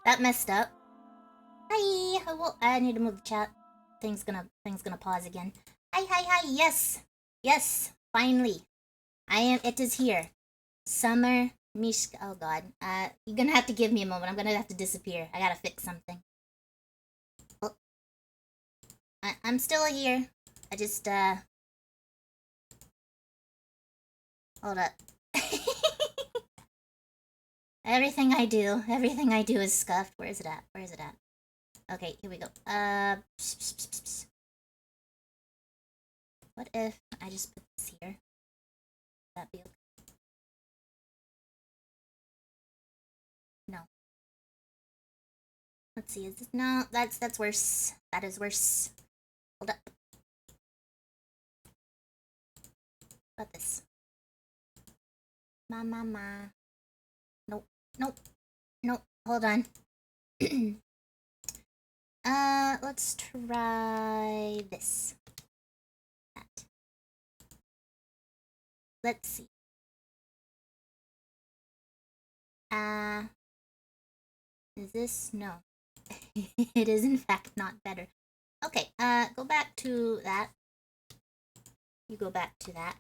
That messed up. Hi. Well, I need to move the chat. Thing's gonna pause again. Hi. Yes. Finally. It is here. Summer Mishka. Oh god. You're gonna have to give me a moment. I'm gonna have to disappear. I gotta fix something. Oh. I'm still here. I just, hold up. Everything I do is scuffed. Where is it at? Okay, here we go. What if I just put this here? Would that be okay? No. Let's see, is this, no, that's worse. That is worse. Hold up. What about this? Ma. Nope, hold on. Let's try this. That. Let's see. Is this? No. It is in fact not better. Okay, go back to that. You go back to that.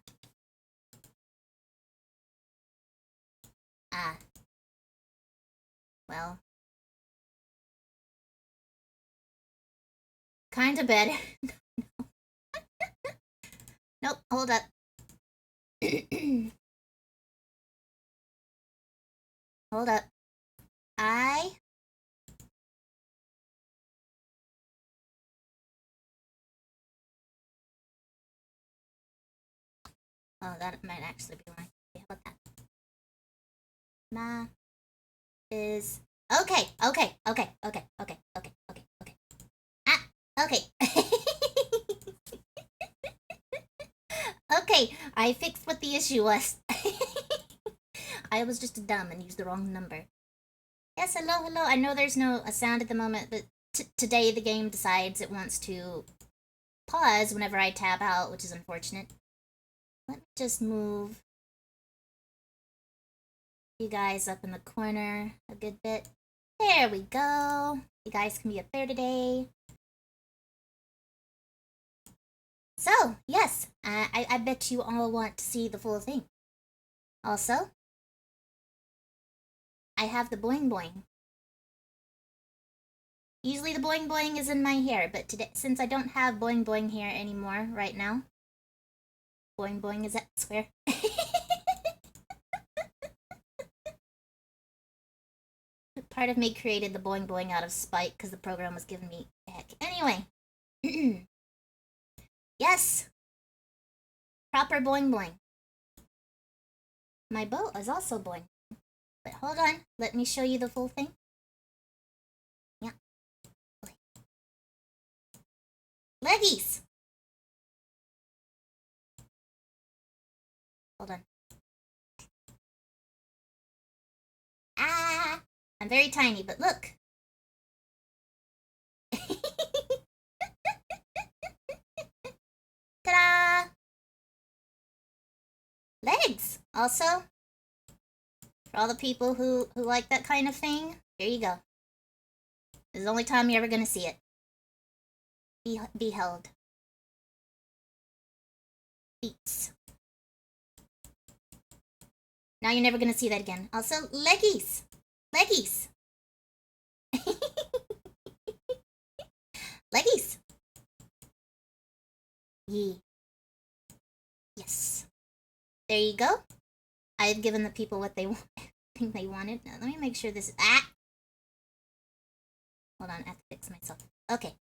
Well. Kinda better. Nope, hold up. Hold up. Oh, that might actually be why. Okay, how about that? Ma is okay. Okay. Okay, I fixed what the issue was. I was just dumb and used the wrong number. Yes, hello. I know there's no sound at the moment, but today the game decides it wants to pause whenever I tab out, which is unfortunate. Let me just move you guys up in the corner a good bit. There we go. You guys can be up there today. So, yes, I bet you all want to see the full thing. Also, I have the boing boing. Usually the boing boing is in my hair, but today, since I don't have boing boing hair anymore right now, boing boing is elsewhere. Part of me created the boing boing out of spite because the program was giving me heck. Anyway. Yes! Proper boing boing. My bow is also boing. But hold on, let me show you the full thing. Yeah. Okay. Leggies! Hold on. I'm very tiny, but look. Ta-da! Legs! Also, for all the people who like that kind of thing, here you go. This is the only time you're ever gonna see it. Beheld. Beats. Now you're never gonna see that again. Also, leggies! Leggies! Leggies! Yee. Yes. There you go. I've given the people what they think they wanted. Now, let me make sure this is... Hold on, I have to fix myself. Okay.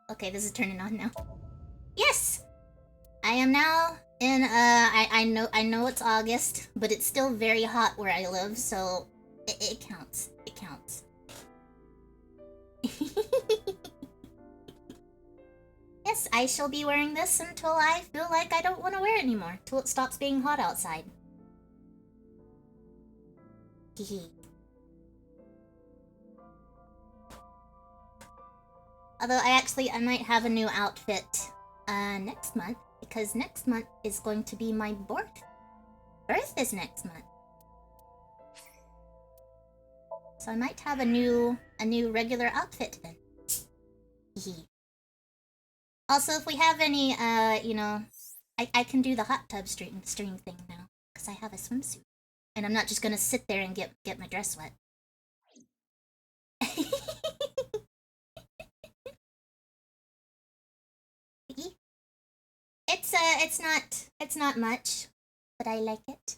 Okay, this is turning on now. Yes! I am now in, I know it's August, but it's still very hot where I live, so it counts. It counts. Yes, I shall be wearing this until I feel like I don't want to wear it anymore. Till it stops being hot outside. Hehe. Although I might have a new outfit next month, because next month is going to be my birth. Birth is next month. So I might have a new regular outfit then. Also, if we have any, you know, I can do the hot tub stream thing now because I have a swimsuit, and I'm not just gonna sit there and get my dress wet. It's not much, but I like it.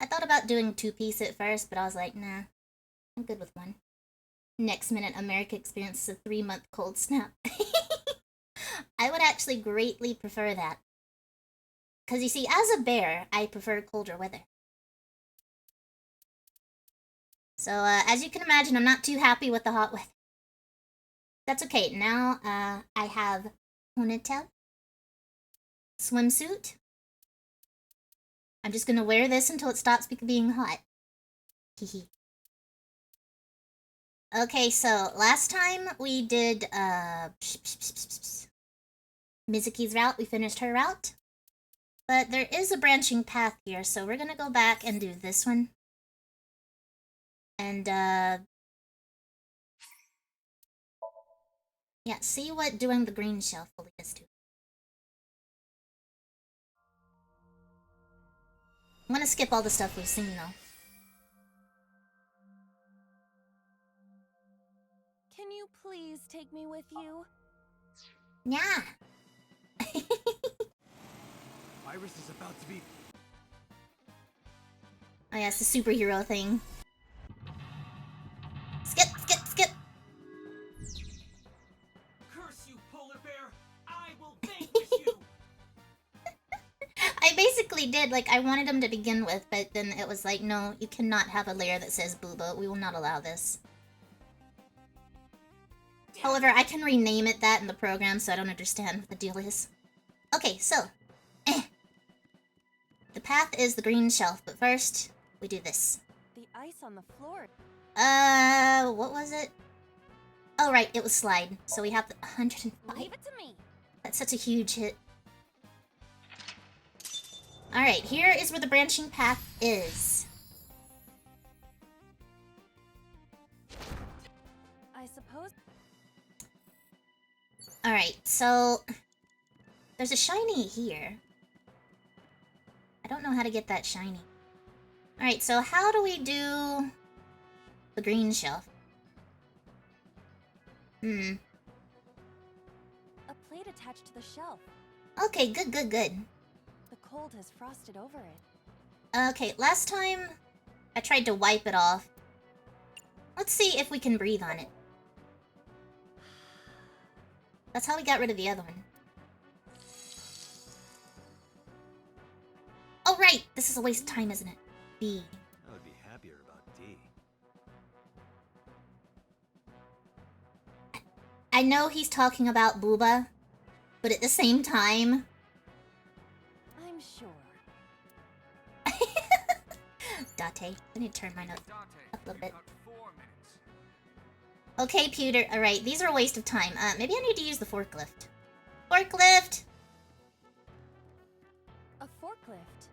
I thought about doing 2-piece at first, but I was like, nah, I'm good with one. Next minute, America experiences a 3-month cold snap. I would actually greatly prefer that. Because you see, as a bear, I prefer colder weather. So, as you can imagine, I'm not too happy with the hot weather. That's okay. Now, I have ponytail, swimsuit. I'm just gonna wear this until it stops being hot. Hehe. Okay, so last time we did, Mizuki's route. We finished her route. But there is a branching path here, so we're gonna go back and do this one. And, yeah, see what doing the green shelf will lead us to. I'm gonna skip all the stuff we've seen, though. Can you please take me with you? Yeah. Iris is about to be... Oh yeah, it's the superhero thing. Skip, skip, skip! Curse you, polar bear! I will vanquish you! I basically did, like, I wanted him to begin with, but then it was like, no, you cannot have a layer that says Booba. We will not allow this. However, I can rename it that in the program, so I don't understand what the deal is. Okay, so... The path is the green shelf, but first, we do this. The ice on the floor. What was it? Oh, right, it was slide. So we have the 105. Leave it to me. That's such a huge hit. Alright, here is where the branching path is. I suppose... Alright, so... There's a shiny here. I don't know how to get that shiny. Alright, so how do we do... the green shelf? A plate attached to the shelf. Okay, good, good, good. The cold has frosted over it. Okay, last time I tried to wipe it off. Let's see if we can breathe on it. That's how we got rid of the other one. Oh, right! This is a waste of time, isn't it? B. I would be happier about D. I know he's talking about Booba, but at the same time... I'm sure. Date. I need to turn mine up a little bit. Okay, Pewter. Alright, these are a waste of time. Maybe I need to use the forklift. Forklift! A forklift.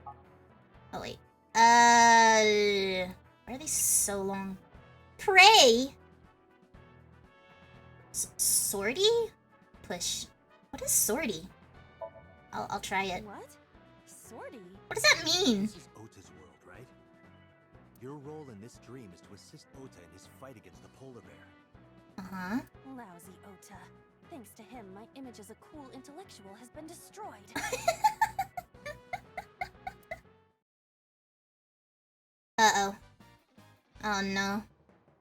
Oh, wait. Why are they so long? Pray! Sortie? Push. What is sortie? I'll try it. What? Sortie? What does that mean? This is Ota's world, right? Your role in this dream is to assist Ota in his fight against the polar bear. Uh-huh. Lousy Ota. Thanks to him, my image as a cool intellectual has been destroyed. Uh-oh. Oh, no.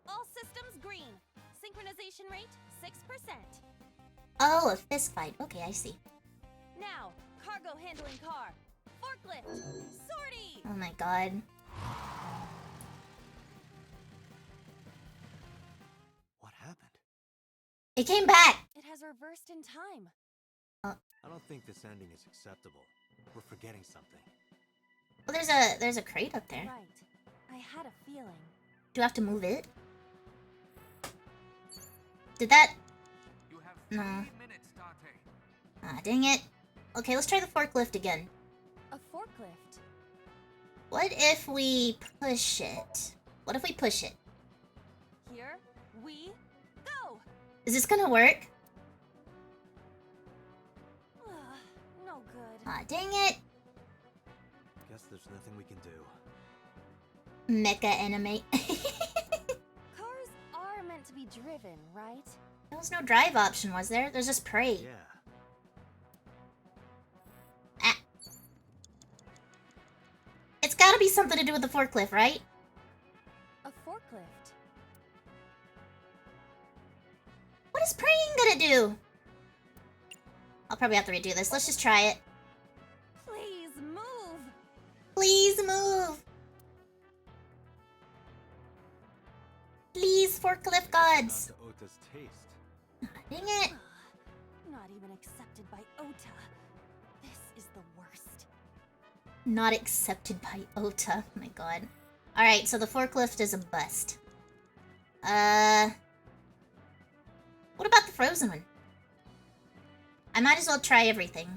All systems green. Synchronization rate, 6%. Oh, a fist fight. Okay, I see. Now, cargo handling car. Forklift. Sortie. Oh my god. What happened? It came back! It has reversed in time. I don't think this ending is acceptable. We're forgetting something. Well, there's a crate up there. Right. I had a feeling. Do I have to move it? Did that... You have No. 3 minutes, Date. Ah, dang it. Okay, let's try the forklift again. A forklift. What if we push it? What if we push it? Here we go. Is this gonna work? No good. Aw, dang it. Guess there's nothing we can do. Mecha anime. Cars are meant to be driven, right? There was no drive option, was there? There's just pray. Yeah. Ah. It's gotta be something to do with the forklift, right? A forklift. What is praying gonna do? I'll probably have to redo this. Let's just try it. Please move. Please move. Please, forklift gods. Not to Ota's taste. Dang it. Not even accepted by Ota. This is the worst. Not accepted by Ota. Oh my god. Alright, so the forklift is a bust. What about the frozen one? I might as well try everything.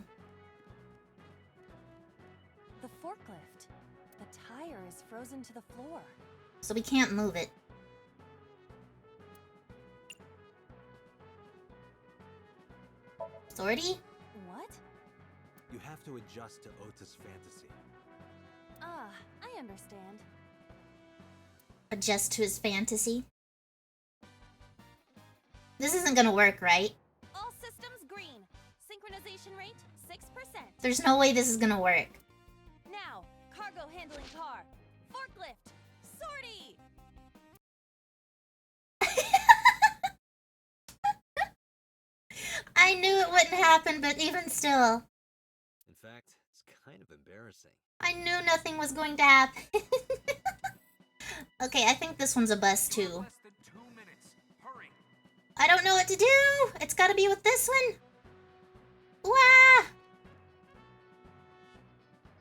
The forklift. The tire is frozen to the floor. So we can't move it. Sortie? What? You have to adjust to Ota's fantasy. Ah, I understand. Adjust to his fantasy. This isn't gonna work, right? All systems green. Synchronization rate 6%. There's no way this is gonna work. Now, cargo handling car. Forklift. Sortie. I knew it wouldn't happen, but even still. In fact, it's kind of embarrassing. I knew nothing was going to happen. Okay, I think this one's a bust too. Less than 2 minutes. Hurry. I don't know what to do! It's gotta be with this one! Wah!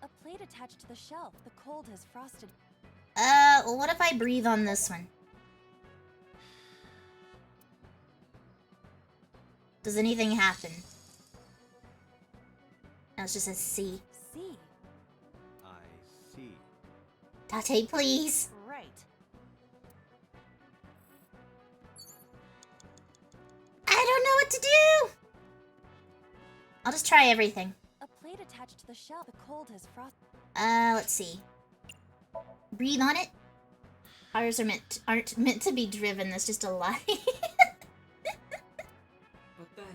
A plate attached to the shelf. The cold has frosted. Well, what if I breathe on this one? Does anything happen? No, it's just a C. See. I see. Tate, please. Right. I don't know what to do! I'll just try everything. A plate attached to the shelf. The cold has frosted. Let's see. Breathe on it. Cars aren't meant to be driven. That's just a lie. But then,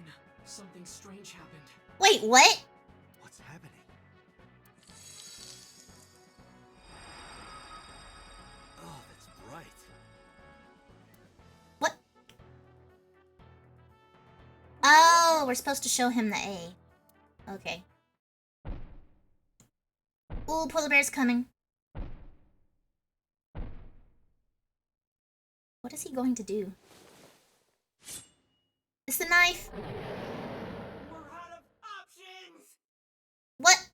something strange happened. Wait, what? What's happening? Oh, that's bright. What? Oh, we're supposed to show him the A. Okay. Ooh, polar bear's coming. What is he going to do? It's the knife. We're out of options! What?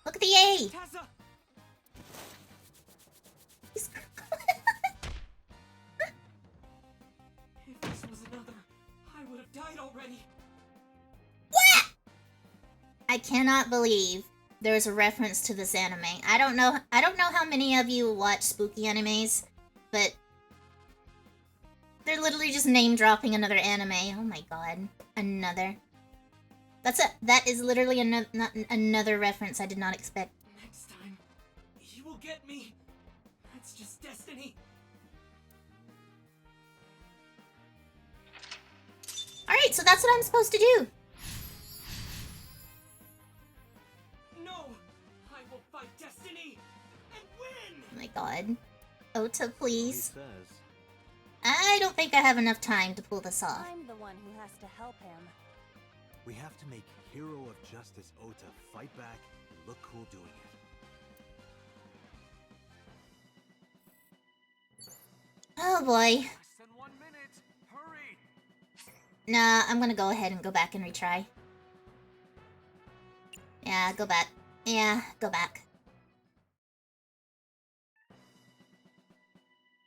Look at the A. Tessa! He's- If this was another, I would have died already. What? I cannot believe there was a reference to this anime. I don't know how many of you watch spooky animes, but they're literally just name dropping another anime. Oh my god. Another. That is literally another reference I did not expect. Next time, he will get me. That's just destiny. Alright, so that's what I'm supposed to do. No! I will fight destiny and win! Oh my god. Ota, He please. says. I don't think I have enough time to pull this off. I'm the one who has to help him. We have to make Hero of Justice Ota fight back and look cool doing it. Oh boy. Less than 1 minute. Hurry. Nah, I'm gonna go ahead and go back and retry. Yeah, go back. Yeah, go back.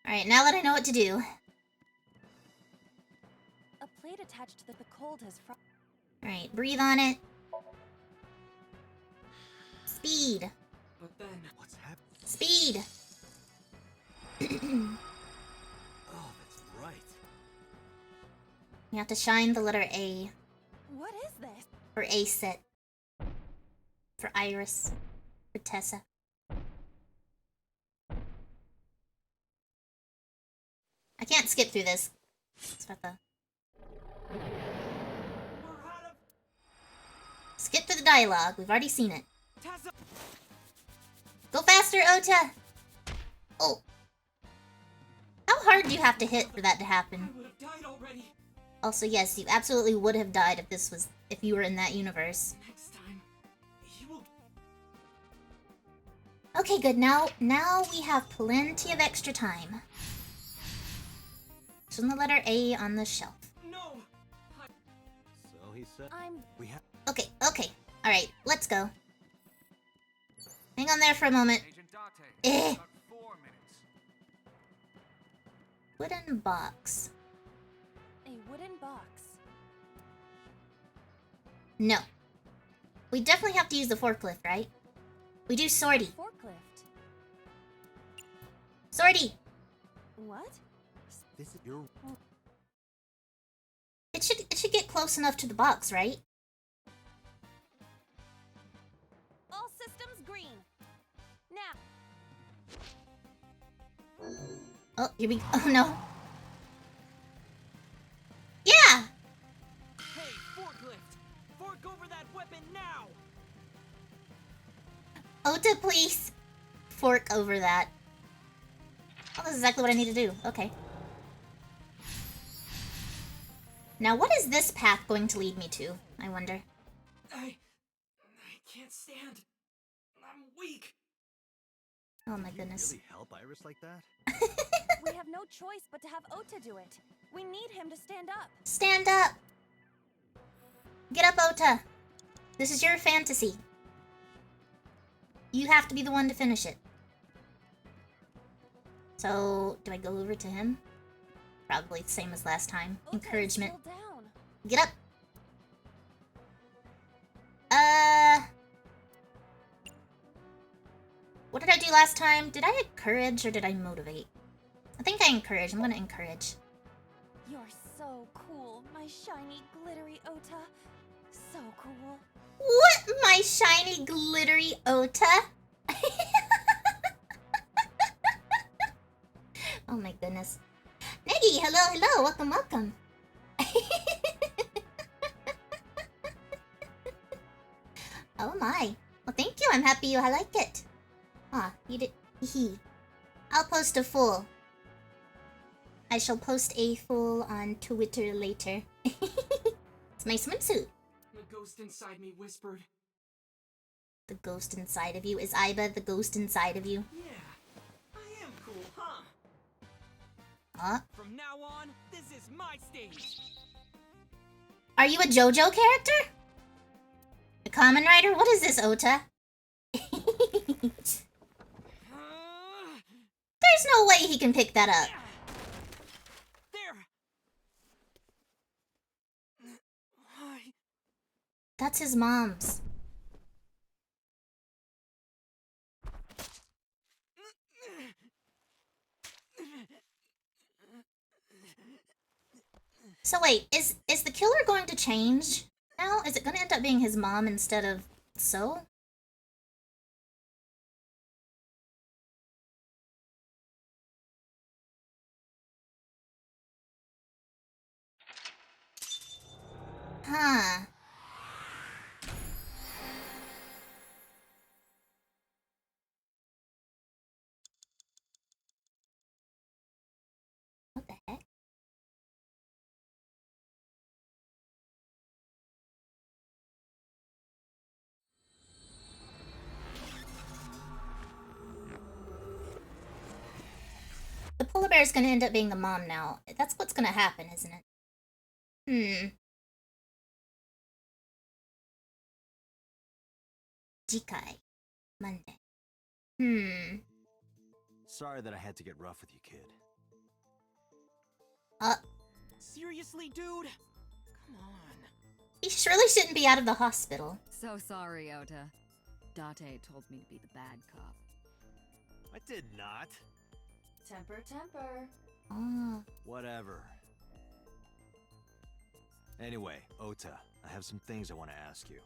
Alright, now that I know what to do. A plate attached to the cold has frosted. Alright, breathe on it. Speed. But then, What's happening? speed! Oh, that's bright. You have to shine the letter A. What is this? For A set. For Iris. For Tessa. I can't skip through this. It's about the... We're out of Skip to the dialogue. We've already seen it. Tessa. Go faster, Ota! Oh. How hard do you have to hit for that to happen? I would have died already. Also, yes, you absolutely would have died if you were in that universe. Next time, you will. Okay, good. Now we have plenty of extra time. So the letter A on the shelf. No. So he said. I'm We have. Okay. Alright, let's go. Hang on there for a moment. Agent Date. Eh. About 4 minutes. Wooden box. a wooden box. No. We definitely have to use the forklift, right? We do sortie. Forklift. Sortie! What? This is your. It should get close enough to the box, right? All systems green. Now. Oh, here we go. Oh no. Yeah! Hey, forklift! Fork over that weapon now! Ota, please. Fork over that. Oh, that's exactly what I need to do. Okay. Now, what is this path going to lead me to? I wonder. I can't stand. I'm weak. Oh my Can you goodness. really help Iris like that? We have no choice but to have Ota do it. We need him to stand up. Stand up! Get up, Ota! This is your fantasy. You have to be the one to finish it. So, do I go over to him? Probably the same as last time. Ota is Encouragement. still down. Get up! What did I do last time? Did I encourage or did I motivate? I think I encourage. I'm gonna encourage. You're so cool, my shiny, glittery Ota. So cool. What, my shiny, glittery Ota? Oh my goodness. Neggy, hello, welcome. Oh my. Well, thank you, I'm happy you like it. Ah, you did. Hee. I'll post a full. I shall post a full on Twitter later. It's my swimsuit. The ghost inside me whispered, The ghost inside of you. Is Iba the ghost inside of you? "Yeah, I am cool, huh? Huh? From now on, this is my stage." Are you a JoJo character? A Kamen Rider? What is this, Ota? There's no way he can pick that up. There. I That's his mom's. So wait, is the killer going to change now? Is it going to end up being his mom instead of So? Huh. What the heck? The polar bear is going to end up being the mom now. That's what's going to happen, isn't it? Jikai. Monday. Sorry that I had to get rough with you, kid. seriously, dude. Come on. He surely shouldn't be out of the hospital. So sorry, Ota. Date told me to be the bad cop. I did not. Temper, temper. Oh. Whatever. Anyway, Ota, I have some things I want to ask you.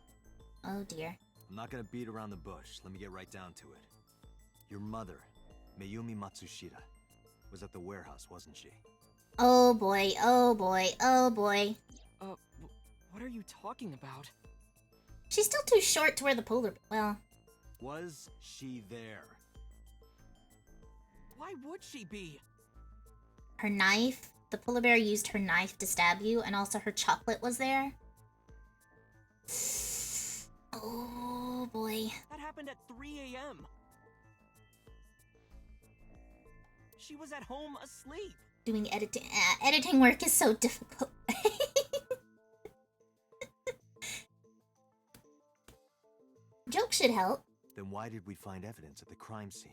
Oh dear. I'm not gonna beat around the bush. Let me get right down to it. Your mother, Mayumi Matsushita, was at the warehouse, wasn't she? Oh boy, oh boy, oh boy. What are you talking about? She's still too short to wear the polar... Well, Was she there? Why would she be? her knife. The polar bear used her knife to stab you, and also her chocolate was there. Oh boy. That happened at 3 a.m. She was at home asleep. Doing editing work is so difficult. Joke should help. Then why did we find evidence at the crime scene?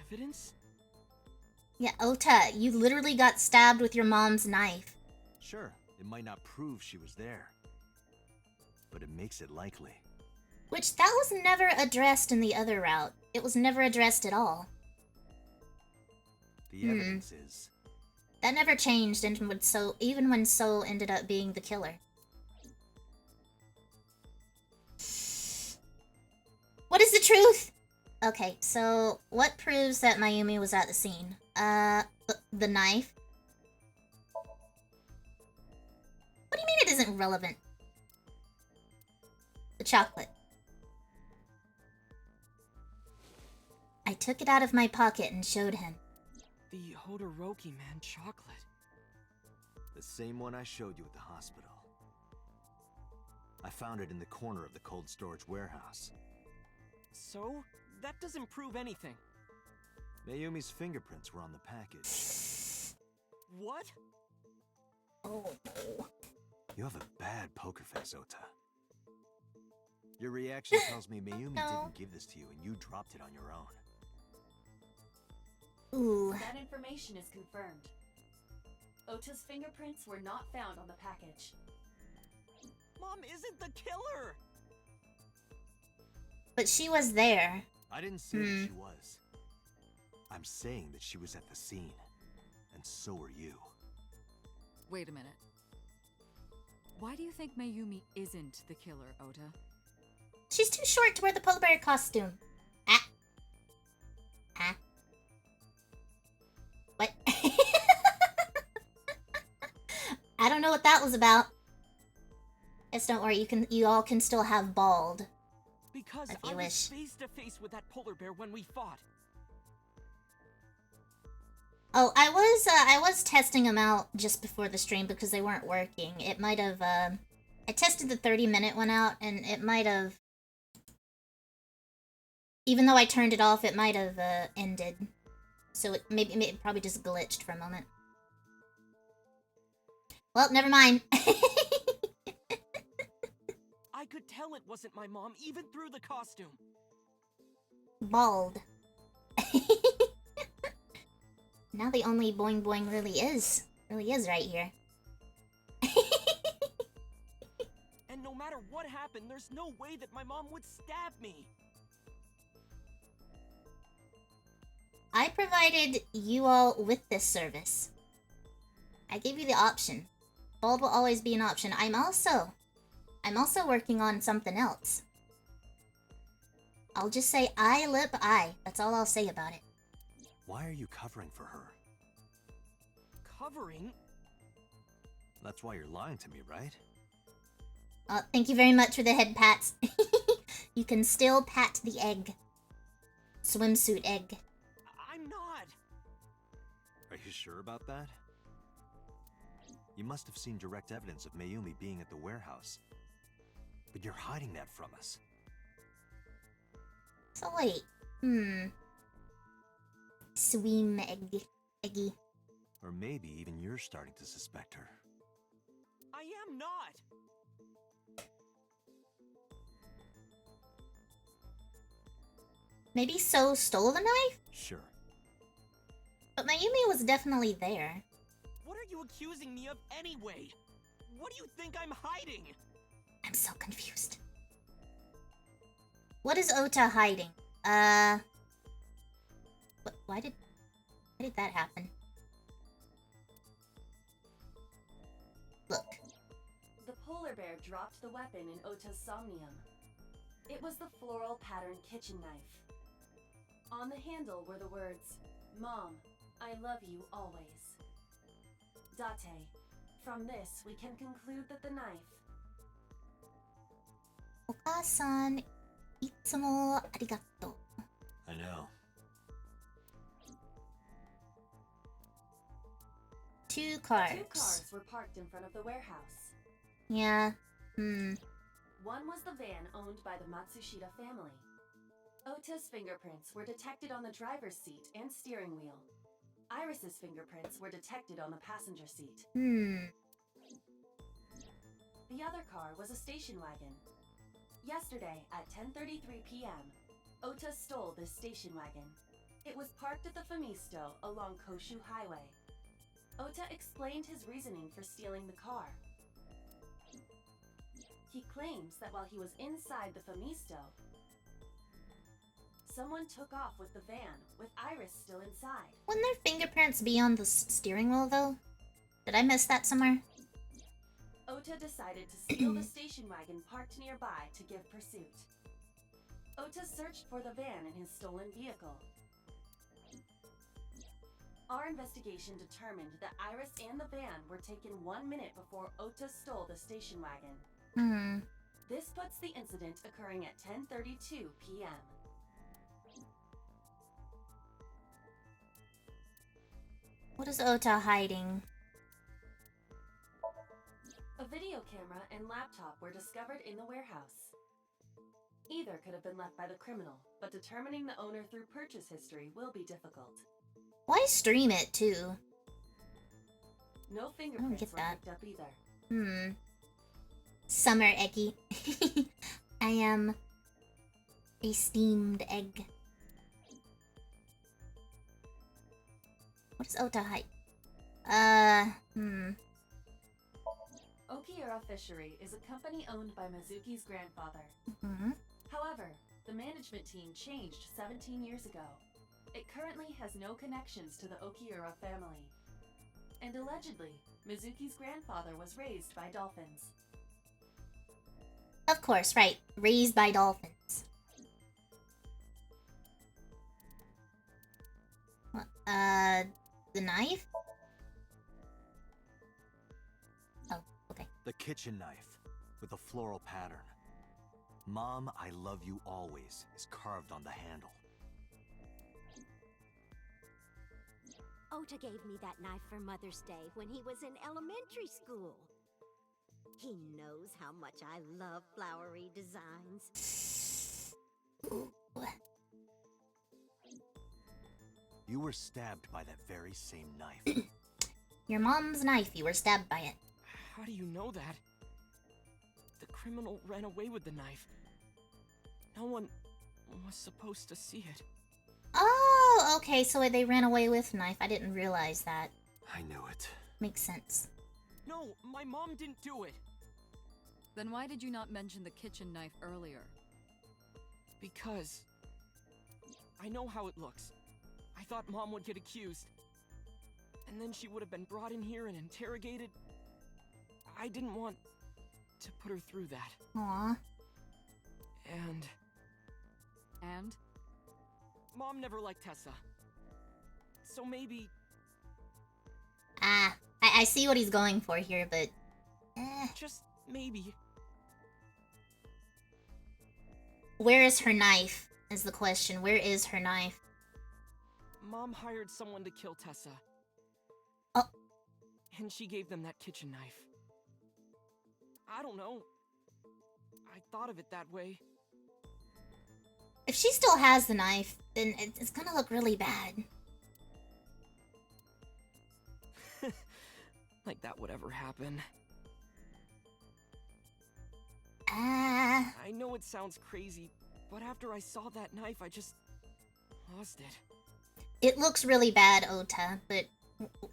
Evidence? Yeah, Ota, you literally got stabbed with your mom's knife. Sure, it might not prove she was there, but it makes it likely. Which, that was never addressed in the other route. It was never addressed at all. The evidence is... That never changed, and even when So ended up being the killer. What is the truth? Okay, so what proves that Mayumi was at the scene? The knife. What do you mean it isn't relevant? The chocolate. I took it out of my pocket and showed him. The Hodoroki man chocolate. the same one I showed you at the hospital. I found it in the corner of the cold storage warehouse. So? That doesn't prove anything. Mayumi's fingerprints were on the package. What? Oh no. You have a bad poker face, Ota. Your reaction tells me Mayumi didn't give this to you and you dropped it on your own. Ooh. That information is confirmed. Ota's fingerprints were not found on the package. Mom isn't the killer! But she was there. I didn't say that she was. I'm saying that she was at the scene. And so were you. Wait a minute. Why do you think Mayumi isn't the killer, Ota? She's too short to wear the polar bear costume. Ah. Ah. What? I don't know what that was about. Yes, don't worry. You all can still have bald. Because If I you was wish. face to face with that polar bear when we fought. Oh, I was testing them out just before the stream because they weren't working. It might have, I tested the 30-minute one out, and it might have... Even though I turned it off, it might have, ended. So it probably just glitched for a moment. Well, never mind. I could tell it wasn't my mom, even through the costume. Bald. Now the only boing boing really is right here. And no matter what happened, there's no way that my mom would stab me. I provided you all with this service. I gave you the option. Bald will always be an option. I'm also working on something else. I'll just say eye, lip, eye. That's all I'll say about it. Why are you covering for her? Covering? That's why you're lying to me, right? Thank you very much for the head pats. You can still pat the egg. Swimsuit egg. I'm not. Are you sure about that? You must have seen direct evidence of Mayumi being at the warehouse. But you're hiding that from us. So wait. Swim eggy. Or maybe even you're starting to suspect her. I am not. Maybe So stole the knife? Sure. But Mayumi was definitely there. What are you accusing me of anyway? What do you think I'm hiding? I'm so confused. What is Ota hiding? Why did that happen? Look. The polar bear dropped the weapon in Ota's somnium. It was the floral patterned kitchen knife. On the handle were the words, "Mom, I love you always." Date, from this we can conclude that the knife. お母さん、いつもありがとう。I know. Two cars. Two cars were parked in front of the warehouse. Yeah. One was the van owned by the Matsushita family. Ota's fingerprints were detected on the driver's seat and steering wheel. Iris's fingerprints were detected on the passenger seat. The other car was a station wagon. Yesterday at 10:33 p.m., Ota stole this station wagon. It was parked at the Famisto along Koshu Highway. Ota explained his reasoning for stealing the car. He claims that while he was inside the Famisto, someone took off with the van, with Iris still inside. Wouldn't their fingerprints be on the steering wheel, though? Did I miss that somewhere? Ota decided to steal the station wagon parked nearby to give pursuit. Ota searched for the van in his stolen vehicle. Our investigation determined that Iris and the van were taken 1 minute before Ota stole the station wagon. This puts the incident occurring at 10:32 p.m. What is Ota hiding? A video camera and laptop were discovered in the warehouse. Either could have been left by the criminal, but determining the owner through purchase history will be difficult. Why stream it, too? No fingerprints get were that. picked up either. Summer eggy. I am a steamed egg. What is Ota hide? Okiura Fishery is a company owned by Mizuki's grandfather. However, the management team changed 17 years ago. It currently has no connections to the Okiura family. And allegedly, Mizuki's grandfather was raised by dolphins. Of course, right. Raised by dolphins. What, the knife? Oh, okay. The kitchen knife with a floral pattern. "Mom, I love you always" is carved on the handle. Ota gave me that knife for Mother's Day when he was in elementary school. He knows how much I love flowery designs. Ooh. You were stabbed by that very same knife. Your mom's knife, you were stabbed by it. How do you know that? The criminal ran away with the knife. No one was supposed to see it. Oh, okay, so they ran away with knife. I didn't realize that. I knew it. Makes sense. No, my mom didn't do it. Then why did you not mention the kitchen knife earlier? Because I know how it looks. I thought Mom would get accused. And then she would have been brought in here and interrogated. I didn't want to put her through that. Aw. And? Mom never liked Tessa. So maybe... I see what he's going for here, but... Just maybe. Where is her knife, is the question. Where is her knife? Mom hired someone to kill Tessa. Oh. And she gave them that kitchen knife. I don't know. I thought of it that way. If she still has the knife, then it's gonna look really bad. Like that would ever happen. I know it sounds crazy, but after I saw that knife, I just lost it. It looks really bad, Ota, but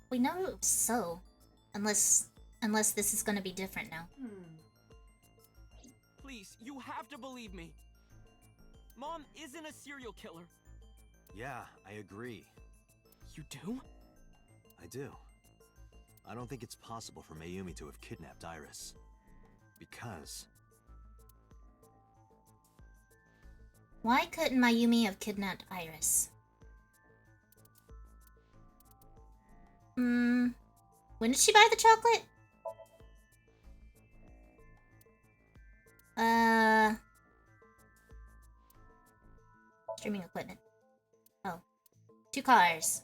we know so. Unless this is gonna be different now. Please, you have to believe me. Mom isn't a serial killer. Yeah, I agree. You do? I do. I don't think it's possible for Mayumi to have kidnapped Iris. Because... Why couldn't Mayumi have kidnapped Iris? When did she buy the chocolate? Streaming equipment. Oh. 2 cars.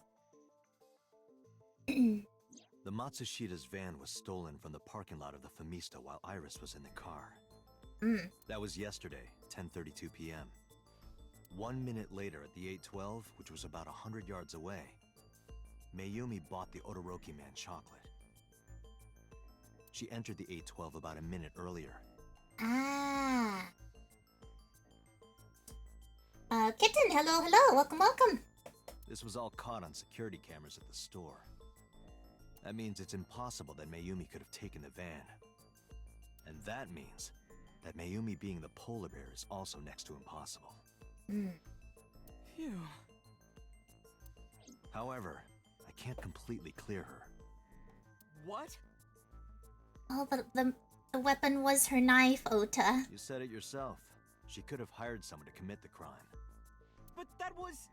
the Matsushita's van was stolen from the parking lot of the Famista while Iris was in the car. That was yesterday, 10:32 p.m. 1 minute later at the 812, which was about 100 yards away, Mayumi bought the Odoroki Man chocolate. She entered the 812 about a minute earlier. Ah. Kitten, hello, hello, welcome, welcome. This was all caught on security cameras at the store. That means it's impossible that Mayumi could have taken the van. And that means that Mayumi being the polar bear is also next to impossible. Phew. However, I can't completely clear her. What? Oh, but the weapon was her knife, Ota. You said it yourself. She could have hired someone to commit the crime. But that was...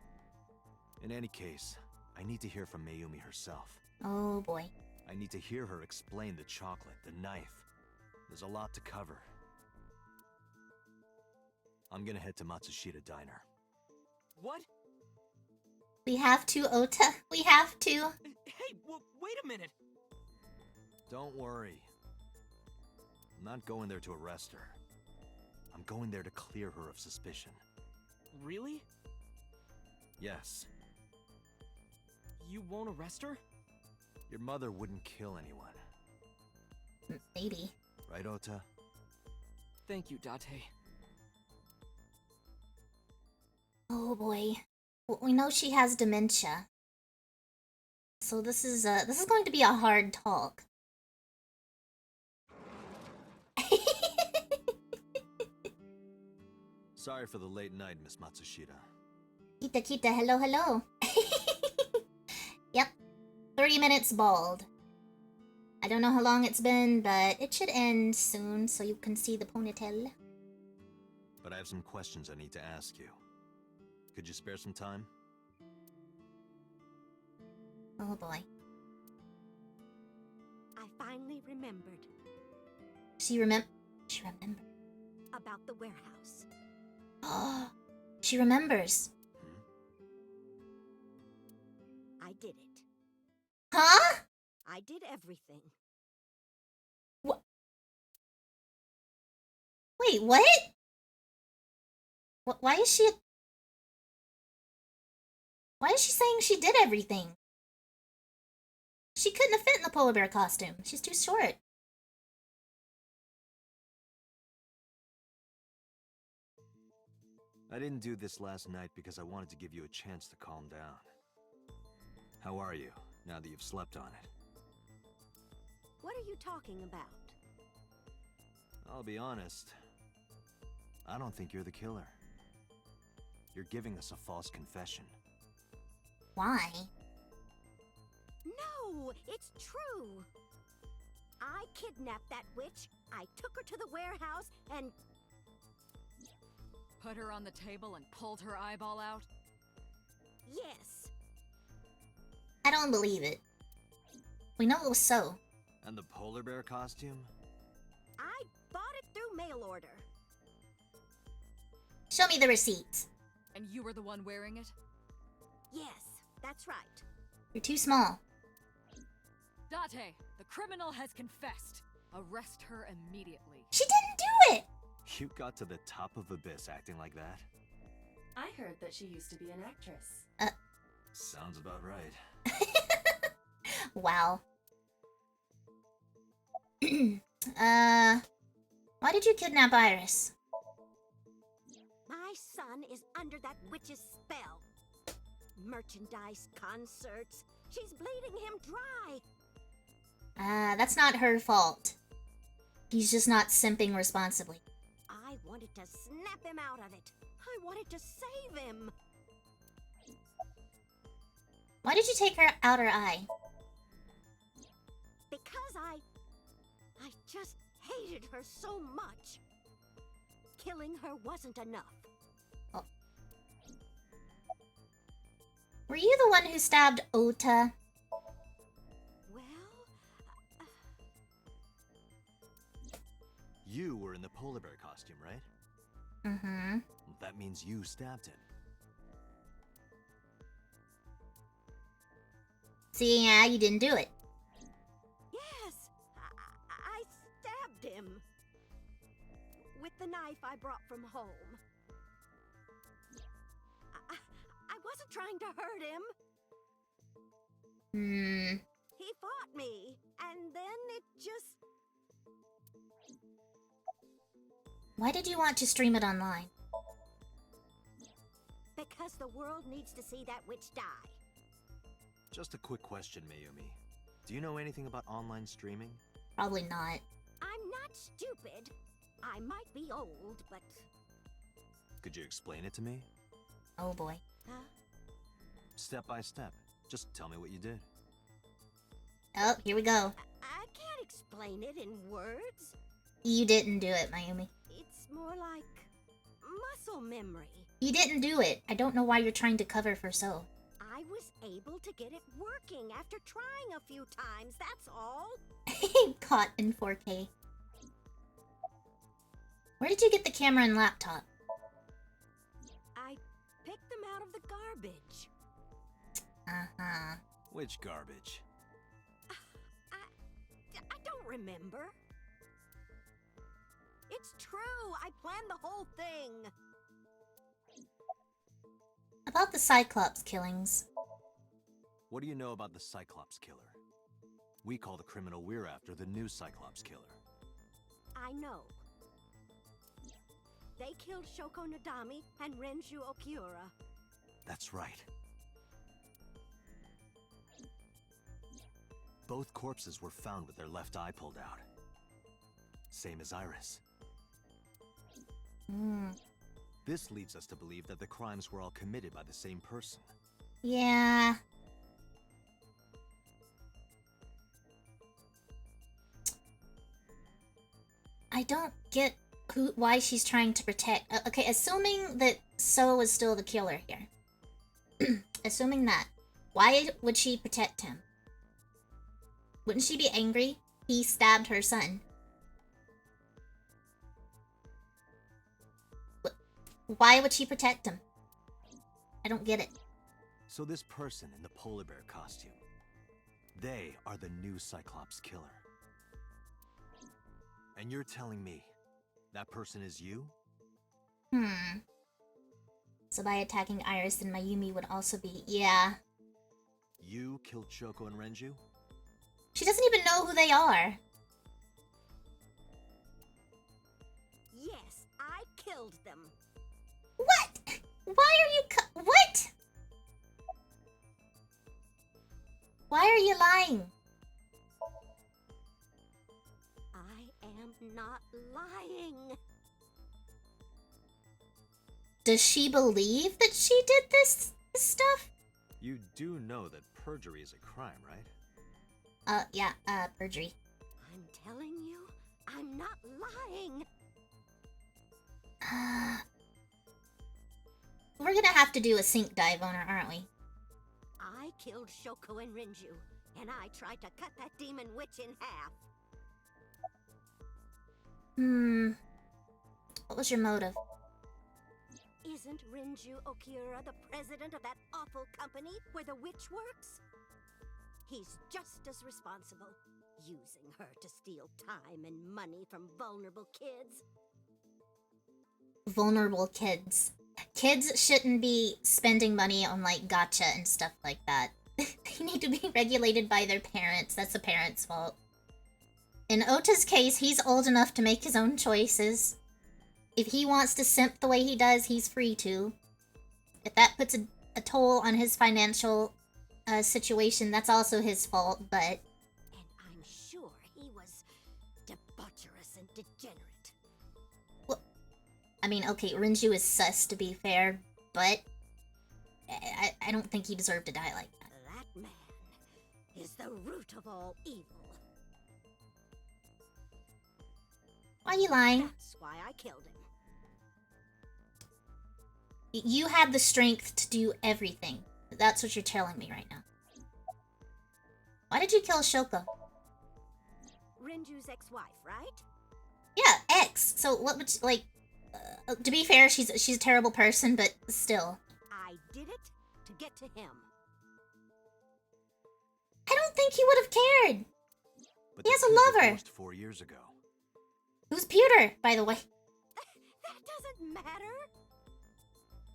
In any case, I need to hear from Mayumi herself. Oh boy. I need to hear her explain the chocolate, the knife. There's a lot to cover. I'm gonna head to Matsushita Diner. What? We have to, Ota. We have to. Hey, wait a minute. Don't worry. I'm not going there to arrest her. I'm going there to clear her of suspicion. Really? Yes. You won't arrest her? Your mother wouldn't kill anyone. Maybe. Right, Ota? Thank you, Date. Oh boy. Well, we know she has dementia. So this is going to be a hard talk. Sorry for the late night, Miss Matsushita. Kita, hello, hello. Yep. 30 minutes bald. I don't know how long it's been, but it should end soon so you can see the ponytail. But I have some questions I need to ask you. Could you spare some time? Oh boy. I finally remembered She remembered. about the warehouse. Oh, she remembers. I did it. Huh? I did everything. What? Wait, what? Why is she... Why is she saying she did everything? She couldn't have fit in the polar bear costume. She's too short. I didn't do this last night because I wanted to give you a chance to calm down. How are you, now that you've slept on it? What are you talking about? I'll be honest. I don't think you're the killer. You're giving us a false confession. Why? No, it's true. I kidnapped that witch. I took her to the warehouse and... Put her on the table and pulled her eyeball out? Yes. I don't believe it. We know it was so. And the polar bear costume? I bought it through mail order. Show me the receipts. And you were the one wearing it? Yes, that's right. You're too small. Date, the criminal has confessed. Arrest her immediately. She didn't do it! You got to the top of Abyss acting like that? I heard that she used to be an actress. Sounds about right. Wow. Why did you kidnap Iris? My son is under that witch's spell. Merchandise, concerts. She's bleeding him dry. That's not her fault. He's just not simping responsibly. I wanted to snap him out of it. I wanted to save him. Why did you take her out her eye? Because I just hated her so much. Killing her wasn't enough. Oh. Were you the one who stabbed Ota? Well, You were in the polar bear costume, right? Mm-hmm. That means you stabbed him. See, yeah, you didn't do it. yes, I stabbed him. With the knife I brought from home. I wasn't trying to hurt him. Hmm. He fought me, and then it just... Why did you want to stream it online? Because the world needs to see that witch die. Just a quick question, Mayumi. Do you know anything about online streaming? Probably not. I'm not stupid. I might be old, but... Could you explain it to me? Oh boy. Huh? Step by step. Just tell me what you did. Oh, here we go. I can't explain it in words. You didn't do it, Mayumi. It's more like muscle memory. You didn't do it. I don't know why you're trying to cover for So. I was able to get it working after trying a few times, that's all. Caught in 4K. Where did you get the camera and laptop? I picked them out of the garbage. Uh-huh. Which garbage? I don't remember. It's true, I planned the whole thing. About the Cyclops killings. What do you know about the Cyclops killer? We call the criminal we're after the new Cyclops killer. I know. They killed Shoko Nadami and Renju Okiura. That's right. Both corpses were found with their left eye pulled out. Same as Iris. Hmm. This leads us to believe that the crimes were all committed by the same person. Yeah. I don't get why she's trying to protect... okay, assuming that So is still the killer here. Assuming that. Why would she protect him? Wouldn't she be angry? He stabbed her son. Why would she protect him? I don't get it. So this person in the polar bear costume, they are the new Cyclops killer. And you're telling me that person is you? So by attacking Iris, then Mayumi would also be... yeah. You killed Shoko and Renju? She doesn't even know who they are. Yes, I killed them. What? Why are you what? Why are you lying? I am not lying. Does she believe that she did this stuff? You do know that perjury is a crime, right? Yeah, perjury. I'm telling you, I'm not lying. We're gonna have to do a sink dive on her, aren't we? I killed Shoko and Renju, and I tried to cut that demon witch in half. What was your motive? Isn't Renju Okiura the president of that awful company where the witch works? He's just as responsible, using her to steal time and money from vulnerable kids. Vulnerable kids. Kids shouldn't be spending money on, like, gacha and stuff like that. They need to be regulated by their parents. That's the parents' fault. In Ota's case, he's old enough to make his own choices. If he wants to simp the way he does, he's free to. If that puts a toll on his financial situation, that's also his fault, but... And I'm sure he was debaucherous and degenerate. Well, I mean, okay, Renju is sus, to be fair, but... I don't think he deserved to die like that. is the root of all evil. Why are you lying? That's why I killed him. You had the strength to do everything. That's what you're telling me right now. Why did you kill Shoko? Rinju's ex-wife, right? Yeah, ex. So what would like? To be fair, she's a terrible person, but still. I did it to get to him. I don't think he would have cared. But He the has a two lover. divorced 4 years ago. Who's Pewter, by the way? That doesn't matter.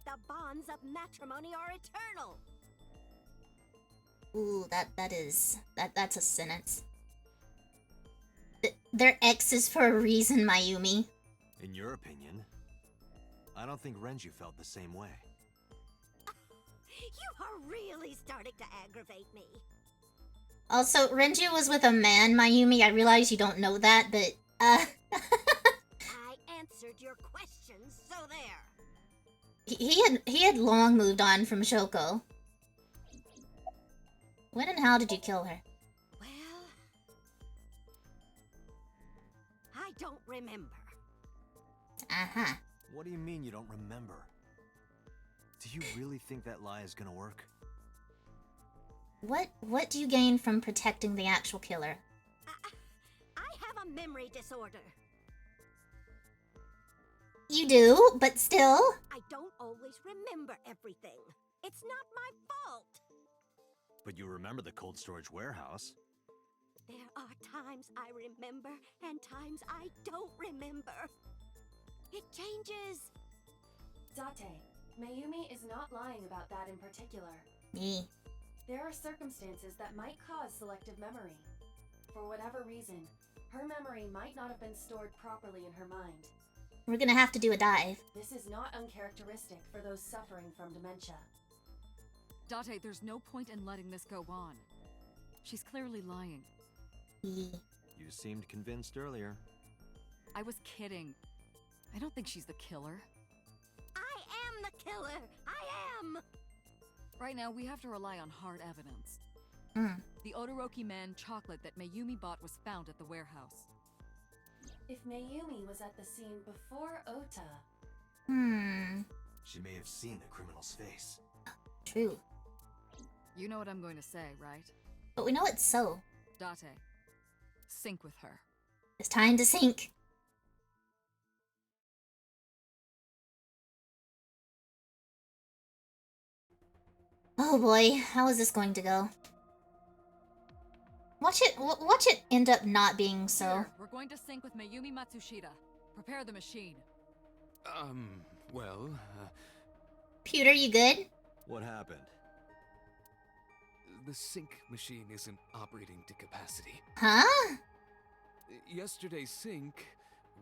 The bonds of matrimony are eternal. Ooh, that's a sentence. They're exes for a reason, Mayumi. In your opinion, I don't think Renju felt the same way. You are really starting to aggravate me. Also, Renju was with a man, Mayumi. I realize you don't know that, but, I answered your questions, so there. he had long moved on from Shoko. When and how did you kill her? Well, I don't remember. Uh-huh. What do you mean you don't remember? Do you really think that lie is gonna work? What do you gain from protecting the actual killer? I have a memory disorder. You do, but still. I don't always remember everything. It's not my fault. But you remember the cold storage warehouse. There are times I remember and times I don't remember. It changes. Date, Mayumi is not lying about that in particular. Me. There are circumstances that might cause selective memory. For whatever reason, her memory might not have been stored properly in her mind. We're gonna have to do a dive. This is not uncharacteristic for those suffering from dementia. Date, there's no point in letting this go on. She's clearly lying. Me. You seemed convinced earlier. I was kidding. I don't think she's the killer. I am the killer. I am. Right now, we have to rely on hard evidence. Mm. The Odoroki Man chocolate that Mayumi bought was found at the warehouse. If Mayumi was at the scene before Ota, She may have seen the criminal's face. True. You know what I'm going to say, right? But we know it's so. Date, sync with her. It's time to sink. Oh boy, how is this going to go? Watch it end up not being so. Here, we're going to sync with Mayumi Matsushita. Prepare the machine. Well, Pewter, you good? What happened? the sync machine isn't operating to capacity. Huh? Yesterday's sync,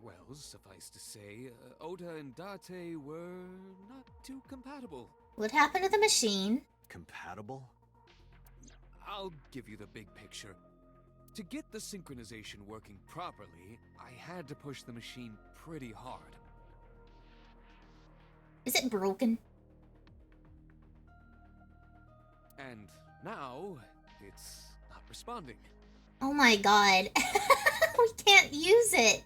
well, suffice to say, Ota and Date were not too compatible. What happened to the machine? Compatible? I'll give you the big picture. To get the synchronization working properly, I had to push the machine pretty hard. Is it broken? And now, it's not responding. Oh my god. We can't use it.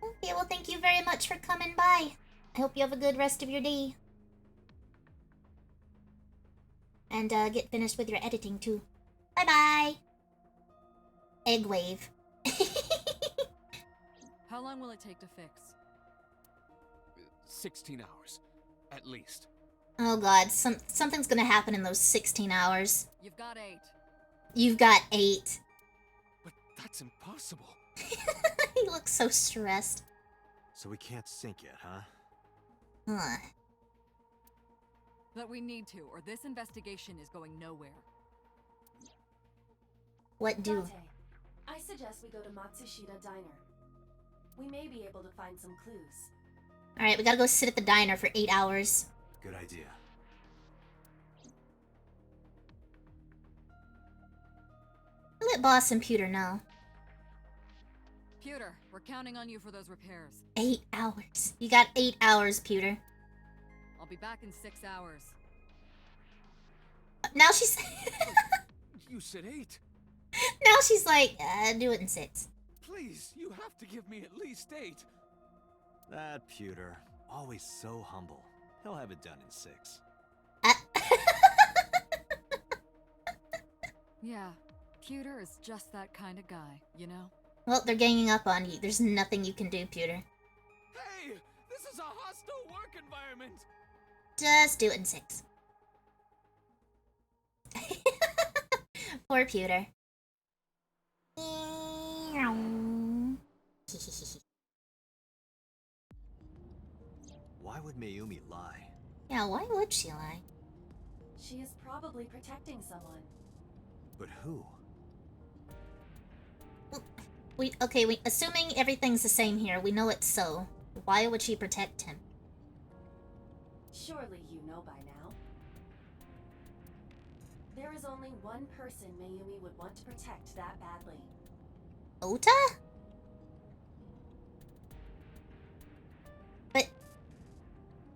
Okay, well thank you very much for coming by. I hope you have a good rest of your day. And get finished with your editing too. Bye bye. Egg wave. How long will it take to fix? 16 hours, at least. Oh god, something's gonna happen in those 16 hours. You've got 8. You've got 8. But that's impossible. He looks so stressed. So we can't sync yet, huh? Huh. But we need to, or this investigation is going nowhere. What do? Date, I suggest we go to Matsushita Diner. We may be able to find some clues. Alright, we gotta go sit at the diner for 8 hours. Good idea. Let Boss and Pewter know. Pewter, we're counting on you for those repairs. 8 hours. You got 8 hours, Pewter. I'll be back in 6 hours. Now she's You said 8. now she's like, do it in 6. Please, you have to give me at least 8. That pewter, always so humble. He'll have it done in 6. Yeah, Pewter is just that kind of guy, you know? Well, they're ganging up on you. There's nothing you can do, Pewter. Hey, this is a hostile work environment. Just do it in 6. Poor Pewter. Why would Mayumi lie? Yeah, why would she lie? She is probably protecting someone. But who? Assuming everything's the same here, we know it's so. Why would she protect him? Surely you know by now. There is only one person Mayumi would want to protect that badly. Ota? But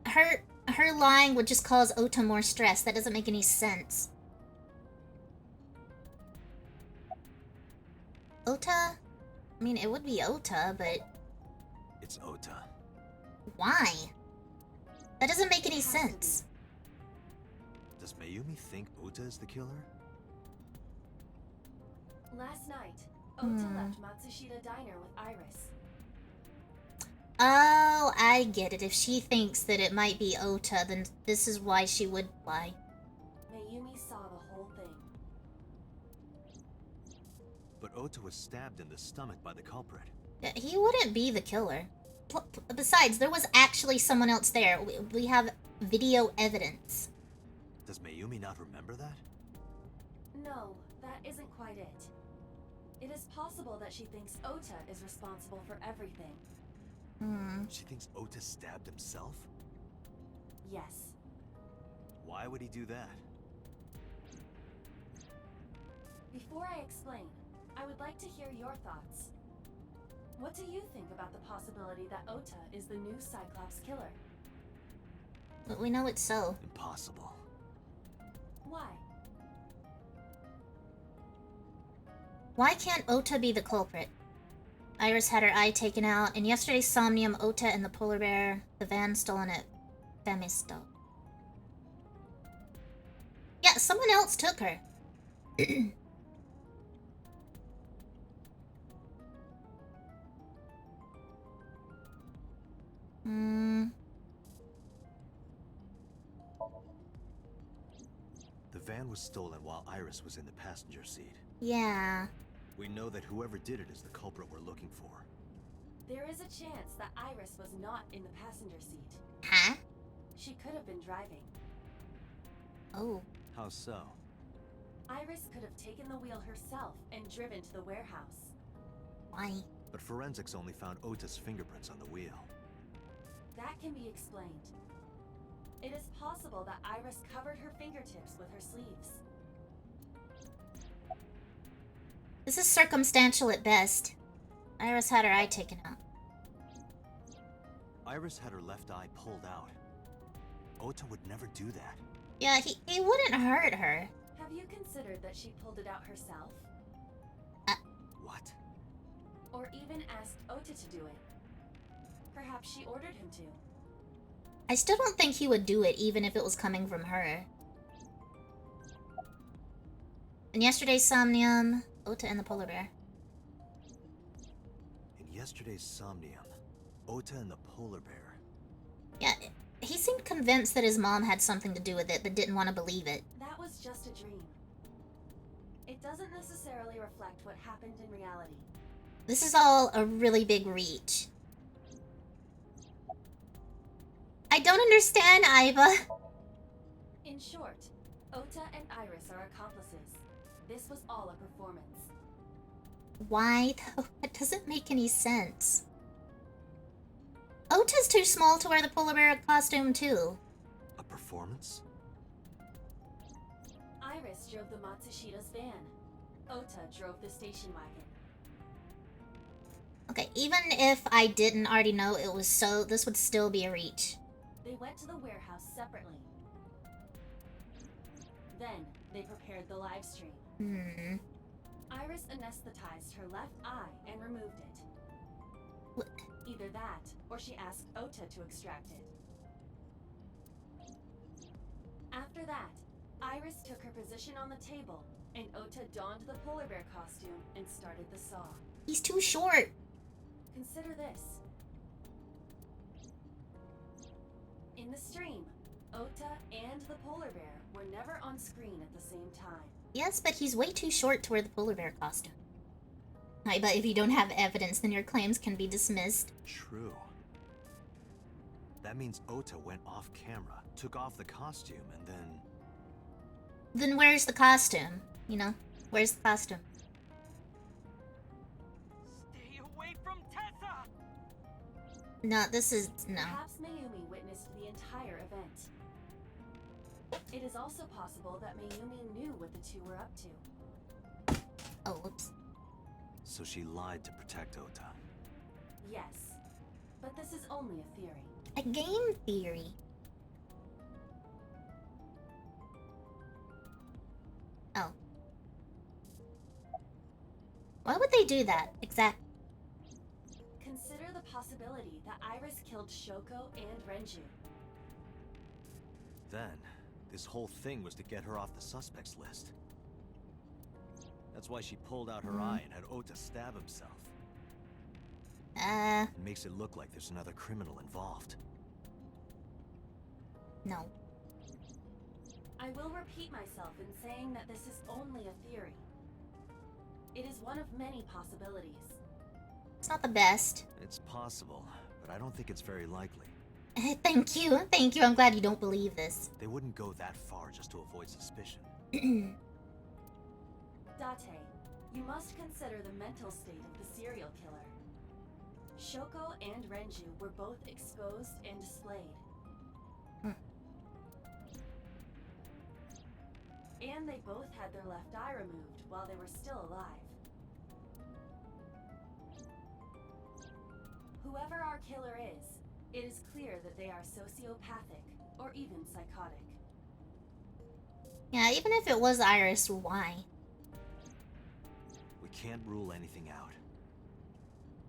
her lying would just cause Ota more stress. That doesn't make any sense. Ota? I mean, it would be Ota, but It's Ota. why? That doesn't make any sense. Does Mayumi think Ota is the killer? Last night, Ota left Matsushita Diner with Iris. Oh, I get it. If she thinks that it might be Ota, then this is why she would lie. Mayumi saw the whole thing. But Ota was stabbed in the stomach by the culprit. He wouldn't be the killer. Besides, there was actually someone else there. We have video evidence. Does Mayumi not remember that? No, that isn't quite it. It is possible that she thinks Ota is responsible for everything. She thinks Ota stabbed himself? Yes. Why would he do that? Before I explain, I would like to hear your thoughts. What do you think about the possibility that Ota is the new Cyclops killer? But we know it's so. Impossible. Why? Why can't Ota be the culprit? Iris had her eye taken out. In yesterday's Somnium, Ota and the polar bear, the van stolen at Femisto. Yeah, someone else took her. The van was stolen while Iris was in the passenger seat. Yeah. We know that whoever did it is the culprit we're looking for. There is a chance that Iris was not in the passenger seat. Huh? She could have been driving. Oh. How so? Iris could have taken the wheel herself and driven to the warehouse. Why? But forensics only found Ota's fingerprints on the wheel. That can be explained. It is possible that Iris covered her fingertips with her sleeves. This is circumstantial at best. Iris had her eye taken out. Iris had her left eye pulled out. Ota would never do that. Yeah, he wouldn't hurt her. Have you considered that she pulled it out herself? What? Or even asked Ota to do it? Perhaps she ordered him to. I still don't think he would do it, even if it was coming from her. In yesterday's Somnium, Ota and the polar bear. In yesterday's Somnium, Ota and the polar bear. Yeah, he seemed convinced that his mom had something to do with it, but didn't want to believe it. That was just a dream. It doesn't necessarily reflect what happened in reality. This is all a really big reach. I don't understand, Aiba. In short, Ota and Iris are accomplices. This was all a performance. Why, though? That doesn't make any sense. Ota's too small to wear the polar bear costume, too. A performance? Iris drove the Matsushita's van. Ota drove the station wagon. Okay, even if I didn't already know it was so, this would still be a reach. They went to the warehouse separately. Then, they prepared the live stream. Iris anesthetized her left eye and removed it. What? Either that, or she asked Ota to extract it. After that, Iris took her position on the table, and Ota donned the polar bear costume and started the saw. He's too short. Consider this. In the stream, Ota and the polar bear were never on screen at the same time. Yes, but he's way too short to wear the polar bear costume. I bet if you don't have evidence, then your claims can be dismissed. True. That means Ota went off camera, took off the costume, and then... Then where's the costume? You know? Where's the costume? Stay away from Tessa! No, this is... no. Perhaps Mayumi witnessed the entire event. It is also possible that Mayumi knew what the two were up to. Oh, whoops. So she lied to protect Ota. Yes, but this is only a theory. A game theory. Oh. Why would they do that? Exactly. Consider the possibility that Iris killed Shoko and Renju. Then, this whole thing was to get her off the suspects list. That's why she pulled out her eye and had Ota stab himself. It makes it look like there's another criminal involved. No. I will repeat myself in saying that this is only a theory. It is one of many possibilities. It's not the best. It's possible, but I don't think it's very likely. Thank you. Thank you. I'm glad you don't believe this. They wouldn't go that far just to avoid suspicion. Date, you must consider the mental state of the serial killer. Shoko and Renju were both exposed and displayed. And they both had their left eye removed while they were still alive. Whoever our killer is, it is clear that they are sociopathic or even psychotic. Yeah, even if it was Iris, why? We can't rule anything out.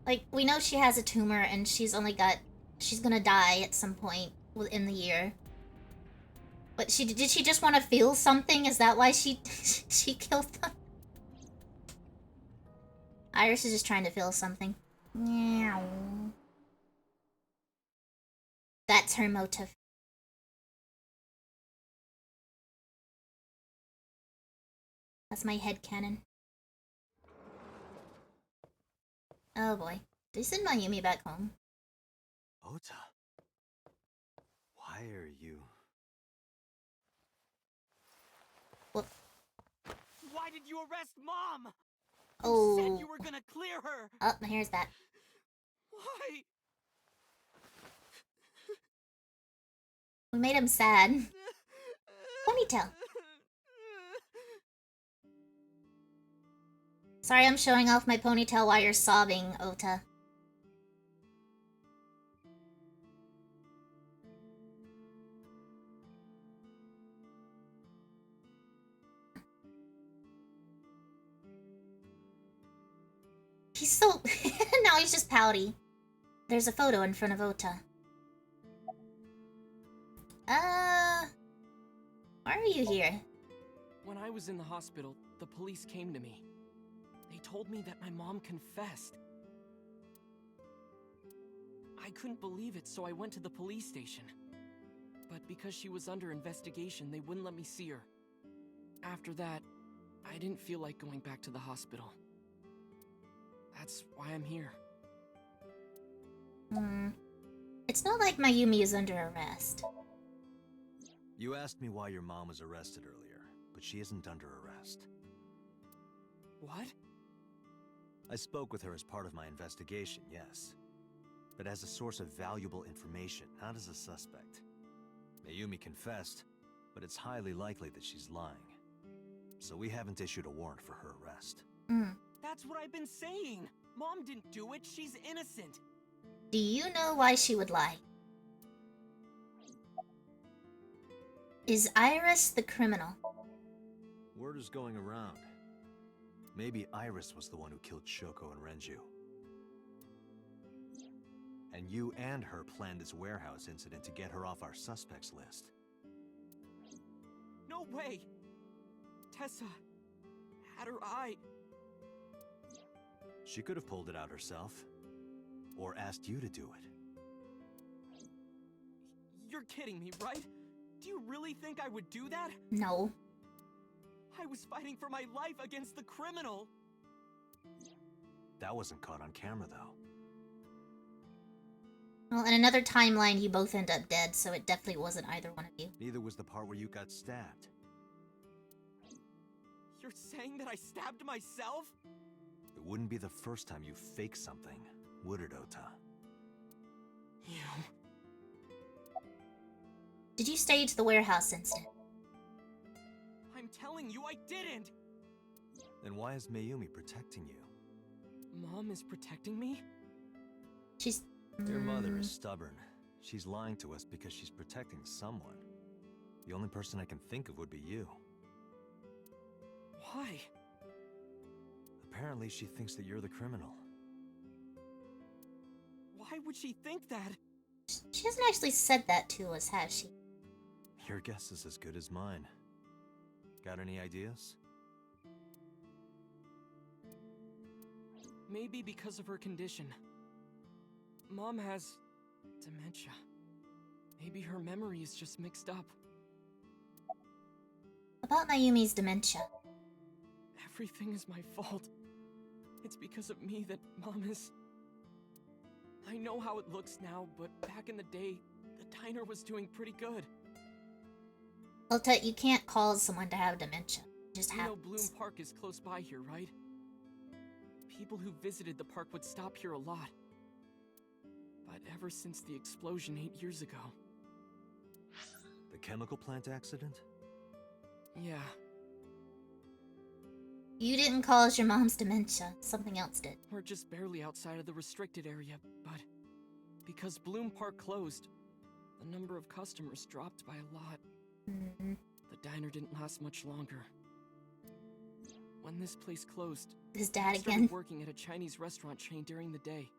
Like, we know she has a tumor and she's gonna die at some point within the year. But did she just want to feel something? Is that why she killed them? Iris is just trying to feel something. Meow. That's her motive. That's my headcanon. Oh boy. Did they send Mayumi back home? Ota, why are you... What? Why did you arrest Mom? Oh. You said you were gonna clear her. Oh, here's that. Why? We made him sad. Ponytail. Sorry I'm showing off my ponytail while you're sobbing, Ota. He's so... now he's just pouty. There's a photo in front of Ota. Why are you here? When I was in the hospital, the police came to me. They told me that my mom confessed. I couldn't believe it, so I went to the police station. But because she was under investigation, they wouldn't let me see her. After that, I didn't feel like going back to the hospital. That's why I'm here. It's not like Mayumi is under arrest. You asked me why your mom was arrested earlier, but she isn't under arrest. What? I spoke with her as part of my investigation, yes. But as a source of valuable information, not as a suspect. Mayumi confessed, but it's highly likely that she's lying. So we haven't issued a warrant for her arrest. That's what I've been saying! Mom didn't do it, she's innocent! Do you know why she would lie? Is Iris the criminal? Word's going around. Maybe Iris was the one who killed Shoko and Renju. And you and her planned this warehouse incident to get her off our suspects list. No way! Tessa had her eye. She could have pulled it out herself. Or asked you to do it. You're kidding me, right? Do you really think I would do that? No. I was fighting for my life against the criminal! That wasn't caught on camera, though. Well, in another timeline, you both end up dead, so it definitely wasn't either one of you. Neither was the part where you got stabbed. You're saying that I stabbed myself? It wouldn't be the first time you faked something, would it, Ota? You... Did you stage the warehouse incident? I'm telling you I didn't! Then why is Mayumi protecting you? Mom is protecting me? She's... Your mother is stubborn. She's lying to us because she's protecting someone. The only person I can think of would be you. Why? Apparently she thinks that you're the criminal. Why would she think that? She hasn't actually said that to us, has she? Your guess is as good as mine. Got any ideas? Maybe because of her condition. Mom has... dementia. Maybe her memory is just mixed up. About Mayumi's dementia. Everything is my fault. It's because of me that Mom is... I know how it looks now, but back in the day, the diner was doing pretty good. Ota, you can't cause someone to have dementia. It just You know happens. Bloom Park is close by here, right? People who visited the park would stop here a lot. But ever since the explosion 8 years ago... The chemical plant accident? Yeah, You didn't cause your mom's dementia. Something else did. we're just barely outside of the restricted area, but... because Bloom Park closed, the number of customers dropped by a lot. Mm-hmm. The diner didn't last much longer. When this place closed, His I dad started again. working at a Chinese restaurant chain during the day.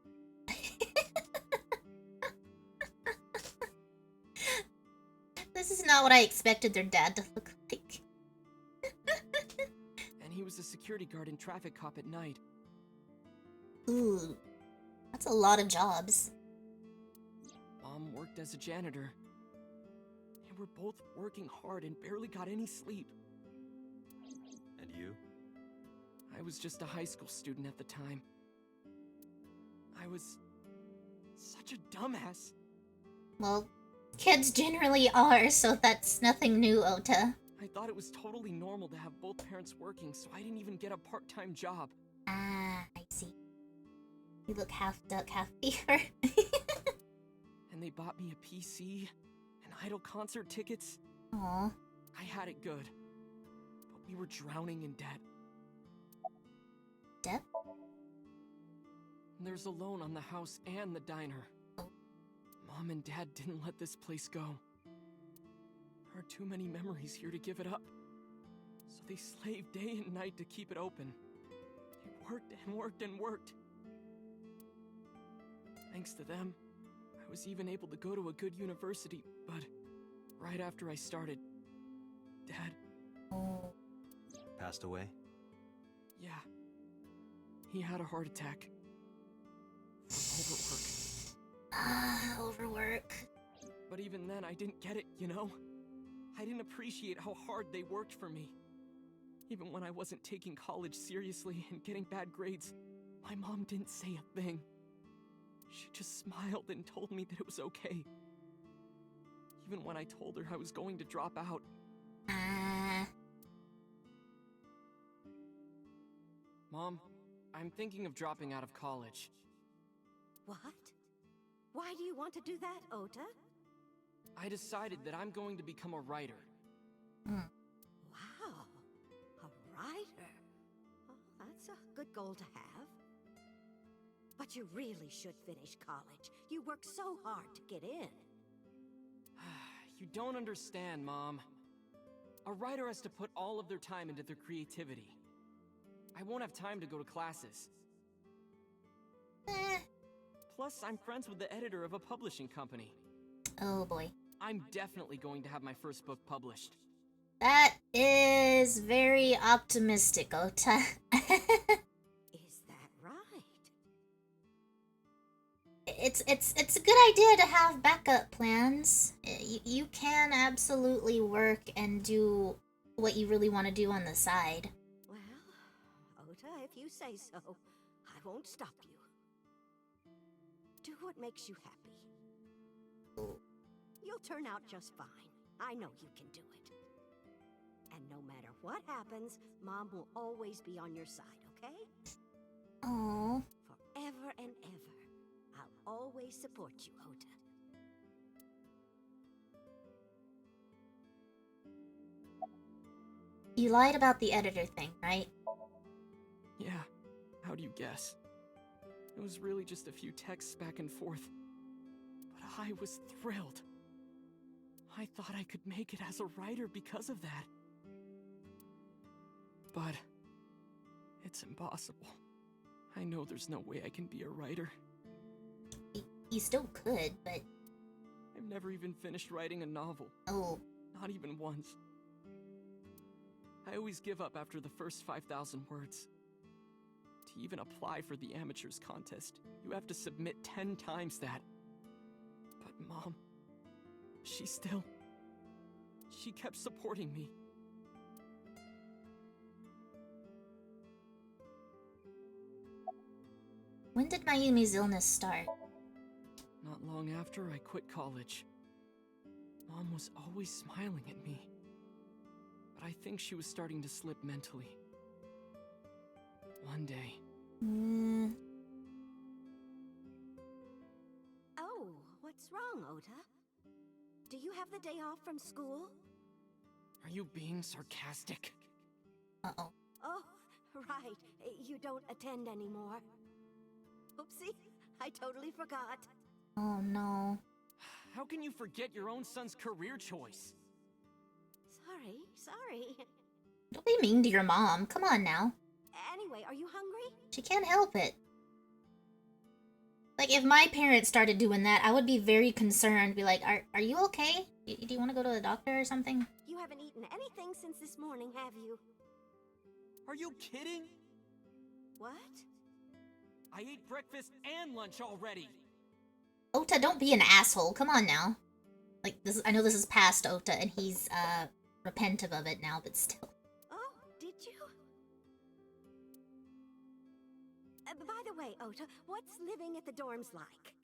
This is not what I expected their dad to look like. And he was a security guard and traffic cop at night. Ooh, that's a lot of jobs. Mom worked as a janitor. And we're both working hard and barely got any sleep. And you? I was just a high school student at the time. I was such a dumbass. Well, kids generally are, so that's nothing new, Ota. I thought it was totally normal to have both parents working, so I didn't even get a part-time job. Ah, I see. You look half duck, half beaver. And they bought me a PC and Idol concert tickets. Aw. I had it good. But we were drowning in debt. Debt? There's a loan on the house and the diner. Mom and Dad didn't let this place go. There are too many memories here to give it up. So they slaved day and night to keep it open. They worked and worked and worked. Thanks to them, I was even able to go to a good university, but right after I started, Dad, Oh. Passed away? yeah, he had a heart attack. Overwork. Ah, overwork. But even then, I didn't get it, you know? I didn't appreciate how hard they worked for me. Even when I wasn't taking college seriously and getting bad grades, my mom didn't say a thing. She just smiled and told me that it was okay. Even when I told her I was going to drop out. Ah. Mom, I'm thinking of dropping out of college. What? Why do you want to do that, Ota? I decided that I'm going to become a writer. Wow. A writer? Oh, that's a good goal to have. But you really should finish college. You work so hard to get in. You don't understand, Mom. A writer has to put all of their time into their creativity. I won't have time to go to classes. Plus, I'm friends with the editor of a publishing company. Oh boy. I'm definitely going to have my first book published. That is very optimistic, Ota. Is that right? It's a good idea to have backup plans. You can absolutely work and do what you really want to do on the side. Well, Ota, if you say so, I won't stop you. Do what makes you happy. You'll turn out just fine. I know you can do it. And no matter what happens, Mom will always be on your side, okay? Oh. Forever and ever. I'll always support you, Ota. You lied about the editor thing, right? Yeah, how do you guess? It was really just a few texts back and forth. But I was thrilled. I thought I could make it as a writer because of that. But it's impossible. I know there's no way I can be a writer. You still could, but... I've never even finished writing a novel. Oh. Not even once. I always give up after the first 5,000 words. To even apply for the amateurs contest, you have to submit 10 times that. But Mom, she kept supporting me. When did Mayumi's illness start? Not long after I quit college. Mom was always smiling at me. But I think she was starting to slip mentally. One day. Oh, what's wrong, Ota? Do you have the day off from school? Are you being sarcastic? Uh-oh. Oh, right. You don't attend anymore. Oopsie, I totally forgot. Oh no. How can you forget your own son's career choice? Sorry. Don't be mean to your mom. Come on now. Anyway, are you hungry? She can't help it. Like, if my parents started doing that, I would be very concerned. Be like, are you okay? Do you want to go to the doctor or something? You haven't eaten anything since this morning, have you? Are you kidding? What? I ate breakfast and lunch already. Ota, don't be an asshole. Come on now. Like, this. I know this is past Ota, and he's, repentive of it now, but still. Oh, did you? By the way, Ota, what's living at the dorms like?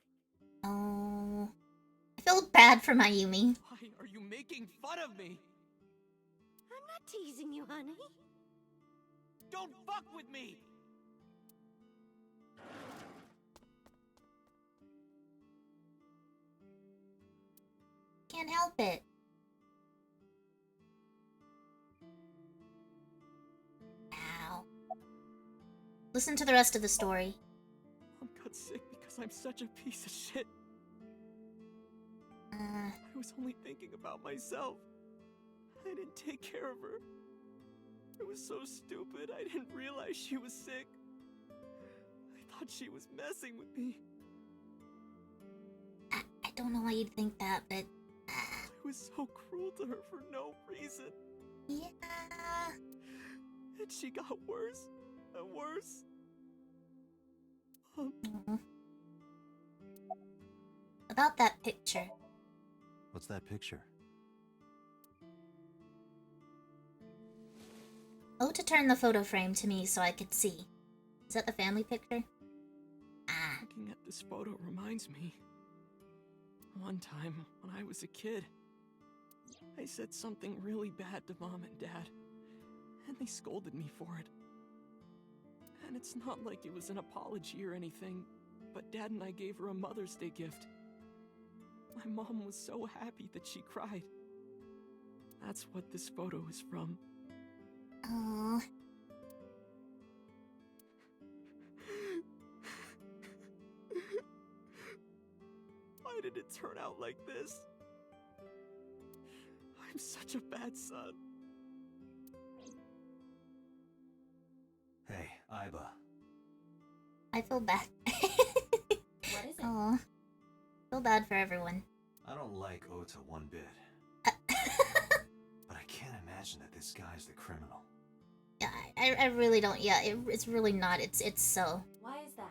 Oh... I feel bad for Mayumi. Why are you making fun of me? I'm not teasing you, honey. Don't fuck with me! Can't help it. Ow. Listen to the rest of the story. Mom got sick because I'm such a piece of shit. I was only thinking about myself. I didn't take care of her. It was so stupid, I didn't realize she was sick. I thought she was messing with me. I don't know why you'd think that, but... I was so cruel to her for no reason. Yeah... And she got worse and worse. About that picture. What's that picture? Ota turned the photo frame to me so I could see. Is that the family picture? Ah. Looking at this photo reminds me. One time, when I was a kid, I said something really bad to Mom and Dad, and they scolded me for it. And it's not like it was an apology or anything, but Dad and I gave her a Mother's Day gift. My mom was so happy that she cried. That's what this photo is from. Oh. Why did it turn out like this? I'm such a bad son. Iba. I feel bad. What is it? Oh, feel bad for everyone. I don't like Ota one bit, Uh, but I can't imagine that this guy's the criminal. yeah, I really don't. Yeah, it's really not. It's so. Why is that?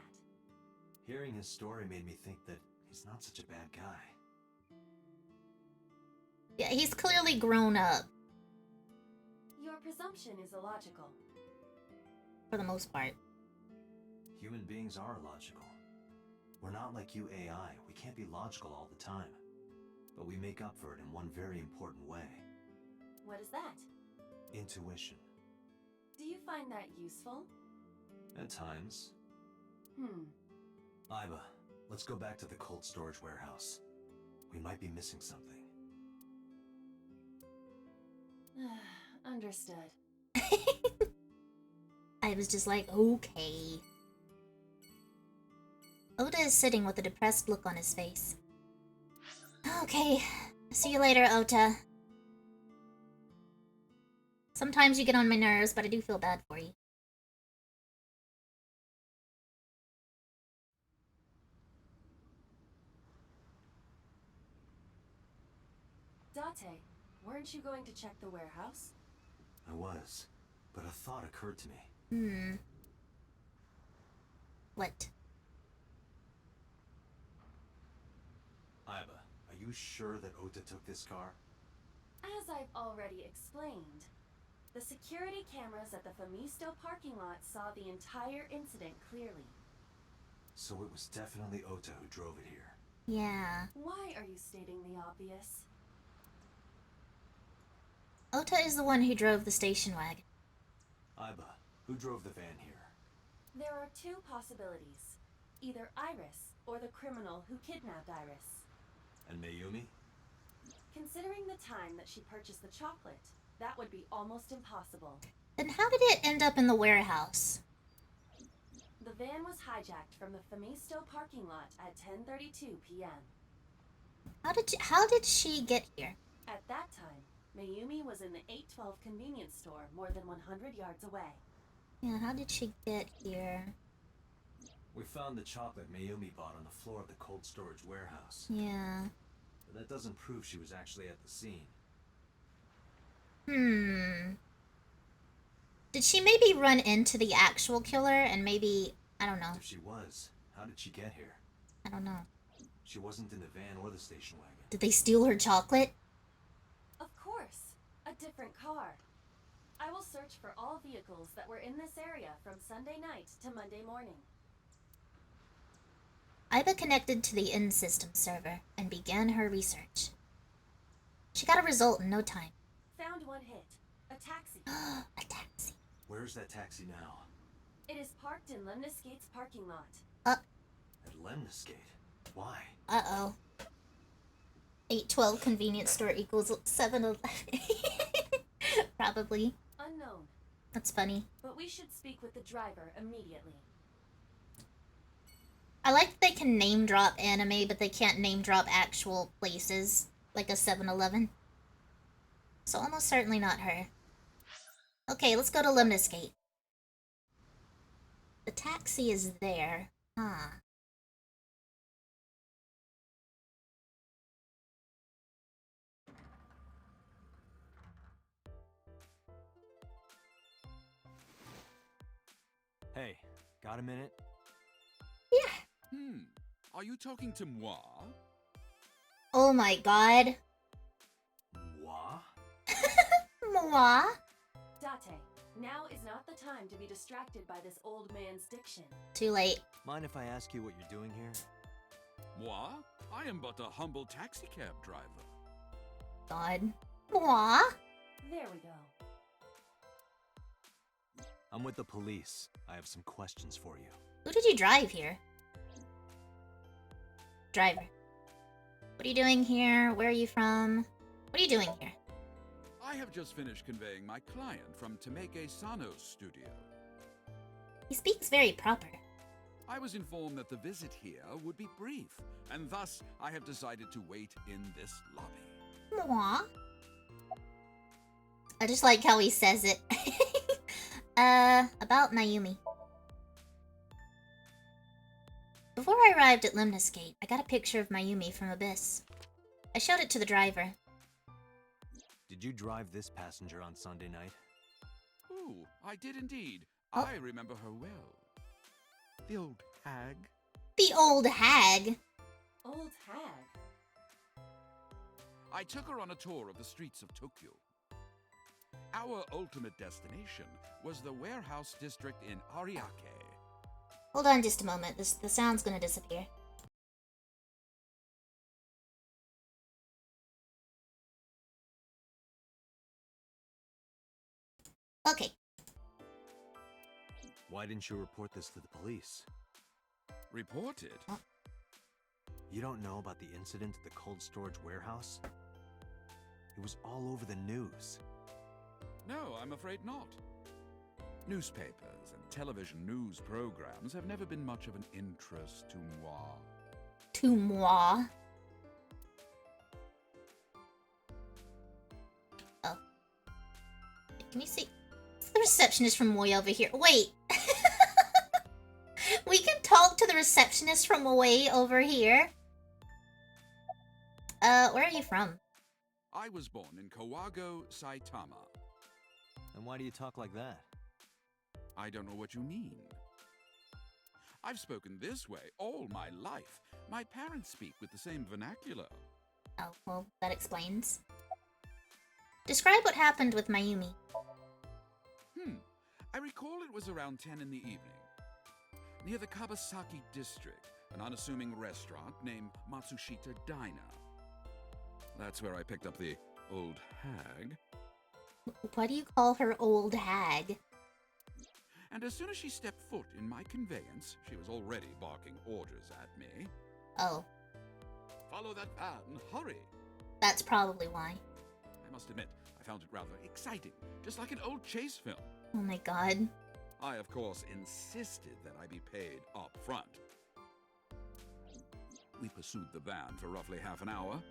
Hearing his story made me think that he's not such a bad guy. Yeah, he's clearly grown up Your presumption is illogical. for the most part. Human beings are logical. We're not like you AI. We can't be logical all the time. But we make up for it in one very important way. What is that? Intuition. Do you find that useful? At times. Iba, let's go back to the cold storage warehouse. We might be missing something. Understood. I was just like, okay. Ota is sitting with a depressed look on his face. Okay, see you later, Ota. Sometimes you get on my nerves, but I do feel bad for you. Date, weren't you going to check the warehouse? I was, but a thought occurred to me. What? Iba, are you sure that Ota took this car? As I've already explained, the security cameras at the Famisto parking lot saw the entire incident clearly. So it was definitely Ota who drove it here. Yeah. Why are you stating the obvious? Ota is the one who drove the station wagon. Iba, who drove the van here? There are two possibilities. Either Iris, or the criminal who kidnapped Iris. And Mayumi? Considering the time that she purchased the chocolate, that would be almost impossible. Then how did it end up in the warehouse? The van was hijacked from the Famisto parking lot at 10:32 p.m. How did she get here? At that time, Mayumi was in the 812 convenience store more than 100 yards away. Yeah, how did she get here? We found the chocolate Mayumi bought on the floor of the cold storage warehouse. Yeah. But that doesn't prove she was actually at the scene. Did she maybe run into the actual killer and maybe... I don't know. If she was, how did she get here? I don't know. She wasn't in the van or the station wagon. Did they steal her chocolate? Of course, a different car. I will search for all vehicles that were in this area from Sunday night to Monday morning. Iba connected to the in-system server and began her research. She got a result in no time. Found one hit. A taxi. A taxi. Where's that taxi now? It is parked in Lemniscate's parking lot. At Lemniscate? Why? Uh-oh. 812 convenience store equals 7-Eleven. Probably. Unknown. That's funny. But we should speak with the driver immediately. I like that they can name drop anime, but they can't name drop actual places, like a 7-Eleven. So almost certainly not her. Okay, let's go to Lemniscate. The taxi is there. Huh. Hey, got a minute? Yeah. Are you talking to moi? Oh my god. Moi? Moi? Date, now is not the time to be distracted by this old man's diction. Too late. Mind if I ask you what you're doing here? Moi? I am but a humble taxicab driver. God. Moi? There we go. I'm with the police. I have some questions for you. Who did you drive here? Driver. What are you doing here? Where are you from? What are you doing here? I have just finished conveying my client from Tameke Sano's studio. He speaks very proper. I was informed that the visit here would be brief, and thus I have decided to wait in this lobby. Moi? I just like how he says it. About Mayumi. Before I arrived at Limnus Gate, I got a picture of Mayumi from Abyss. I showed it to the driver. Did you drive this passenger on Sunday night? Ooh, I did indeed. Oh. I remember her well. The old hag. The old hag? Old hag? I took her on a tour of the streets of Tokyo. Our ultimate destination was the warehouse district in Ariake. Hold on just a moment. The sound's gonna disappear. Okay. Why didn't you report this to the police? Reported? You don't know about the incident at the cold storage warehouse? It was all over the news. No, I'm afraid not. Newspapers and television news programs have never been much of an interest to moi. To moi? Oh. Can you see? It's the receptionist from way over here. Wait! We can talk to the receptionist from way over here? Where are you from? I was born in Kawago, Saitama. And why do you talk like that? I don't know what you mean. I've spoken this way all my life. My parents speak with the same vernacular. Oh, well, that explains. Describe what happened with Mayumi. I recall it was around 10 in the evening. Near the Kabasaki district, an unassuming restaurant named Matsushita Diner. That's where I picked up the old hag. Why do you call her old hag? And as soon as she stepped foot in my conveyance, she was already barking orders at me. Oh. Follow that van, hurry! That's probably why. I must admit, I found it rather exciting, just like an old chase film. Oh my god. I, of course, insisted that I be paid up front. We pursued the van for roughly half an hour.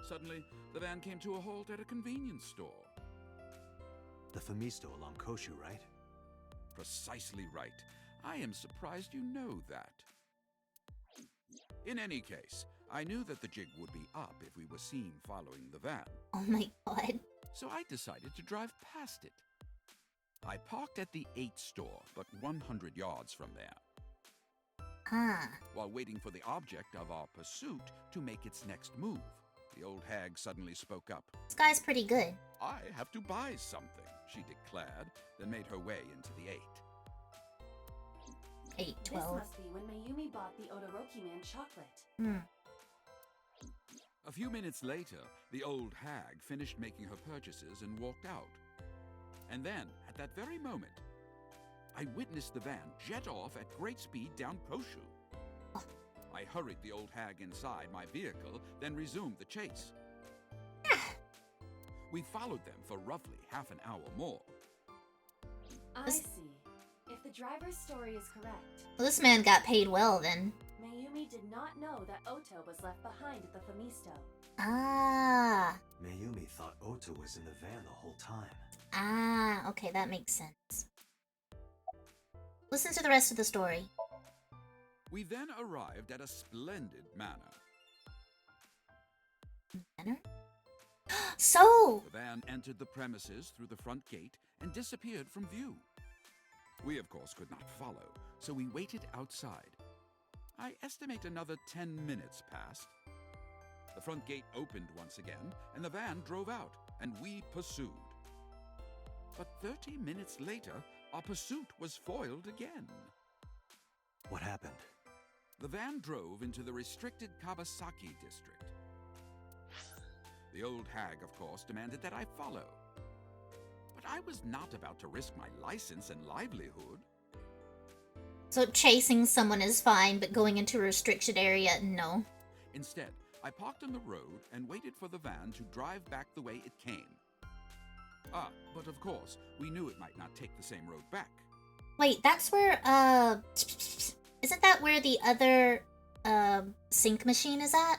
Suddenly, the van came to a halt at a convenience store. The Famisto along Koshu, right? Precisely right. I am surprised you know that. In any case, I knew that the jig would be up if we were seen following the van. Oh my god. So I decided to drive past it. I parked at the 8 store, but 100 yards from there. Ah. While waiting for the object of our pursuit to make its next move, the old hag suddenly spoke up. This guy's pretty good. I have to buy something, she declared, then made her way into the 8. 8, This 12. must be when Mayumi bought the Odoroki Man chocolate. Hmm. A few minutes later, the old hag finished making her purchases and walked out. And then, at that very moment, I witnessed the van jet off at great speed down Koshu. Oh. I hurried the old hag inside my vehicle, then resumed the chase. We followed them for roughly half an hour more. I see. If the driver's story is correct, Well, this man got paid well then. Mayumi did not know that Ota was left behind at the Famisto. Ah. Mayumi thought Ota was in the van the whole time. Ah, okay, that makes sense. Listen to the rest of the story. We then arrived at a splendid manor. Manor? So! The van entered the premises through the front gate and disappeared from view. We, of course, could not follow, so we waited outside. I estimate another 10 minutes passed. The front gate opened once again, and the van drove out, and we pursued. But 30 minutes later, our pursuit was foiled again. What happened? The van drove into the restricted Kabasaki district. The old hag, of course, demanded that I follow. But I was not about to risk my license and livelihood. So chasing someone is fine, but going into a restricted area, no. Instead, I parked on the road and waited for the van to drive back the way it came. Ah, but of course, we knew it might not take the same road back. Wait, that's where, isn't that where the other, sync machine is at?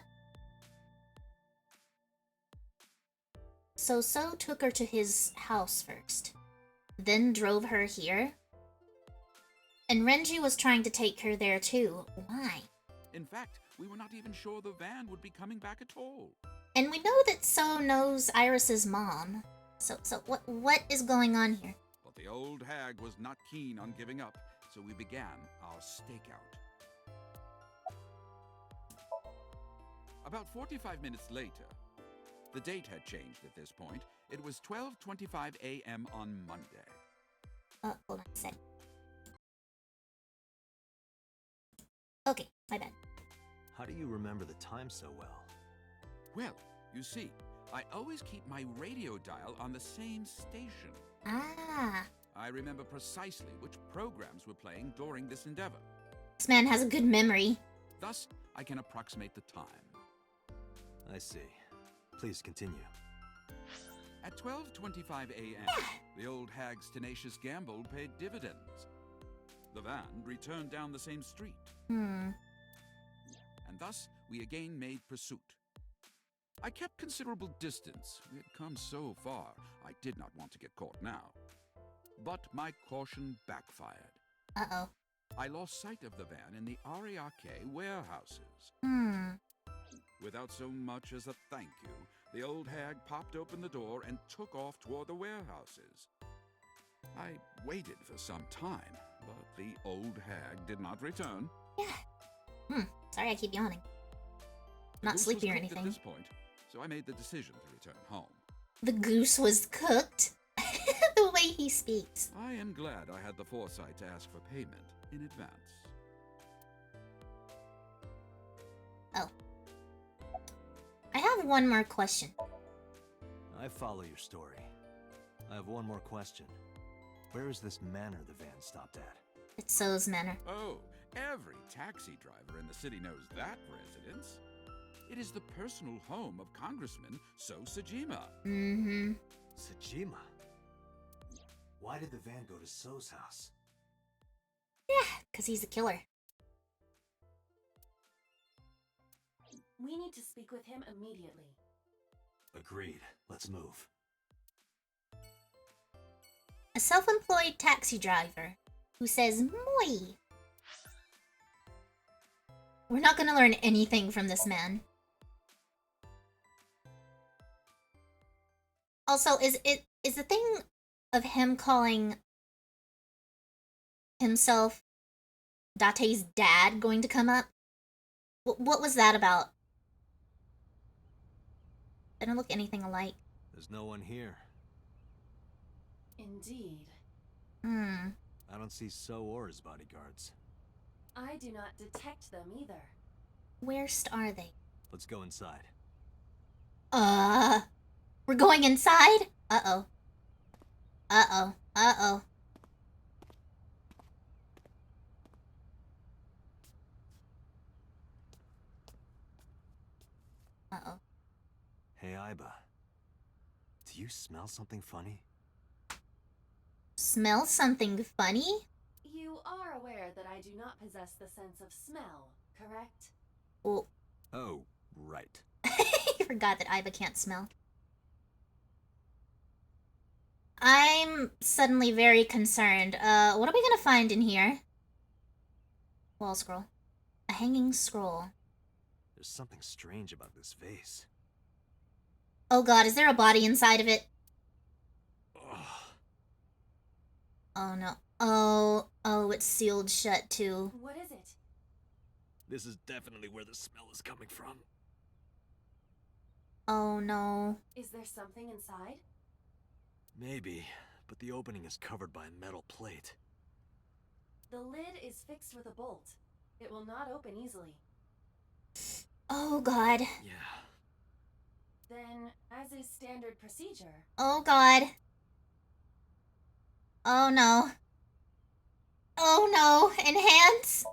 So took her to his house first, then drove her here? And Renji was trying to take her there too. Why? In fact, we were not even sure the van would be coming back at all. And we know that So knows Iris's mom. So what is going on here? But the old hag was not keen on giving up, so we began our stakeout. About 45 minutes later, the date had changed at this point. It was 12:25 a.m. on Monday. Hold on a sec. Okay, my bad. How do you remember the time so well? Well, you see, I always keep my radio dial on the same station. Ah. I remember precisely which programs were playing during this endeavor. This man has a good memory. Thus, I can approximate the time. I see. Please continue. At 12:25 a.m., the old hag's tenacious gamble paid dividends. The van returned down the same street. And thus, we again made pursuit. I kept considerable distance. We had come so far, I did not want to get caught now. But my caution backfired. Uh-oh. I lost sight of the van in the Ariake warehouses. Without so much as a thank you, the old hag popped open the door and took off toward the warehouses. I waited for some time, but the old hag did not return. Yeah. Sorry I keep yawning. The Not goose sleepy or was cooked anything. At this point, so I made the decision to return home. The goose was cooked? The way he speaks. I am glad I had the foresight to ask for payment in advance. Oh. I have one more question. I follow your story. I have one more question. Where is this manor the van stopped at? It's So's manor. Oh, every taxi driver in the city knows that residence. It is the personal home of Congressman So Sajima. Sajima? Why did the van go to So's house? Yeah, because he's a killer. We need to speak with him immediately. Agreed. Let's move. A self-employed taxi driver who says moi. We're not gonna learn anything from this man. Also, is the thing of him calling himself Date's dad going to come up? What was that about? They don't look anything alike. There's no one here. Indeed. I don't see So or his bodyguards. I do not detect them either. Where are they? Let's go inside. We're going inside? Uh-oh. Uh-oh. Uh-oh. Uh-oh. Hey, Iba. Do you smell something funny? Smell something funny? You are aware that I do not possess the sense of smell, correct? Well, Oh, right. I forgot that Iba can't smell. I'm suddenly very concerned. What are we gonna find in here? Wall scroll. A hanging scroll. There's something strange about this vase. Oh god, is there a body inside of it? Ugh. Oh no. Oh, it's sealed shut too. What is it? This is definitely where the smell is coming from. Oh no. Is there something inside? Maybe, but the opening is covered by a metal plate. The lid is fixed with a bolt. It will not open easily. Oh god. Yeah. Then, as is standard procedure... Oh god. Oh no. Oh no. Enhance?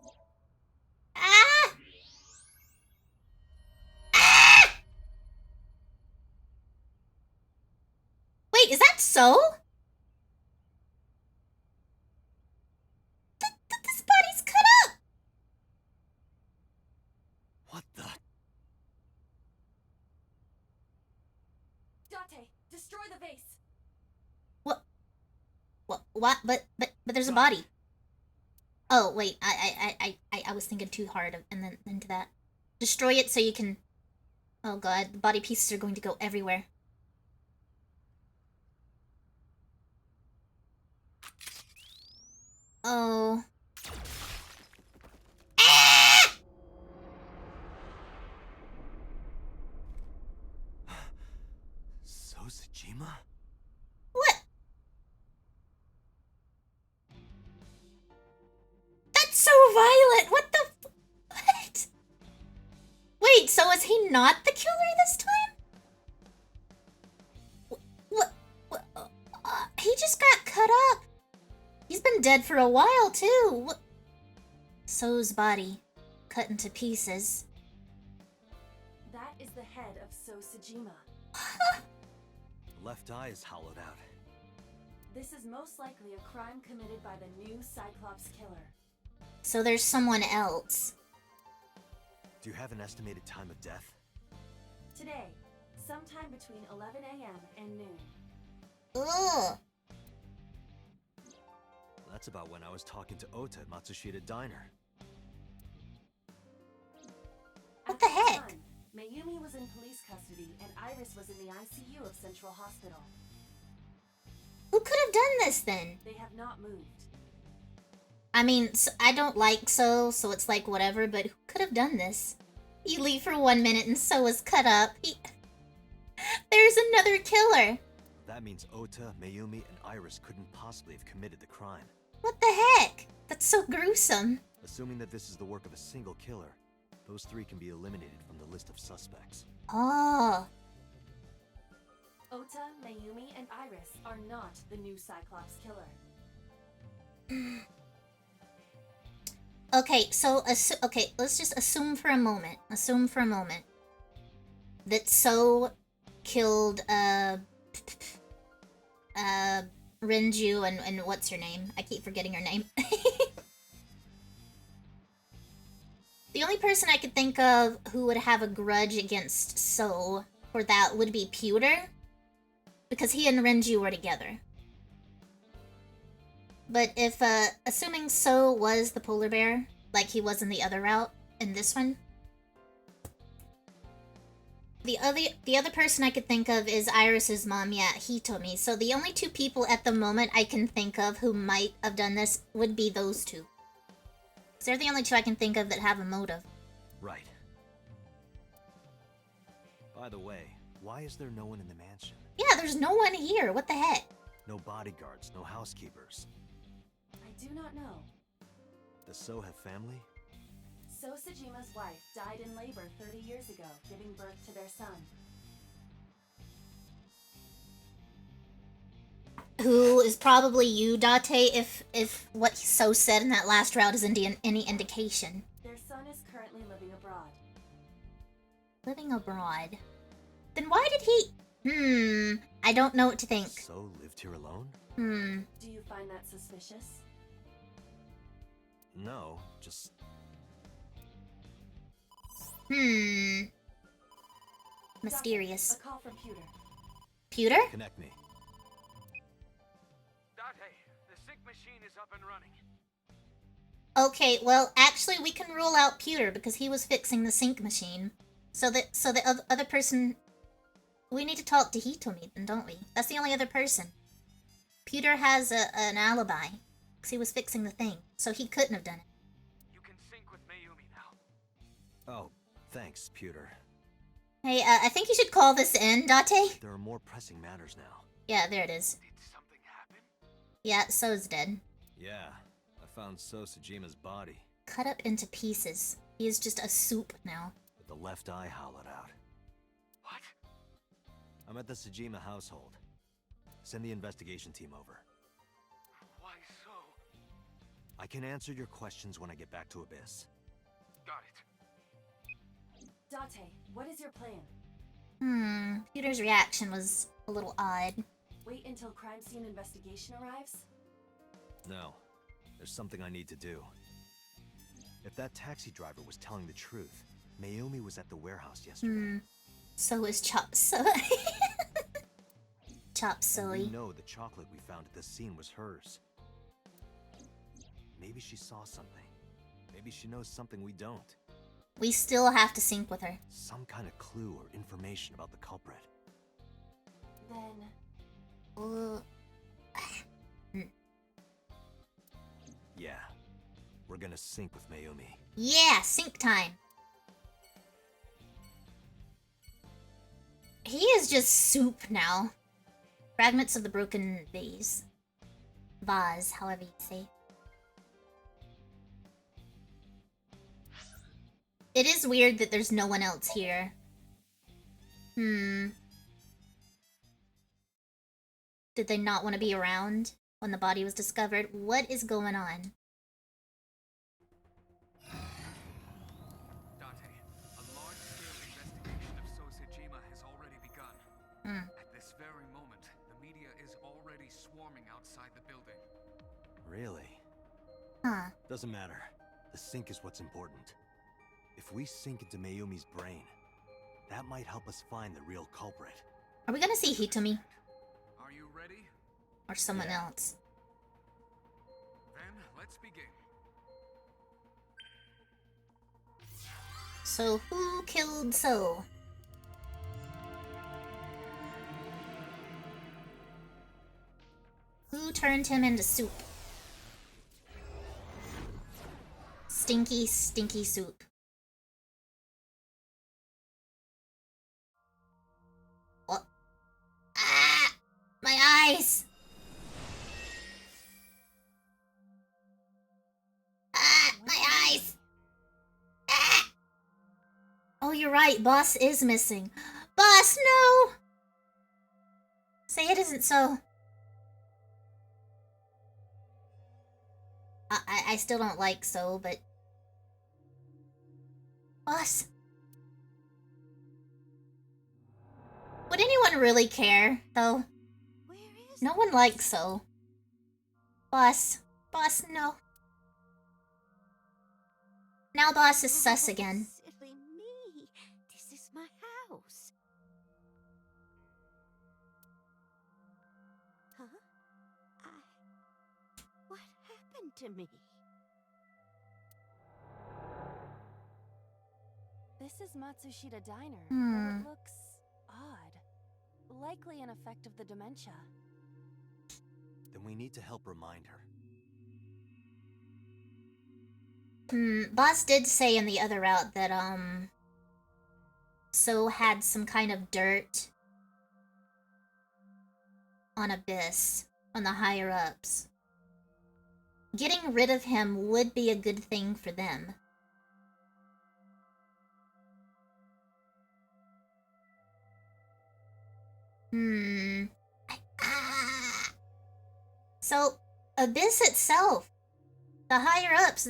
Ah! Ah! Wait, is that so? This body's cut up! What the? Date, destroy the vase! What? But there's a body. Oh, wait, I was thinking too hard and then into that. Destroy it so you can... Oh god, the body pieces are going to go everywhere. Oh. Ah! Sojima? What? That's so violent! What the what? Wait, so is he not the killer this time? What? He just got cut up. He's been dead for a while, too. So's body, cut into pieces. That is the head of So Sejima. Left eye is hollowed out. This is most likely a crime committed by the new Cyclops killer. So there's someone else. Do you have an estimated time of death? Today, sometime between 11 a.m. and noon. Ugh. That's about when I was talking to Ota at Matsushita Diner. What the At that heck? time, Mayumi was in police custody and Iris was in the ICU of Central Hospital. Who could have done this then? They have not moved. I mean, I don't like So it's like whatever, but who could have done this? You leave for 1 minute and So is cut up. There's another killer. That means Ota, Mayumi, and Iris couldn't possibly have committed the crime. What the heck? That's so gruesome. Assuming that this is the work of a single killer, those three can be eliminated from the list of suspects. Oh. Ota, Mayumi, and Iris are not the new Cyclops killer. Okay, so okay, let's just assume for a moment. That So killed Renju and what's her name? I keep forgetting her name. The only person I could think of who would have a grudge against So for that would be Pewter, because he and Renju were together. But if, assuming So was the polar bear, like he was in the other route, in this one, the other person I could think of is Iris's mom, yeah, Hitomi. So the only two people at the moment I can think of who might have done this would be those two. So they're the only two I can think of that have a motive. Right. By the way, why is there no one in the mansion? Yeah, there's no one here. What the heck? No bodyguards, no housekeepers. I do not know. Does So have family? So Sejima's wife died in labor 30 years ago, giving birth to their son. Who is probably you, Date, if what So said in that last route is any indication. Their son is currently living abroad. Living abroad. Then why did he... I don't know what to think. So lived here alone? Do you find that suspicious? No, just... Mysterious. A call from Pewter. Pewter? Connect me. Date, the sync machine is up and running. Okay, well, actually, we can rule out Pewter because he was fixing the sync machine. So the other person... We need to talk to Hitomi then, don't we? That's the only other person. Pewter has an alibi because he was fixing the thing, so he couldn't have done it. You can sync with Mayumi now. Oh, thanks, Pewter. Hey, I think you should call this in, Date. There are more pressing matters now. Yeah, there it is. Did something happen? Yeah, So's dead. Yeah, I found So Sejima's body, Cut up into pieces. He is just a soup now. with the left eye hollowed out. What? I'm at the Sejima household. Send the investigation team over. Why so? I can answer your questions when I get back to Abyss. Got it. Date, what is your plan? Pewter's reaction was a little odd. Wait until crime scene investigation arrives? No, there's something I need to do. If that taxi driver was telling the truth, Mayumi was at the warehouse yesterday. So is Chop Suey. Chop And Suey. we know the chocolate we found at the scene was hers. Maybe she saw something. Maybe she knows something we don't. We still have to sync with her. Some kind of clue or information about the culprit. Then, Yeah. We're gonna sync with Mayumi. Yeah, sync time. He is just soup now. Fragments of the broken vase. Vase, however you say. It is weird that there's no one else here. Did they not want to be around when the body was discovered? What is going on? Dante, a large-scale investigation of Sosejima has already begun. At this very moment, the media is already swarming outside the building. Really? Huh. Doesn't matter. The sync is what's important. If we sink into Mayumi's brain, that might help us find the real culprit. Are we gonna see Hitomi? Are you ready? Or someone else? Then, let's begin. So, who killed So? Who turned him into soup? Stinky, stinky soup. What? Ah! My eyes! Ah! My eyes! Ah! Oh, you're right. Boss is missing. Boss, no! Say it isn't so. I still don't like So, but... Boss? Would anyone really care, though? Where is No one likes So. Boss. Boss, no. Now Boss is sus again. Silly me. This is my house. Huh? What happened to me? This is Matsushita Diner, Hmm. but it looks odd. Likely an effect of the dementia. Then we need to help remind her. Boss did say in the other route that, So had some kind of dirt on Abyss, on the higher-ups. Getting rid of him would be a good thing for them. So, Abyss itself, the higher-ups,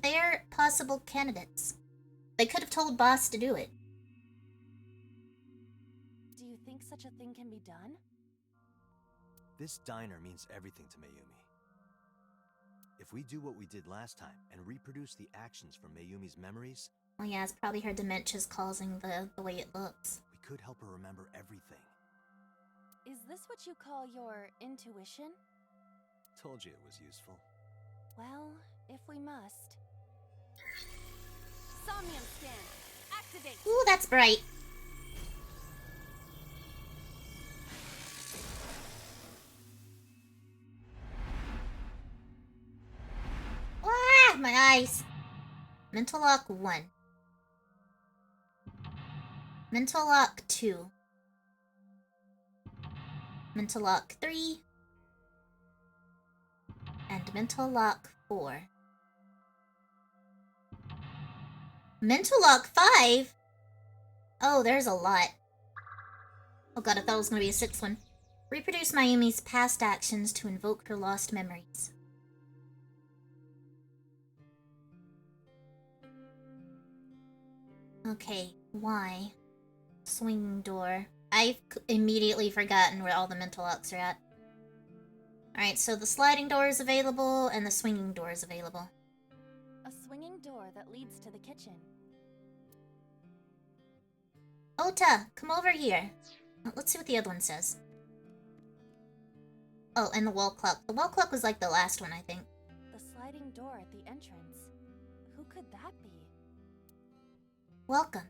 they're possible candidates. They could have told Boss to do it. Do you think such a thing can be done? This diner means everything to Mayumi. If we do what we did last time and reproduce the actions from Mayumi's memories... Well, yeah, it's probably her dementia's causing the way it looks. We could help her remember everything. Is this what you call your intuition? Told you it was useful. Well, if we must. Somnium scan, activate! Ooh, that's bright. Ah, my eyes. Mental lock 1. Mental lock 2. Mental lock 3. And mental lock 4. Mental lock 5? Oh, there's a lot. Oh god, I thought it was gonna be a 6th one. Reproduce Mayumi's past actions to invoke her lost memories. Okay, why? Swing door. I've immediately forgotten where all the mental locks are at. Alright, so the sliding door is available, and the swinging door is available. A swinging door that leads to the kitchen. Ota, come over here. Let's see what the other one says. Oh, and the wall clock. The wall clock was like the last one, I think. The sliding door at the entrance. Who could that be? Welcome.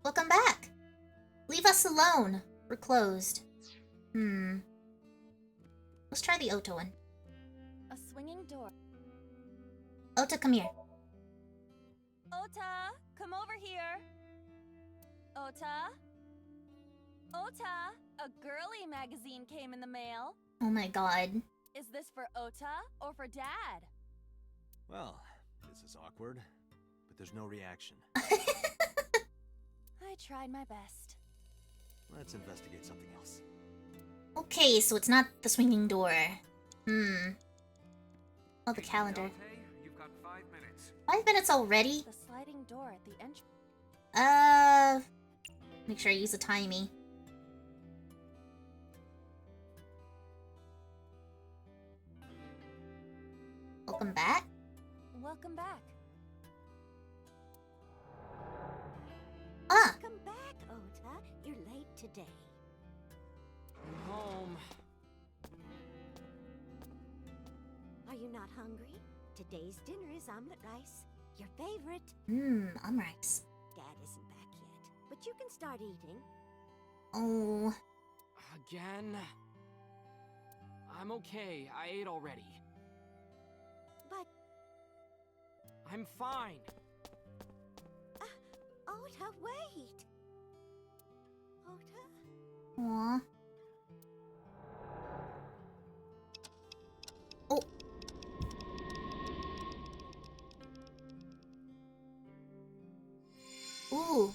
Welcome back. Leave us alone. We're closed. Let's try the Ota one. A swinging door. Ota, come here. Ota, come over here. Ota? Ota, a girly magazine came in the mail. Oh my god. Is this for Ota or for Dad? Well, this is awkward, but there's no reaction. I tried my best. Let's investigate something else. Okay, so it's not the swinging door. Oh, the calendar. Dante, you've got 5 minutes. 5 minutes already? The sliding door at the entrance. Make sure I use a timey. Welcome back. Welcome back. Ah! Come back, Ota. You're late today. I'm home. Are you not hungry? Today's dinner is omelet rice. Your favorite. I'm rice. Dad isn't back yet, but you can start eating. Oh. Again? I'm okay. I ate already. But, I'm fine. Ota, wait. Ota? Aw. Oh. Ooh.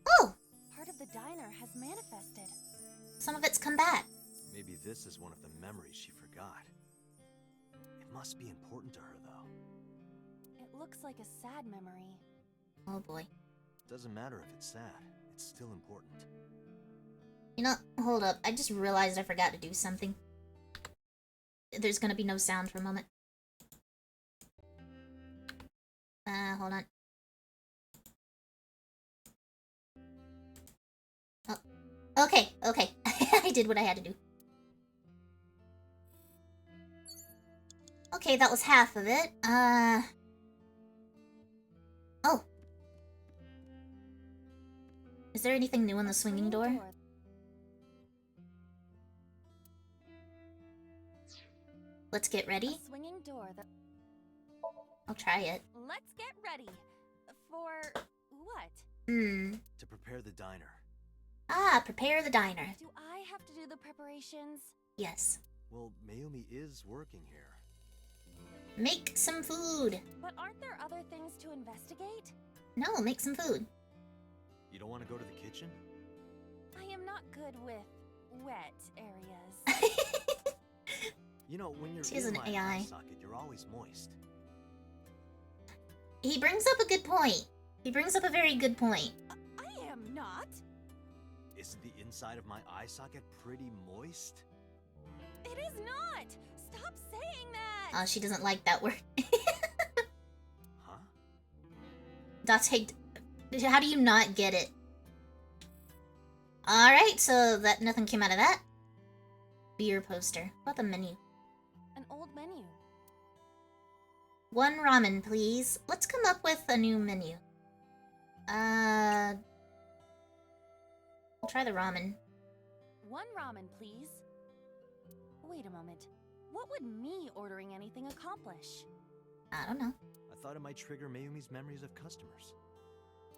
Oh! Part of the diner has manifested. Some of it's come back. Maybe this is one of the memories she forgot. It must be important to her, though. It looks like a sad memory. Oh boy. Doesn't matter if it's sad. It's still important. You know, hold up. I just realized I forgot to do something. There's gonna be no sound for a moment. Hold on. Oh. Okay, okay. I did what I had to do. Okay, that was half of it. Oh. Is there anything new on the swinging door? Let's get ready. A swinging door that... I'll try it. Let's get ready. For what? To prepare the diner. Ah, prepare the diner. Do I have to do the preparations? Yes. Well, Mayumi is working here. Make some food. But aren't there other things to investigate? No, make some food. You don't want to go to the kitchen? I am not good with wet areas. You know, when you're She's in an my AI. eye socket, you're always moist. He brings up a good point. He brings up a very good point. I am not. Isn't the inside of my eye socket pretty moist? It is not. Stop saying that. Oh, she doesn't like that word. Huh? Date, how do you not get it? Alright, so that nothing came out of that. Beer poster. What about the menu? An old menu. 1 ramen, please. Let's come up with a new menu. We'll try the ramen. 1 ramen, please. Wait a moment. What would me ordering anything accomplish? I don't know. I thought it might trigger Mayumi's memories of customers.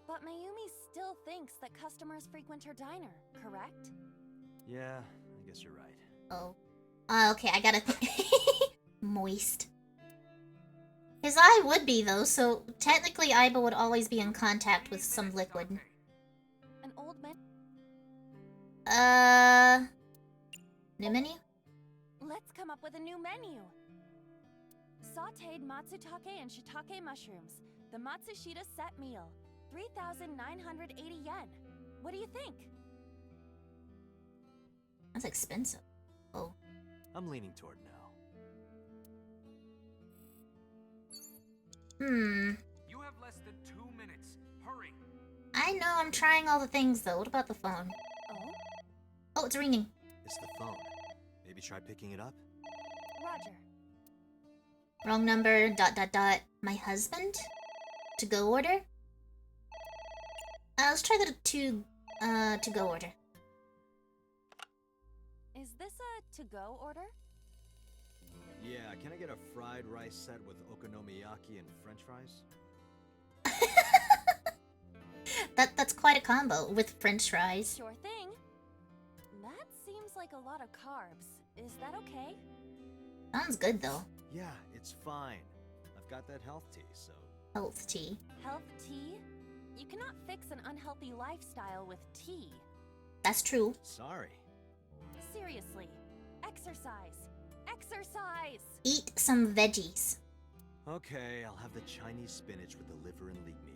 But Mayumi still thinks that customers frequent her diner, correct? Yeah, I guess you're right. Oh. Okay, I gotta moist. His eye would be, though, so technically Aiba would always be in contact with some liquid. An old menu. New menu? Let's come up with a new menu. Sauteed matsutake and shiitake mushrooms. The Matsushita set meal. 3,980 yen. What do you think? That's expensive. Oh. I'm leaning toward no. You have less than 2 minutes. Hurry. I know, I'm trying all the things, though. What about the phone? Oh? Oh, it's ringing. It's the phone. Maybe try picking it up? Roger. Wrong number, dot dot dot. My husband? To go order? Let's try the to go order. Is this a to-go order? Yeah, can I get a fried rice set with okonomiyaki and french fries? That's quite a combo with french fries. Sure thing. That seems like a lot of carbs. Is that okay? Sounds good though. Yeah, it's fine. I've got that health tea, so... Health tea. Health tea? You cannot fix an unhealthy lifestyle with tea. That's true. Sorry. Seriously. Exercise. Exercise! Eat some veggies. Okay, I'll have the Chinese spinach with the liver and leek meal.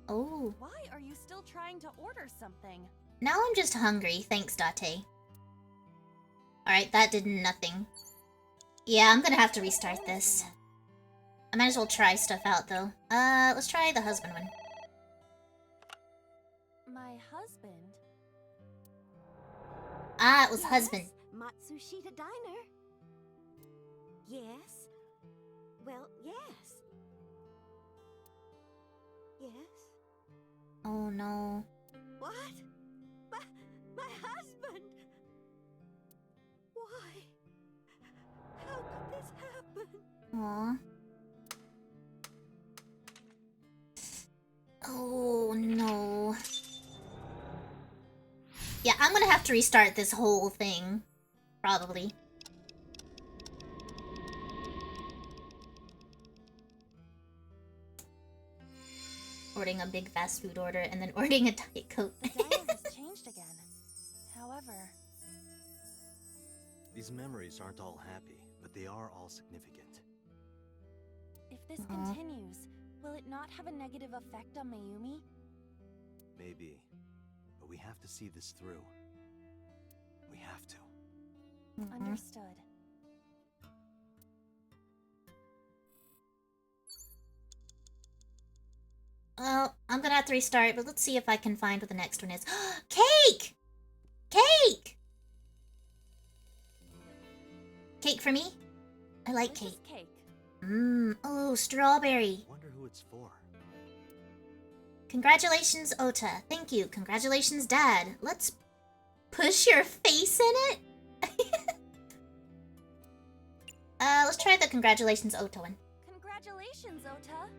Oh. Why are you still trying to order something? Now I'm just hungry, thanks, Date. Alright, that did nothing. Yeah, I'm gonna have to restart this. I might as well try stuff out, though. Let's try the husband one. My husband? Ah, it was husband. Matsushita Diner. Yes. Well, yes. Yes. Oh no. What? My husband! Why? How could this happen? Aw. Oh no. Yeah, I'm gonna have to restart this whole thing. Probably. Ordering a big fast food order and then ordering a Diet Coke. The diner has changed again. However... These memories aren't all happy, but they are all significant. If this continues, will it not have a negative effect on Mayumi? Maybe. But we have to see this through. We have to. Understood. Well, I'm gonna have to restart, but let's see if I can find what the next one is. Cake! Cake! Cake for me? I like Delicious cake. cake. Mmm, oh, strawberry. Wonder who it's for. Congratulations, Ota. Thank you. Congratulations, Dad. Let's push your face in it? Let's try the congratulations, Ota one. Congratulations, Ota.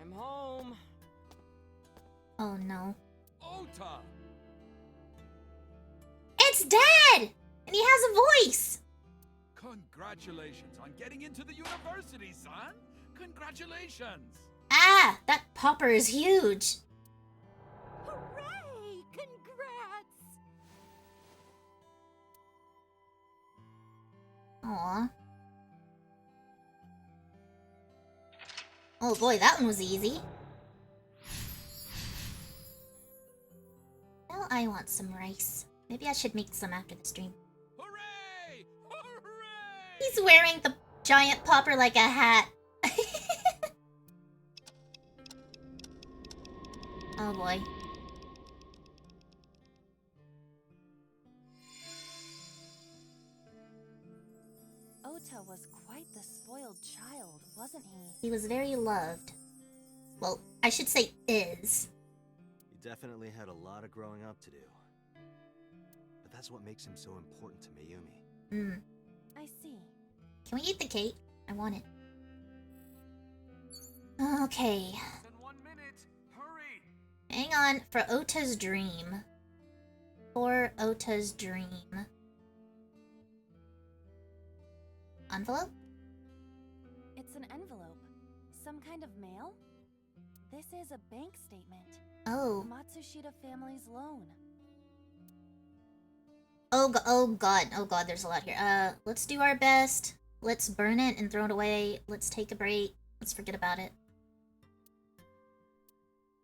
I'm home. Oh no. Ota! It's Dad! And he has a voice! Congratulations on getting into the university, son! Congratulations! Ah, that popper is huge. Hooray! Congrats! Aw. Oh boy, that one was easy. Now I want some rice. Maybe I should make some after the stream. Hooray! Hooray! He's wearing the giant popper like a hat. Oh boy. Ota was quite the spoiled child, wasn't he? He was very loved. Well, I should say is. He definitely had a lot of growing up to do. But that's what makes him so important to Mayumi. Hmm. I see. Can we eat the cake? I want it. Okay. In 1 minute. Hurry! Hang on. For Ota's dream. For Ota's dream. Envelope? It's an envelope. Some kind of mail? This is a bank statement. Oh. Matsushita family's loan. Oh god. Oh god, there's a lot here. Let's do our best. Let's burn it and throw it away. Let's take a break. Let's forget about it.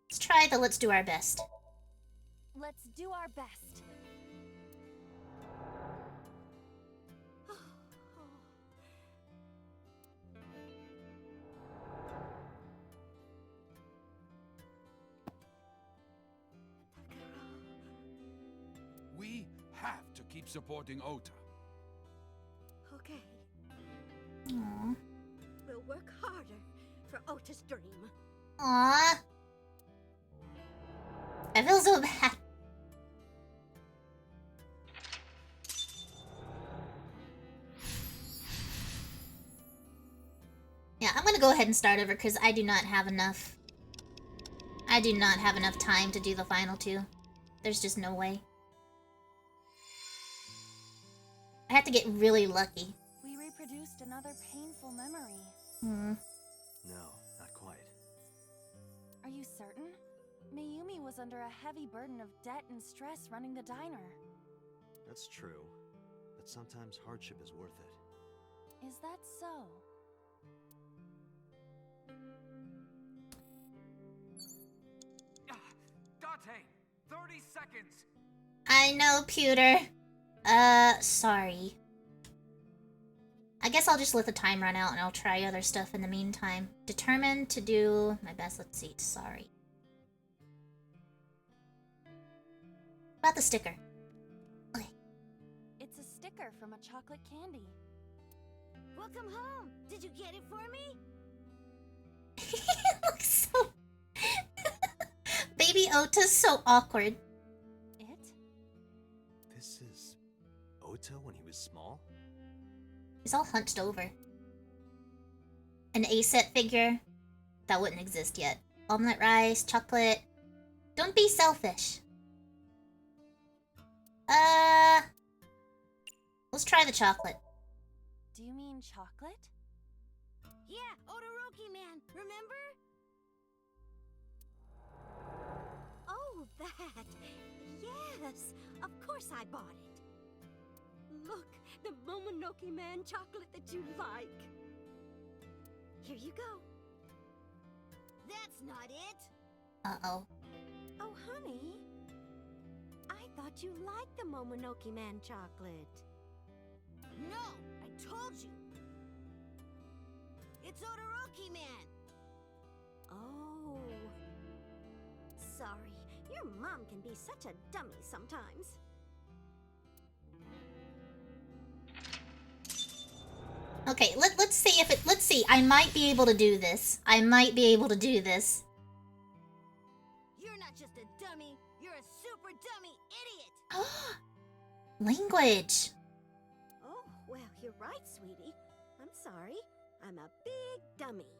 Let's try the let's do our best. Let's do our best. We have to keep supporting Ota. Okay. Aww. We'll work harder for Ota's dream. Aww. I feel so bad. Yeah, I'm gonna go ahead and start over because I do not have enough. I do not have enough time to do the final two. There's just no way. I have to get really lucky. We reproduced another painful memory. No, not quite. Are you certain? Mayumi was under a heavy burden of debt and stress running the diner. That's true. But sometimes hardship is worth it. Is that so? Date! 30 seconds! I know, Pewter. Sorry. I guess I'll just let the time run out and I'll try other stuff in the meantime. Determined to do my best. Let's see. Sorry. About the sticker. Okay. It's a sticker from a chocolate candy. Welcome home. Did you get it for me? It looks so... Baby Ota's so awkward. It? This is Ota when he was small? He's all hunched over. An A-set figure? That wouldn't exist yet. Omelette rice, chocolate. Don't be selfish. Let's try the chocolate. Do you mean chocolate? Yeah, Odoroki man, remember? Oh, that. Yes, of course I bought it. Look, the Momonoke man chocolate that you like. Here you go. That's not it. Uh-oh. Oh, honey. I thought you liked the Momonoke man chocolate. No, I told you. It's Odoroki man. Oh. Sorry, your mom can be such a dummy sometimes. Okay, let's see if it... Let's see. I might be able to do this. I might be able to do this. You're not just a dummy. You're a super dummy idiot. Language. Oh, well, you're right, sweetie. I'm sorry. I'm a big dummy.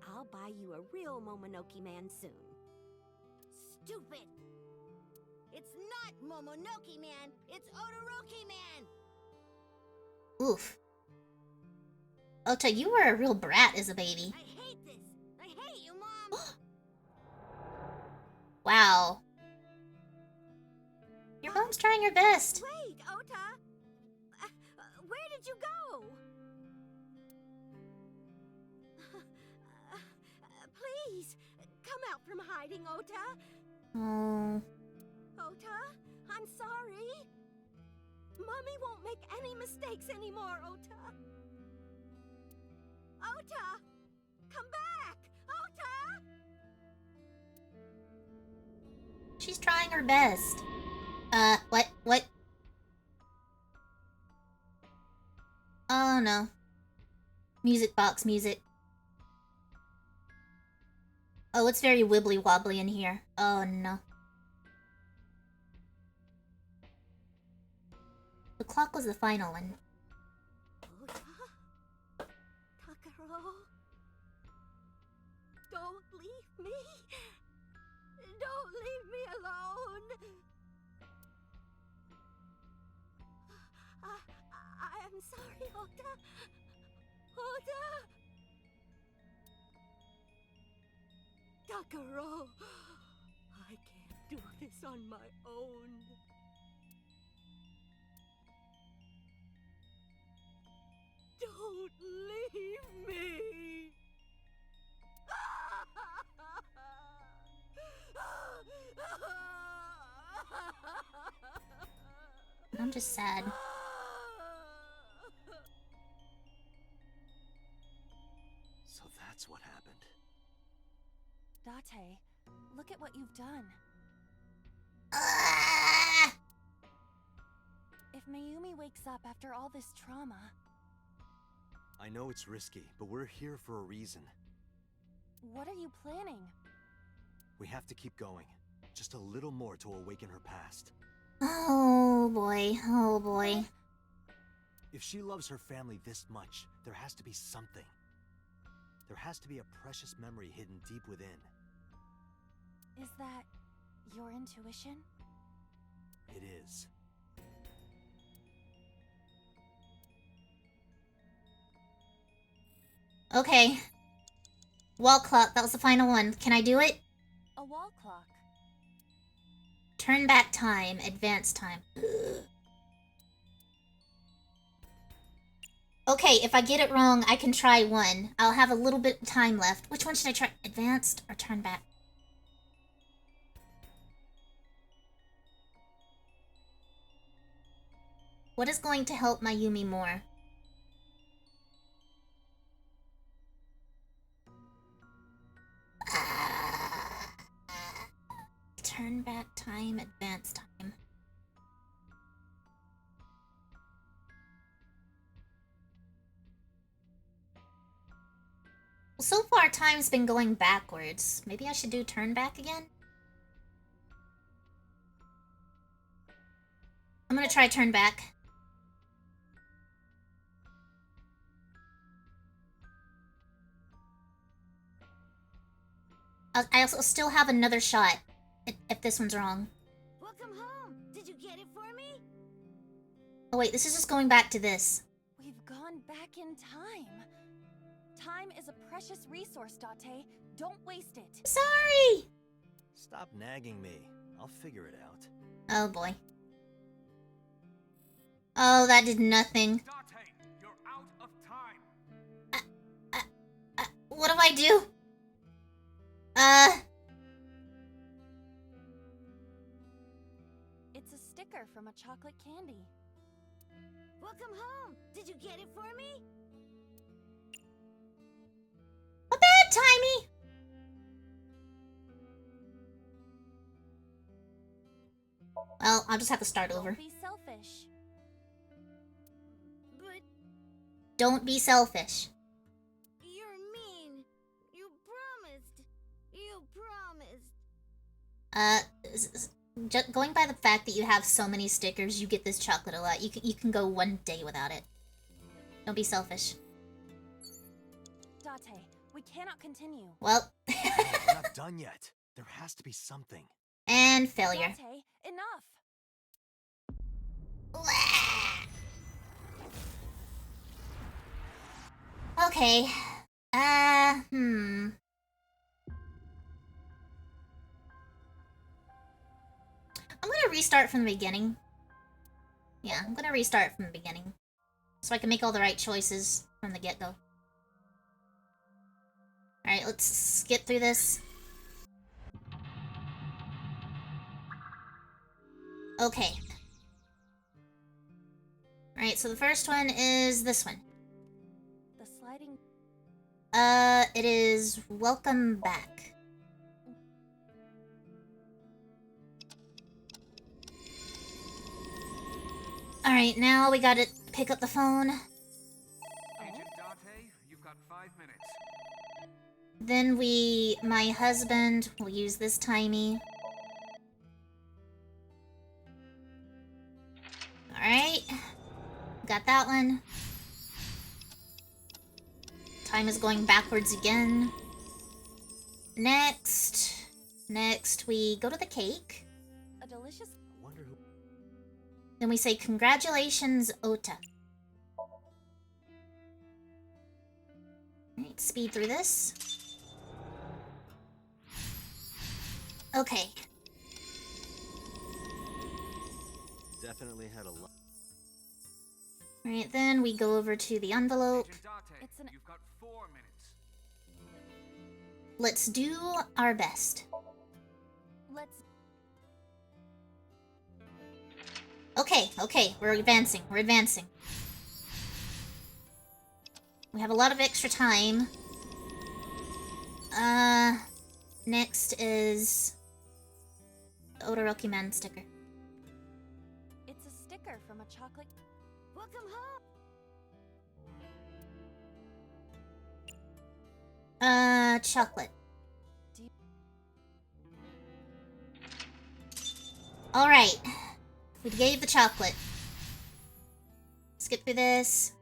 I'll buy you a real Momonoke man soon. Stupid! It's not Momonoke man, it's Odoroki man! Oof. Ota, you were a real brat as a baby. I hate this! I hate you, Mom! Wow. Your mom's trying her best. Wait, Ota! Where did you go? Please, come out from hiding, Ota. Oh. Ota, I'm sorry. Mommy won't make any mistakes anymore, Ota. Ota! Come back! Ota! She's trying her best. What? Oh no. Music box music. Oh, it's very wibbly wobbly in here. Oh no. The clock was the final one. Ota? Takaro? Don't leave me! Don't leave me alone! I'm sorry, Ota. Ota! Takaro! I can't do this on my own. Don't leave me! I'm just sad. So that's what happened. Date, look at what you've done. If Mayumi wakes up after all this trauma, I know it's risky, but we're here for a reason. What are you planning? We have to keep going. Just a little more to awaken her past. Oh boy, oh boy. If she loves her family this much, there has to be something. There has to be a precious memory hidden deep within. Is that your intuition? It is. Okay. Wall clock, that was the final one. Can I do it? A wall clock. Turn back time, advance time. Okay, if I get it wrong, I can try one. I'll have a little bit of time left. Which one should I try? Advanced or turn back? What is going to help Mayumi more? Turn back time, advance time. Well, so far time's been going backwards. Maybe I should do turn back again? I'm gonna try turn back. I also still have another shot if this one's wrong. Welcome home. Did you get it for me? Oh wait, this is just going back to this. We've gone back in time. Time is a precious resource, Date. Don't waste it. Sorry! Stop nagging me. I'll figure it out. Oh boy. Oh, that did nothing. Date, you're out of time. What do I do? It's a sticker from a chocolate candy. Welcome home. Did you get it for me? My bad, Timey! Well, I'll just have to start over. Don't be selfish. But Don't be selfish. you're mean. You promised. You promised. Just going by the fact that you have so many stickers, you get this chocolate a lot. You can go one day without it. Don't be selfish. Date, we cannot continue. Well, We're not done yet. There has to be something. and failure. Date, enough. Okay. I'm gonna restart from the beginning. Yeah, I'm gonna restart from the beginning. So I can make all the right choices from the get-go. Alright, let's skip through this. Okay. Alright, so the first one is this one. The sliding... It is welcome back. Alright, now we gotta pick up the phone. Agent Date, you've got 5 minutes. Then my husband will use this timey. Alright. Got that one. Time is going backwards again. Next we go to the cake. A delicious... I wonder who... Then we say, congratulations, Ota. Alright, speed through this. Okay. Definitely had a lot. Alright, then we go over to the envelope. Agent Date, It's an- you've got 4 minutes. Let's do our best. Let's... Okay, we're advancing, We have a lot of extra time. Next is... the Odoroki Man sticker. It's a sticker from a chocolate... Welcome home. Chocolate. Alright. We gave the chocolate. Skip through this.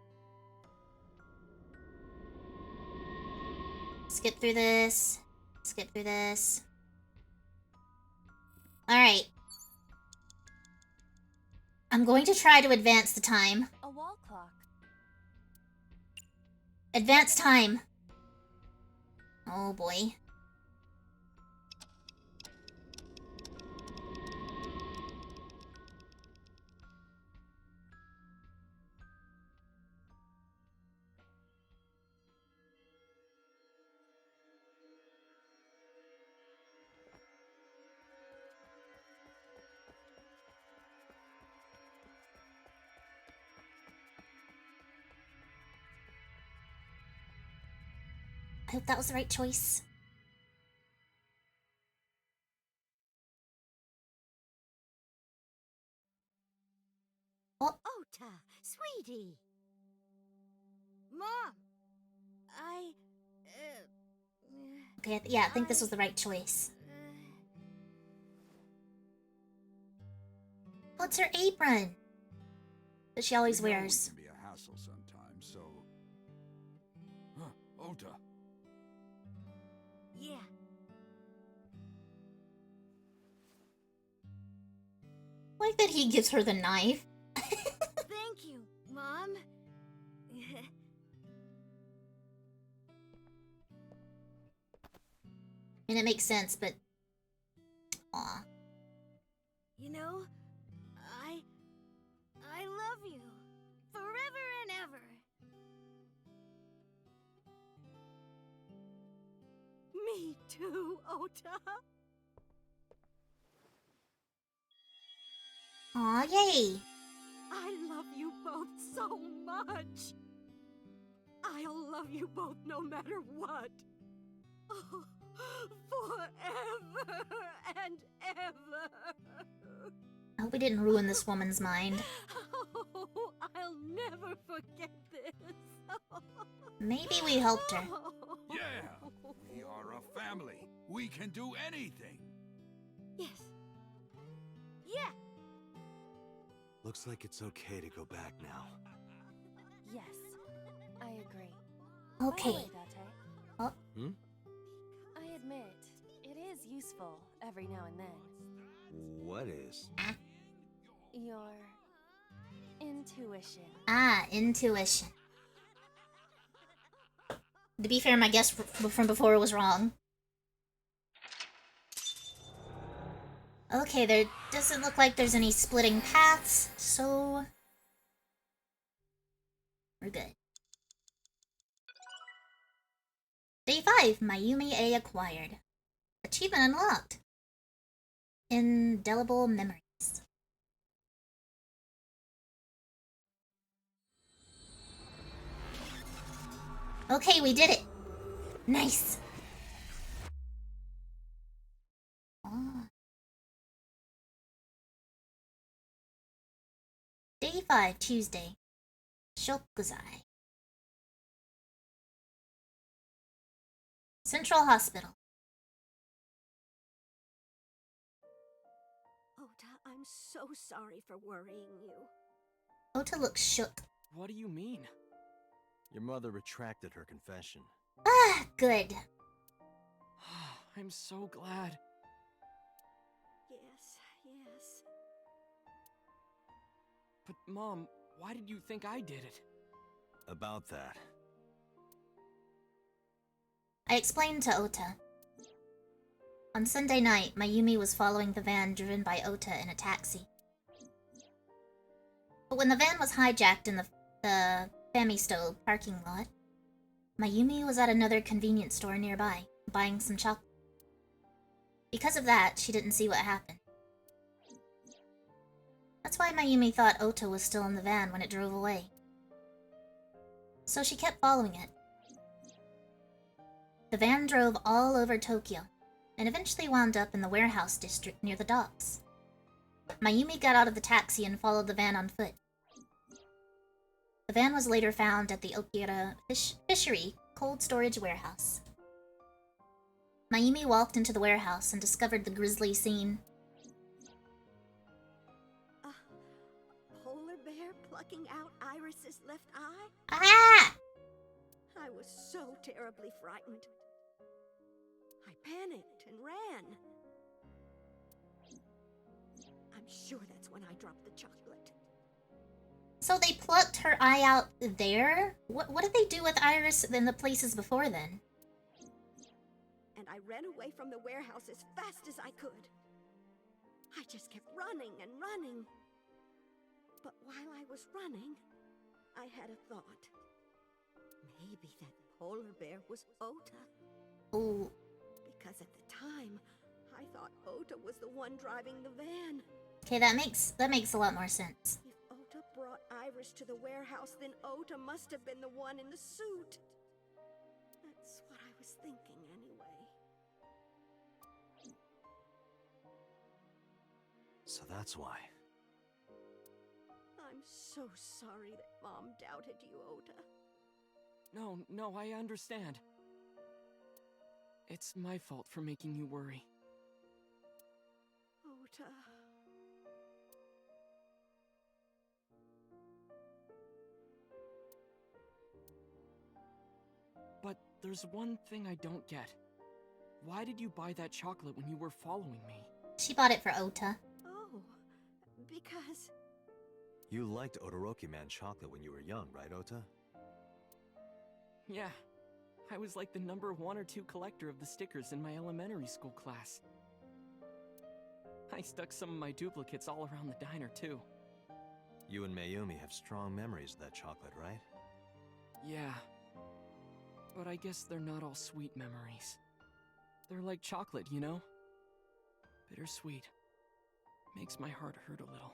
Skip through this. Skip through this. Alright. I'm going to try to advance the time. A wall clock. Advance time. Oh boy. I hope that was the right choice. Oh, Ota, sweetie. Mom, okay, yeah, I think this was the right choice. Oh, it's her apron that she always We know wears. it can be a hassle sometimes, so. Ota. Yeah. I like that he gives her the knife. Thank you, Mom. I mean, it makes sense, but... Aw. You know, I love you. Forever and ever. Me too, Ota. Aw, yay! I love you both so much. I'll love you both no matter what. Oh, forever and ever. I hope we didn't ruin this woman's mind. Oh, I'll never forget this. Maybe we helped her. Yeah! We are a family. We can do anything. Yes. Yeah. Looks like it's okay to go back now. Yes, I agree. Okay. By the way, Date, Oh, I admit, it is useful every now and then. What is? Your intuition. Intuition. To be fair, my guess from before was wrong. Okay, there doesn't look like there's any splitting paths, so... we're good. Day 5, Mayumi A acquired. Achievement unlocked. Indelible memories. Okay, we did it. Nice. Oh. Day 5, Tuesday. Shokuzai. Central Hospital. Ota, I'm so sorry for worrying you. Ota looks shook. What do you mean? Your mother retracted her confession. Ah, good. I'm so glad. Yes, yes. But Mom, why did you think I did it? About that. I explained to Ota. On Sunday night, Mayumi was following the van driven by Ota in a taxi. But when the van was hijacked in the Famisto parking lot, Mayumi was at another convenience store nearby, buying some chocolate. Because of that, she didn't see what happened. That's why Mayumi thought Ota was still in the van when it drove away. So she kept following it. The van drove all over Tokyo, and eventually wound up in the warehouse district near the docks. Mayumi got out of the taxi and followed the van on foot. The van was later found at the Okira Fishery Cold Storage Warehouse. Mayumi walked into the warehouse and discovered the grisly scene. A polar bear plucking out Iris's left eye? Ah! I was so terribly frightened. I panicked and ran. I'm sure that's when I dropped the chocolate. So they plucked her eye out there? What did they do with Iris in the places before then? And I ran away from the warehouse as fast as I could. I just kept running and running. But while I was running, I had a thought. Maybe that polar bear was Ota. Oh. Because at the time, I thought Ota was the one driving the van. Okay, that makes a lot more sense. If Ota brought Iris to the warehouse, then Ota must have been the one in the suit. That's what I was thinking anyway. So that's why. I'm so sorry that Mom doubted you, Ota. No, I understand. It's my fault for making you worry. Ota. But there's one thing I don't get. Why did you buy that chocolate when you were following me? She bought it for Ota. Oh, because... You liked Todoroki Man chocolate when you were young, right, Ota? Yeah. I was like the number 1 or 2 collector of the stickers in my elementary school class. I stuck some of my duplicates all around the diner, too. You and Mayumi have strong memories of that chocolate, right? Yeah. But I guess they're not all sweet memories. They're like chocolate, you know? Bittersweet. Makes my heart hurt a little.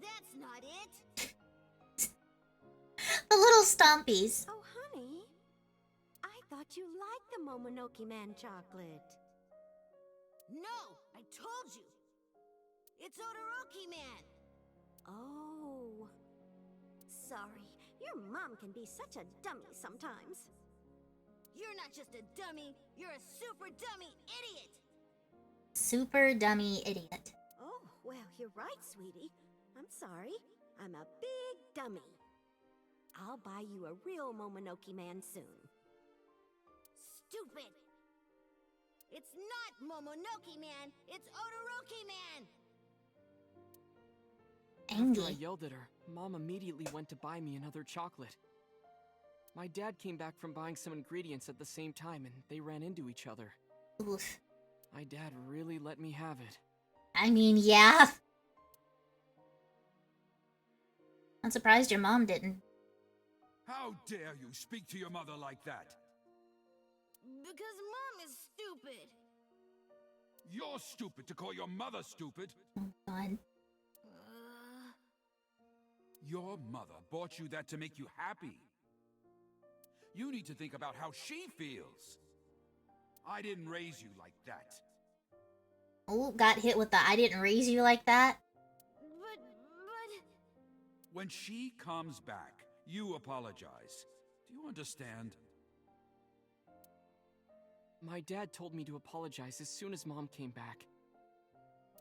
That's not it! The little stompies. Oh, honey. I thought you liked the Momonoke Man chocolate. No! I told you! It's Todoroki Man! Oh. Sorry. Your mom can be such a dummy sometimes. You're not just a dummy, you're a super dummy idiot! Super dummy idiot. Oh, well, you're right, sweetie. I'm sorry. I'm a big dummy. I'll buy you a real Momonoke Man soon. Stupid! It's not Momonoke Man, it's Todoroki Man! After I Angry. yelled at her, Mom immediately went to buy me another chocolate. My dad came back from buying some ingredients at the same time, and they ran into each other. Oof. My dad really let me have it. I mean, yeah. I'm surprised your mom didn't. How dare you speak to your mother like that? Because Mom is stupid! You're stupid to call your mother stupid. Oh, God. Your mother bought you that to make you happy. You need to think about how she feels. I didn't raise you like that. Oh, got hit with the I didn't raise you like that. But... When she comes back, you apologize. Do you understand? My dad told me to apologize as soon as Mom came back.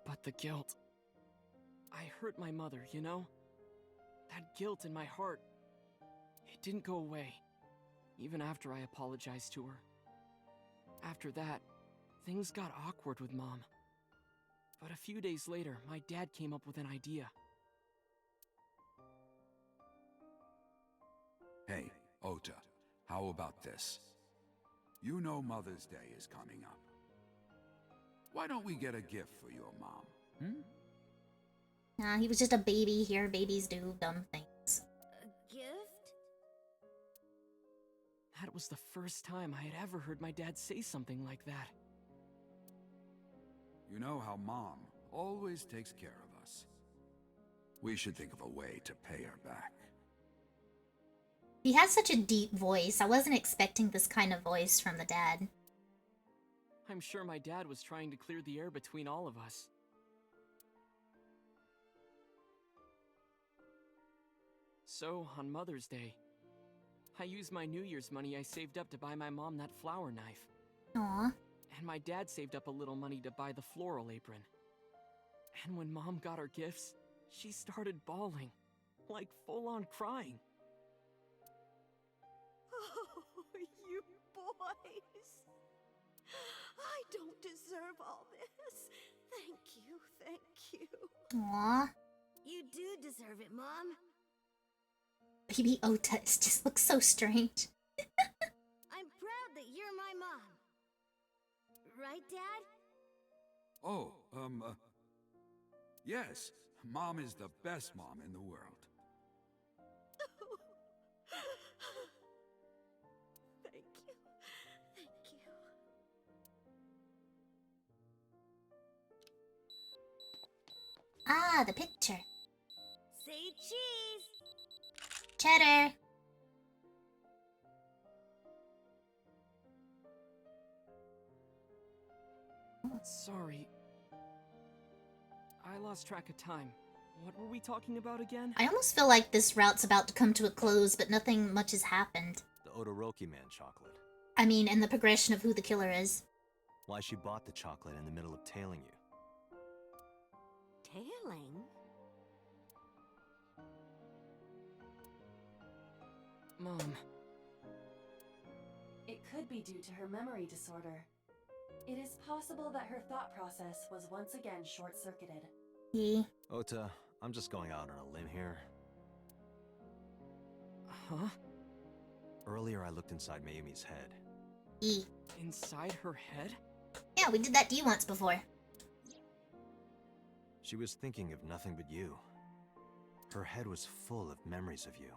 But the guilt... I hurt my mother, you know? That guilt in my heart... It didn't go away, even after I apologized to her. After that, things got awkward with Mom. But a few days later, my dad came up with an idea. Hey, Ota, how about this? You know Mother's Day is coming up. Why don't we get a gift for your mom, Nah, he was just a baby here. Babies do dumb things. A gift? That was the first time I had ever heard my dad say something like that. You know how Mom always takes care of us. We should think of a way to pay her back. He has such a deep voice. I wasn't expecting this kind of voice from the dad. I'm sure my dad was trying to clear the air between all of us. So, on Mother's Day, I used my New Year's money I saved up to buy my mom that flower knife. Aw. And my dad saved up a little money to buy the floral apron. And when Mom got her gifts, she started bawling. Like full-on crying. Oh, you boys. I don't deserve all this. Thank you. Aw. You do deserve it, Mom. Baby Ota just looks so strange. I'm proud that you're my mom. Right, Dad? Oh, yes. Mom is the best mom in the world. Thank you. Thank you. Ah, the picture. Say cheese. Cheddar. Sorry. I lost track of time. What were we talking about again? I almost feel like this route's about to come to a close, but nothing much has happened. The Odoroki Man chocolate. I mean, and the progression of who the killer is. Why she bought the chocolate in the middle of tailing you. Tailing? Mom. It could be due to her memory disorder. It is possible that her thought process was once again short-circuited. Ota, I'm just going out on a limb here. Huh? Earlier I looked inside Mayumi's head. Inside her head? Yeah, we did that to you once before. She was thinking of nothing but you. Her head was full of memories of you.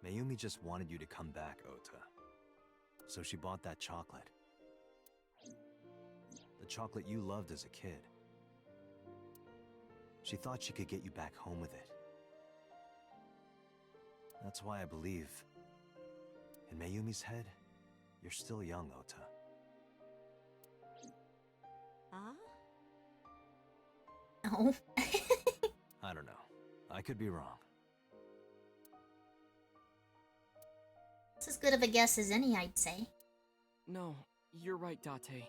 Mayumi just wanted you to come back, Ota. So she bought that chocolate. The chocolate you loved as a kid. She thought she could get you back home with it. That's why I believe, in Mayumi's head, you're still young, Ota. Huh? Oh. I don't know. I could be wrong. It's as good of a guess as any, I'd say. No, you're right, Date.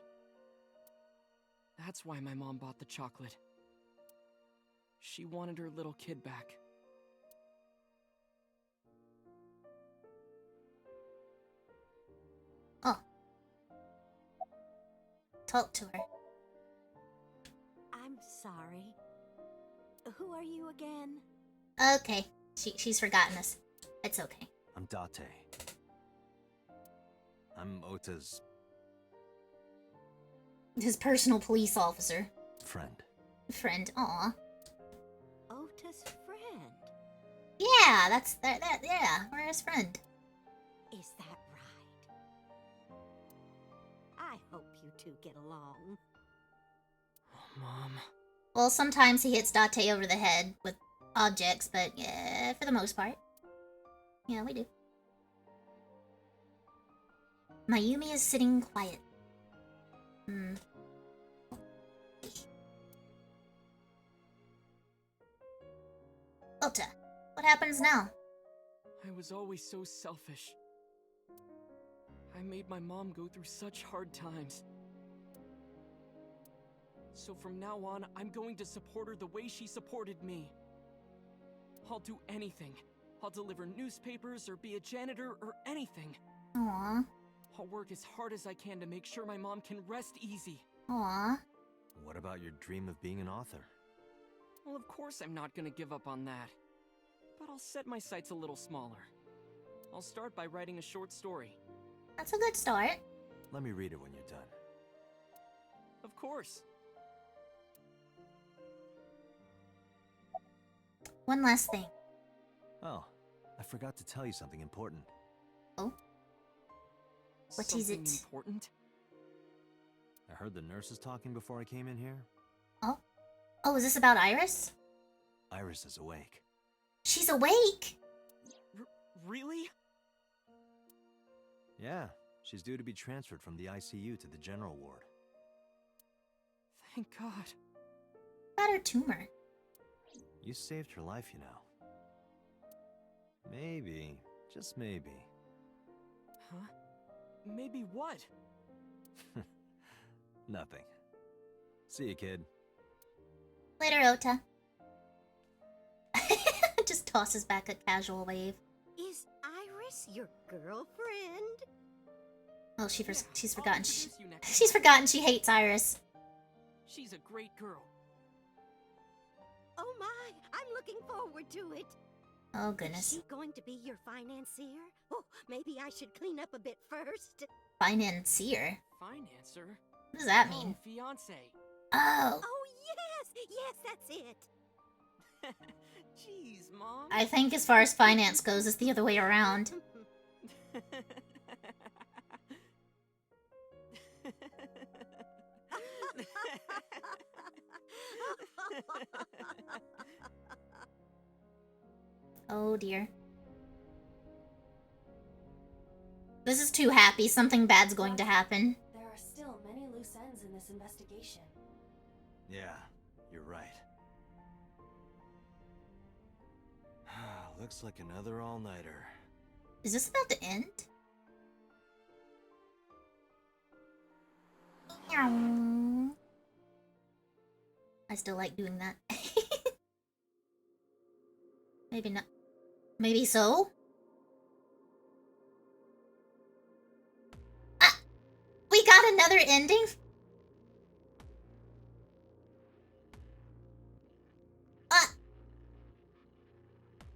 That's why my mom bought the chocolate. She wanted her little kid back. Oh. Talk to her. I'm sorry. Who are you again? Okay. She's forgotten us. It's okay. I'm Date. I'm Ota's His personal police officer. friend. Friend, aw. Ota's friend. Yeah, yeah, we're his friend. Is that right? I hope you two get along. Oh, Mom. Well, sometimes he hits Date over the head with objects, but yeah, for the most part. Yeah, we do. Mayumi is sitting quiet. Ota, what happens now? I was always so selfish. I made my mom go through such hard times. So from now on, I'm going to support her the way she supported me. I'll do anything. I'll deliver newspapers or be a janitor or anything. Aw. I'll work as hard as I can to make sure my mom can rest easy. Aw. What about your dream of being an author? Well, of course I'm not gonna give up on that. But I'll set my sights a little smaller. I'll start by writing a short story. That's a good start. Let me read it when you're done. Of course. One last thing. Oh, I forgot to tell you something important. Oh? What is Something it? important? I heard the nurses talking before I came in here. Oh? Oh, is this about Iris? Iris is awake. She's awake! Really? Yeah, she's due to be transferred from the ICU to the general ward. Thank God. About her tumor. You saved her life, you know. Maybe, just maybe. Huh? Maybe what? Nothing. See you, kid. Later, Ota. Just tosses back a casual wave. Is Iris your girlfriend? Oh, she's forgotten. introduce you next She's forgotten she hates Iris. She's a great girl. Oh my, I'm looking forward to it. Oh, Is goodness. she going to be your financier? Oh, maybe I should clean up a bit first. Financier? Financer? What does that mean? Oh, fiance. Oh. Oh, yes, that's it. Jeez, Mom. I think as far as finance goes, it's the other way around. Oh dear. This is too happy. Something bad's going to happen. There are still many loose ends in this investigation. Yeah, you're right. Looks like another all-nighter. Is this about to end? I still like doing that. Maybe not. Maybe so? Ah! We got another ending?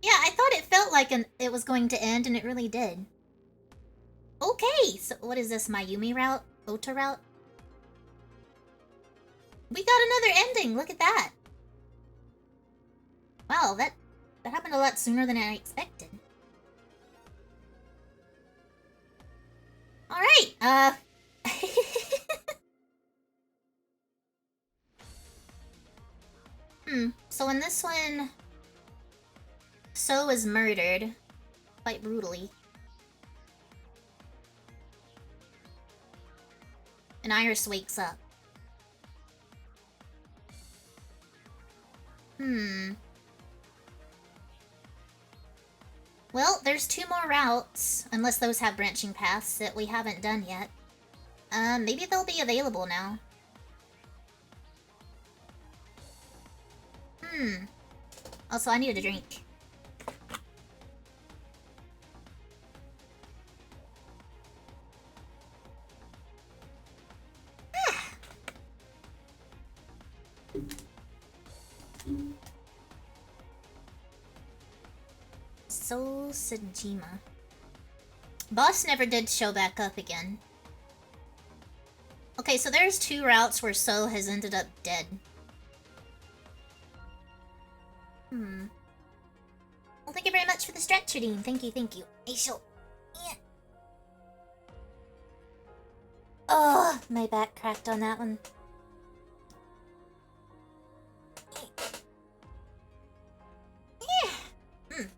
Yeah, I thought it felt like it was going to end, and it really did. Okay, so what is this, Mayumi route? Ota route? We got another ending, look at that. Wow, that happened a lot sooner than I expected. Alright, so in this one, So is murdered, quite brutally. And Iris wakes up. Well, there's 2 more routes, unless those have branching paths that we haven't done yet. Maybe they'll be available now. Also, I needed a drink. So Sajima. Boss never did show back up again. Okay, so there's 2 routes where So has ended up dead. Well, thank you very much for the stretch, Dean. Thank you, thank you. Hey, so. Yeah. Oh, my back cracked on that one.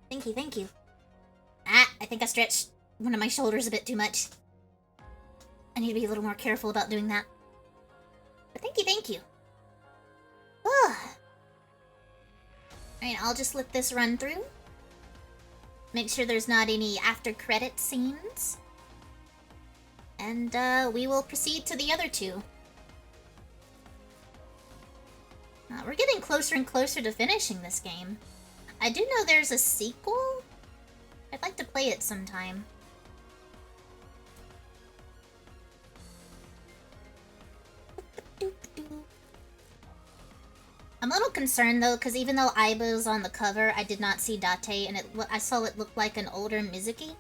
Thank you, thank you. Ah, I think I stretched one of my shoulders a bit too much. I need to be a little more careful about doing that. But thank you, thank you. Alright, I'll just let this run through. Make sure there's not any after credit scenes. And we will proceed to the other 2. We're getting closer and closer to finishing this game. I do know there's a sequel. I'd like to play it sometime. I'm a little concerned though, because even though Aiba was on the cover, I did not see Date, and I saw it look like an older Mizuki.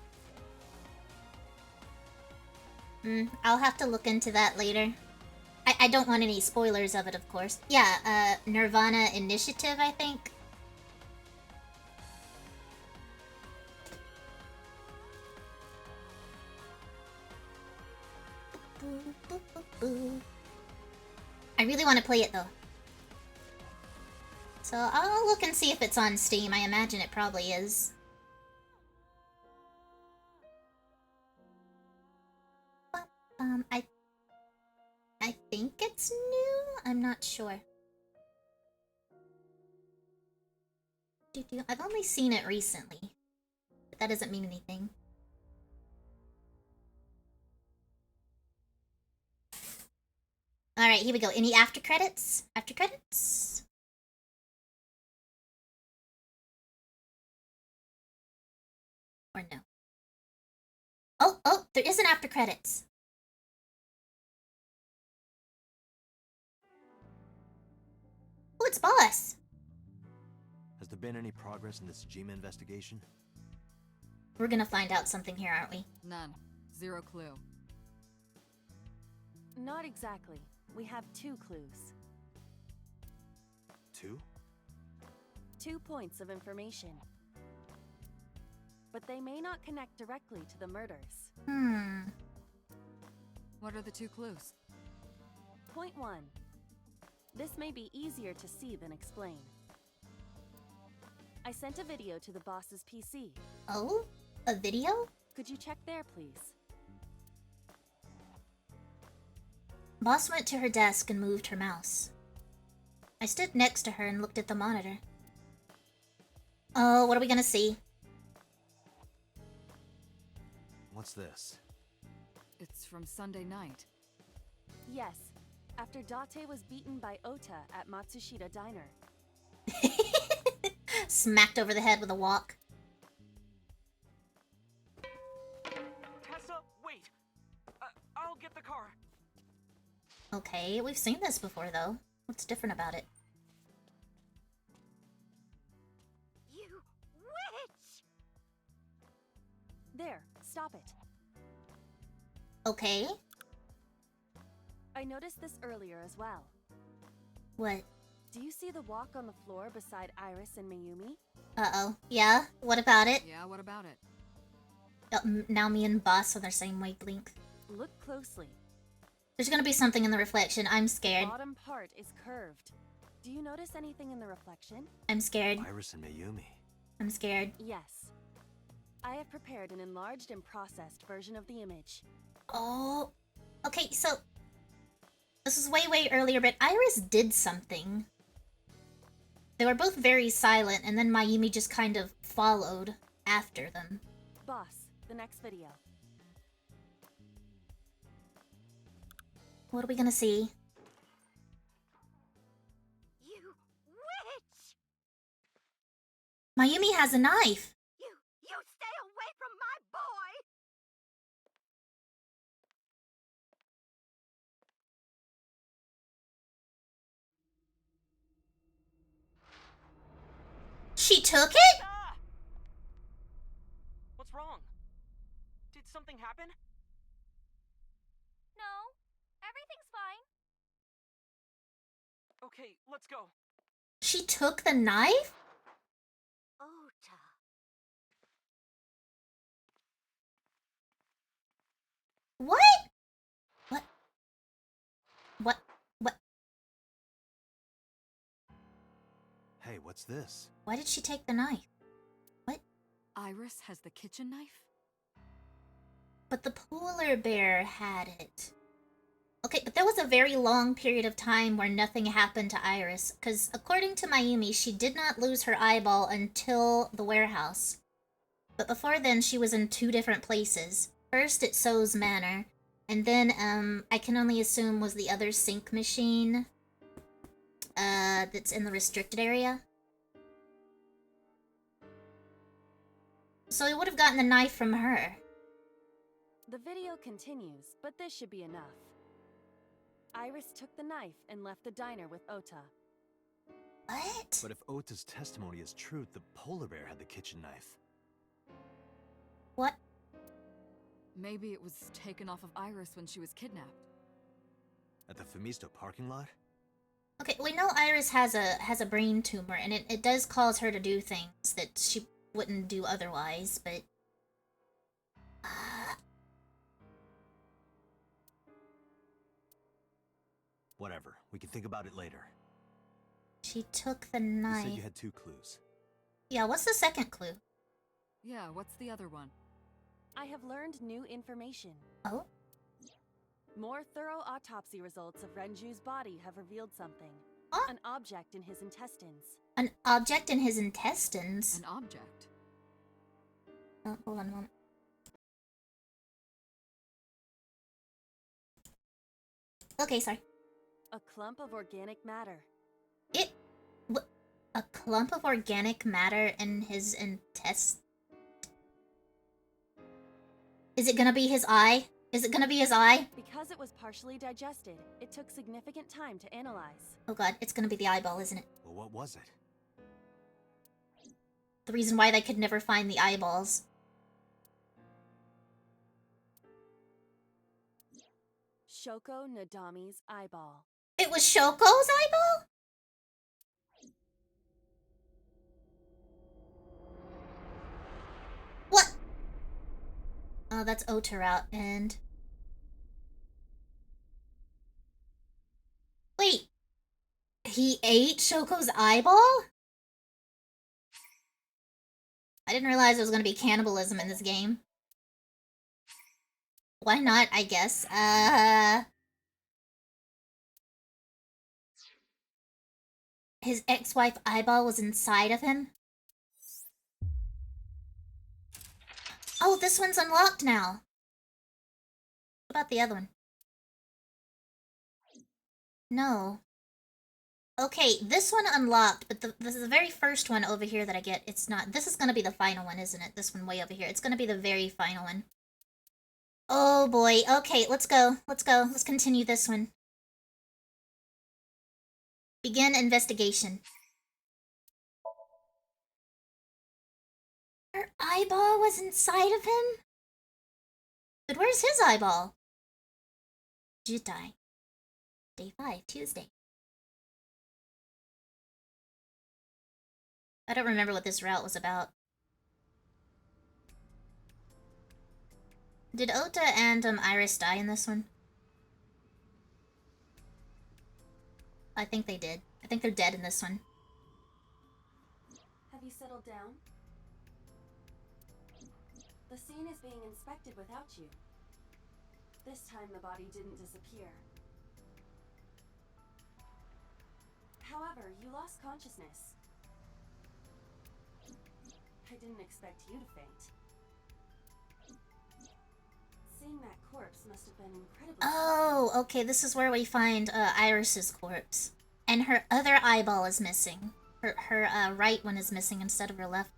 I'll have to look into that later. I don't want any spoilers of it, of course. Yeah, Nirvana Initiative, I think. I really want to play it though. So I'll look and see if it's on Steam. I imagine it probably is. I think it's new? I'm not sure. I've only seen it recently. But that doesn't mean anything. Alright, here we go. Any after credits? After credits? Or no? Oh, there is an after credits. Oh, it's Boss. Has there been any progress in this Jima investigation? We're gonna find out something here, aren't we? None. Zero clue. Not exactly. We have 2 clues. 2? 2 points of information. But they may not connect directly to the murders. What are the 2 clues? Point 1. This may be easier to see than explain. I sent a video to the boss's PC. Oh? A video? Could you check there, please? Boss went to her desk and moved her mouse. I stood next to her and looked at the monitor. Oh, what are we gonna see? What's this? It's from Sunday night. Yes, after Date was beaten by Ota at Matsushita Diner. Smacked over the head with a wok. Tessa, wait! I'll get the car. Okay, we've seen this before, though. What's different about it? You witch! There, stop it. Okay. I noticed this earlier as well. What? Do you see the walk on the floor beside Iris and Mayumi? Uh-oh. Yeah? What about it? Yeah, what about it? Now me and Boss are the same wavelength. Look closely. There's gonna be something in the reflection. I'm The scared. bottom part is curved. Do you notice anything in the reflection? I'm scared. Iris and Mayumi. I'm scared. Yes. I have prepared an enlarged and processed version of the image. Oh. Okay, so... This is way earlier, but Iris did something. They were both very silent, and then Mayumi just kind of followed after them. Boss, the next video. What are we gonna see? You witch! Mayumi has a knife! You stay away from my boy! She took it? Ah! What's wrong? Did something happen? No, everything's fine. Okay, let's go. She took the knife? Ota. What? What? What? What? Hey, what's this? Why did she take the knife? What? Iris has the kitchen knife? But the polar bear had it. Okay, but there was a very long period of time where nothing happened to Iris, because according to Mayumi, she did not lose her eyeball until the warehouse. But before then, she was in 2 different places. First at So's Manor, and then, I can only assume was the other sink machine, that's in the restricted area. So he would have gotten the knife from her. The video continues, but this should be enough. Iris took the knife and left the diner with Ota. What? But if Ota's testimony is true, the polar bear had the kitchen knife. What? Maybe it was taken off of Iris when she was kidnapped. At the Femisto parking lot? Okay, we know Iris has a brain tumor, and it does cause her to do things that she wouldn't do otherwise, but... Whatever. We can think about it later. She took the You knife. said you had 2 clues. Yeah, what's the second clue? Yeah, what's the other one? I have learned new information. Oh? More thorough autopsy results of Renju's body have revealed something. Huh? An object in his intestines. An object in his intestines? An object? Oh, hold on a moment. Okay, sorry. A clump of organic matter. A clump of organic matter in his intestine? Is it gonna be his eye? Is it gonna be his eye? Because it was partially digested, it took significant time to analyze. Oh god, it's gonna be the eyeball, isn't it? Well, what was it? The reason why they could never find the eyeballs. Shoko Nadami's eyeball. It was Shoko's eyeball? What? Oh, that's Ota route, and... Wait! He ate Shoko's eyeball? I didn't realize there was gonna be cannibalism in this game. Why not, I guess. His ex-wife eyeball was inside of him? Oh, this one's unlocked now. What about the other one? No. Okay, this one unlocked, but this is the very first one over here that I get. It's not. This is gonna be the final one, isn't it? This one way over here. It's gonna be the very final one. Oh boy. Okay, let's go. Let's go. Let's continue this one. Begin investigation. Her eyeball was inside of him? But where's his eyeball? Jutai. Day 5, Tuesday. I don't remember what this route was about. Did Ota and Iris die in this one? I think they did. I think they're dead in this one. Have you settled down? The scene is being inspected without you. This time the body didn't disappear. However, you lost consciousness. I didn't expect you to faint. Seeing that corpse must have been incredibly... Oh, okay, this is where we find Iris's corpse. And her other eyeball is missing. Her right one is missing instead of her left.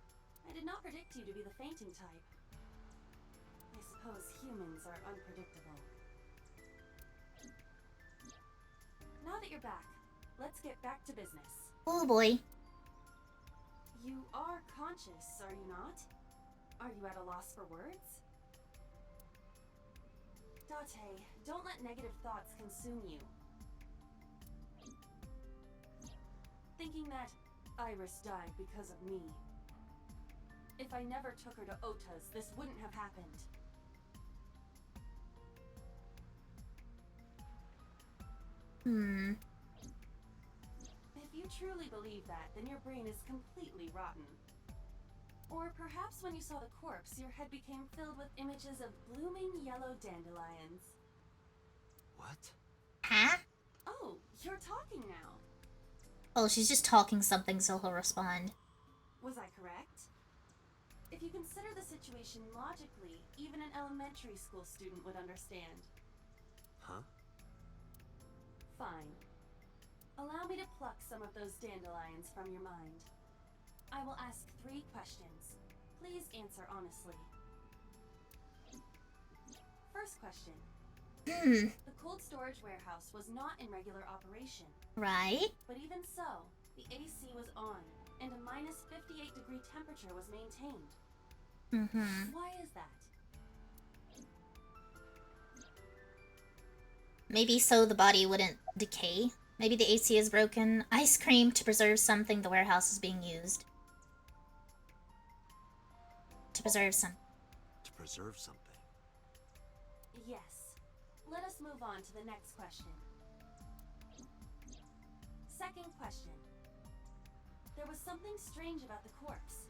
I did not predict you to be the fainting type. I suppose humans are unpredictable. Now that you're back, let's get back to business. Oh boy. You are conscious, are you not? Are you at a loss for words? Date, don't let negative thoughts consume you. Thinking that Iris died because of me. If I never took her to Ota's, this wouldn't have happened. If you truly believe that, then your brain is completely rotten. Or perhaps when you saw the corpse, your head became filled with images of blooming yellow dandelions. What? Huh? Oh, you're talking now. Oh, she's just talking something so he'll respond. Was I correct? If you consider the situation logically, even an elementary school student would understand. Huh? Fine. Allow me to pluck some of those dandelions from your mind. I will ask 3 questions. Please answer honestly. First question. The cold storage warehouse was not in regular operation. Right? But even so, the AC was on, and a minus 58-degree temperature was maintained. Why is that? Maybe so the body wouldn't decay. Maybe the AC is broken. Ice cream to preserve something the warehouse is being used. To preserve some. To preserve something. Yes. Let us move on to the next question. Second question. There was something strange about the corpse.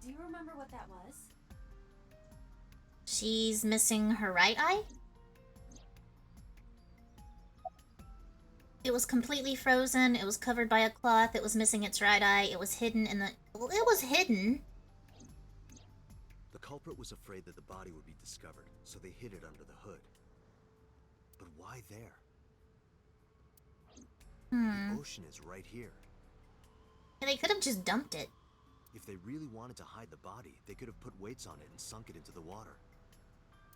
Do you remember what that was? She's missing her right eye? It was completely frozen, it was covered by a cloth, it was missing its right eye, it was hidden in the... Well, it was hidden. culprit was afraid that the body would be discovered, so they hid it under the hood. But why there? The ocean is right here. Yeah, they could have just dumped it. If they really wanted to hide the body, they could have put weights on it and sunk it into the water.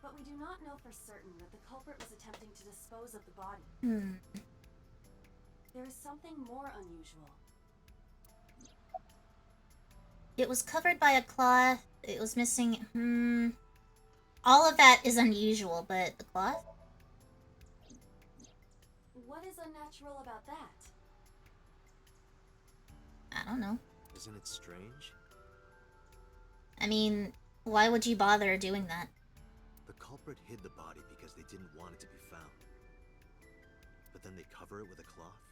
But we do not know for certain that the culprit was attempting to dispose of the body. There is something more unusual. It was covered by a cloth. It was missing. All of that is unusual, but the cloth? What is unnatural about that? I don't know. Isn't it strange? I mean, why would you bother doing that? The culprit hid the body because they didn't want it to be found. But then they cover it with a cloth?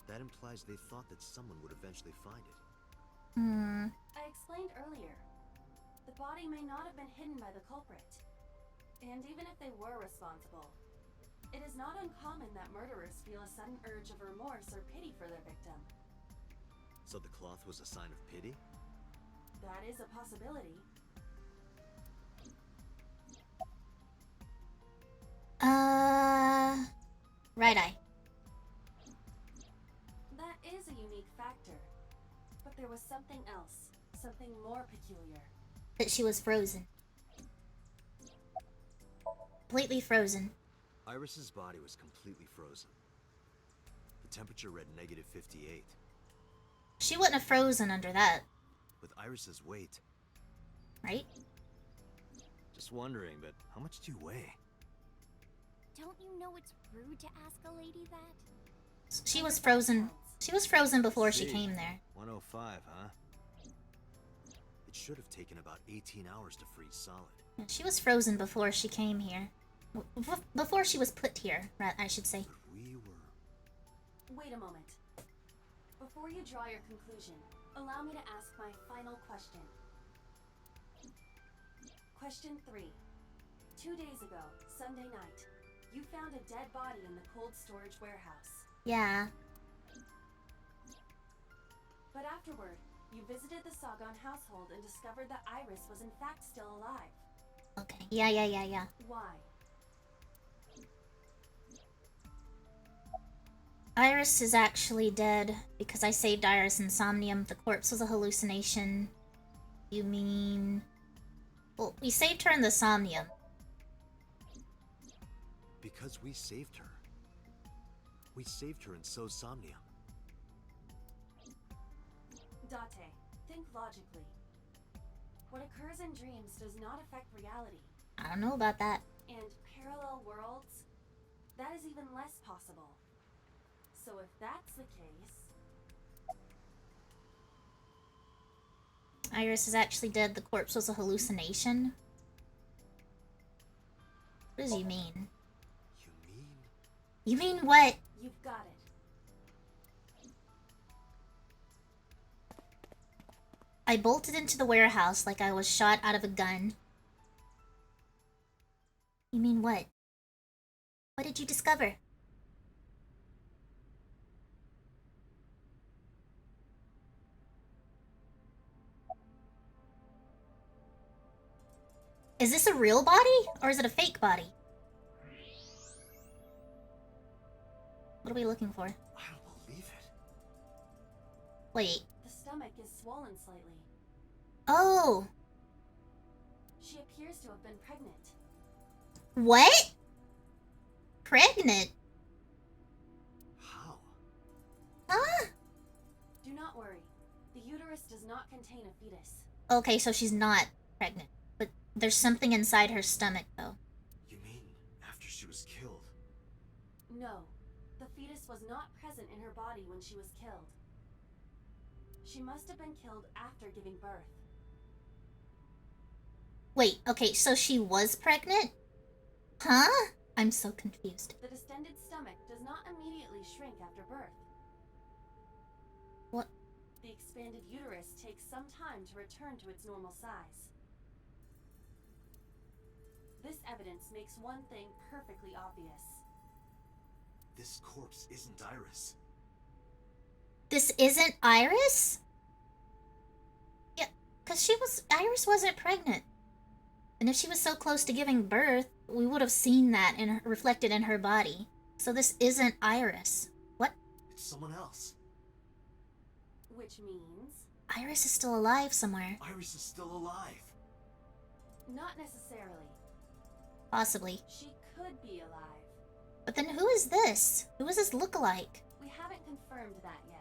That implies they thought that someone would eventually find it. I explained earlier. The body may not have been hidden by the culprit. And even if they were responsible, it is not uncommon that murderers feel a sudden urge of remorse or pity for their victim. So the cloth was a sign of pity? That is a possibility. Right eye. That is a unique factor. But there was something else. Something more peculiar. That she was frozen. Completely frozen. Iris's body was completely frozen. The temperature read -58. She wouldn't have frozen under that. With Iris's weight. Right? Just wondering, but how much do you weigh? Don't you know it's rude to ask a lady that? She was frozen. She was frozen before she came there. 105, huh? It should have taken about 18 hours to freeze solid. Yeah, she was frozen before she came here. Before she was put here, I should say. But we were... Wait a moment. Before you draw your conclusion, allow me to ask my final question. Question 3. 2 days ago, Sunday night, you found a dead body in the cold storage warehouse. Yeah. But afterward, you visited the Sagan household and discovered that Iris was in fact still alive. Okay. Yeah. Why? Iris is actually dead because I saved Iris in Somnium. The corpse was a hallucination. You mean... Well, we saved her in the Somnium. Because we saved her. We saved her in Somnium. Date, think logically. What occurs in dreams does not affect reality. I don't know about that. And parallel worlds? That is even less possible. So if that's the case... Iris is actually dead. The corpse was a hallucination. What does you mean? You mean what? You've got it. I bolted into the warehouse like I was shot out of a gun. You mean what? What did you discover? Is this a real body, or is it a fake body? What are we looking for? I don't believe it. Wait. The stomach is swollen slightly. Oh! She appears to have been pregnant. What? Pregnant? How? Huh? Do not worry. The uterus does not contain a fetus. Okay, so she's not pregnant. But there's something inside her stomach, though. You mean after she was killed? No. The fetus was not present in her body when she was killed. She must have been killed after giving birth. Wait, okay, so she was pregnant? Huh? I'm so confused. The distended stomach does not immediately shrink after birth. What? The expanded uterus takes some time to return to its normal size. This evidence makes one thing perfectly obvious. This corpse isn't Iris. This isn't Iris? Yeah. Because Iris wasn't pregnant. And if she was so close to giving birth, we would have seen that reflected in her body. So this isn't Iris. What? It's someone else. Which means? Iris is still alive somewhere. Iris is still alive. Not necessarily. Possibly. She could be alive. But then who is this? Who is this look-alike? We haven't confirmed that yet.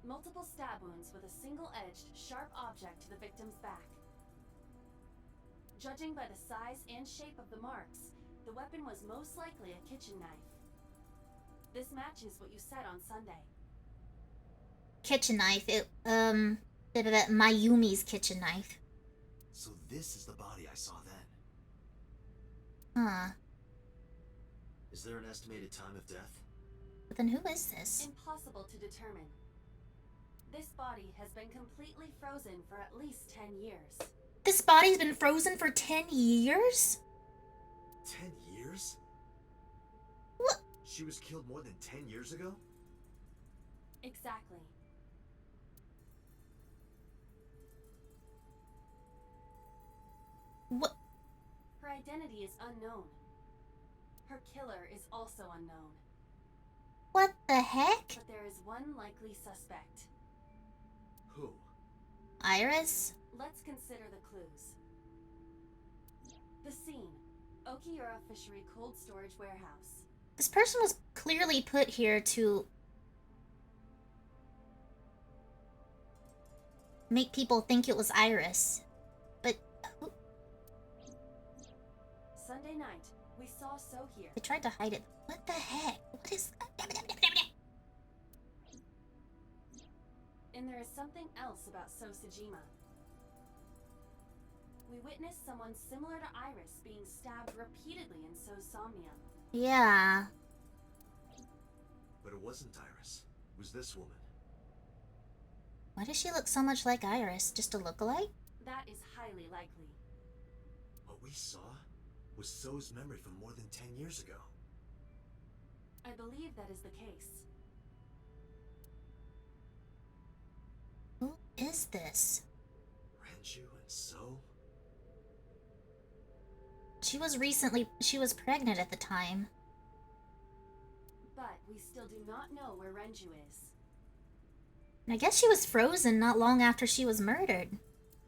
Multiple stab wounds with a single-edged, sharp object to the victim's back. Judging by the size and shape of the marks, the weapon was most likely a kitchen knife. This matches what you said on Sunday. Kitchen knife. Mayumi's kitchen knife. So this is the body I saw then. Huh. Is there an estimated time of death? But then who is this? Impossible to determine. This body has been completely frozen for at least 10 years. This body's been frozen for 10 years? 10 years? What? She was killed more than 10 years ago? Exactly. What? Her identity is unknown. Her killer is also unknown. What the heck? But there is one likely suspect. Who? Iris? Let's consider the clues. The scene. Okiura Fishery Cold Storage Warehouse. This person was clearly put here to make people think it was Iris. But who? Sunday night, we saw So here. They tried to hide it. What the heck? What is... And there is something else about So Sajima. We witnessed someone similar to Iris being stabbed repeatedly in So's Somnium. Yeah. But it wasn't Iris. It was this woman. Why does she look so much like Iris? Just a lookalike? That is highly likely. What we saw was So's memory from more than 10 years ago. I believe that is the case. Who is this? Renju and So? She was pregnant at the time. But we still do not know where Renju is. And I guess she was frozen not long after she was murdered.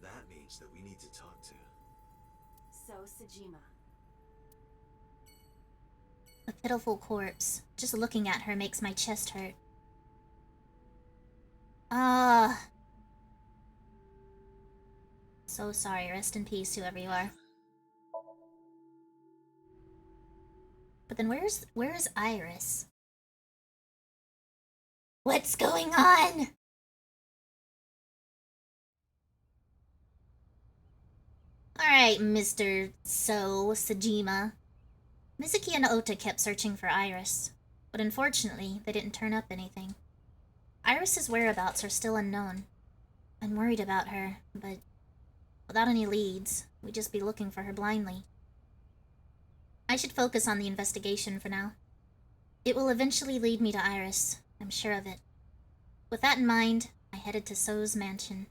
That means that we need to talk to So Sajima. A pitiful corpse. Just looking at her makes my chest hurt. So sorry. Rest in peace, whoever you are. But then where is Iris? What's going on? Alright, Mr. So Sajima. Mizuki and Ota kept searching for Iris, but unfortunately, they didn't turn up anything. Iris's whereabouts are still unknown. I'm worried about her, but without any leads, we'd just be looking for her blindly. I should focus on the investigation for now. It will eventually lead me to Iris, I'm sure of it. With that in mind, I headed to So's mansion.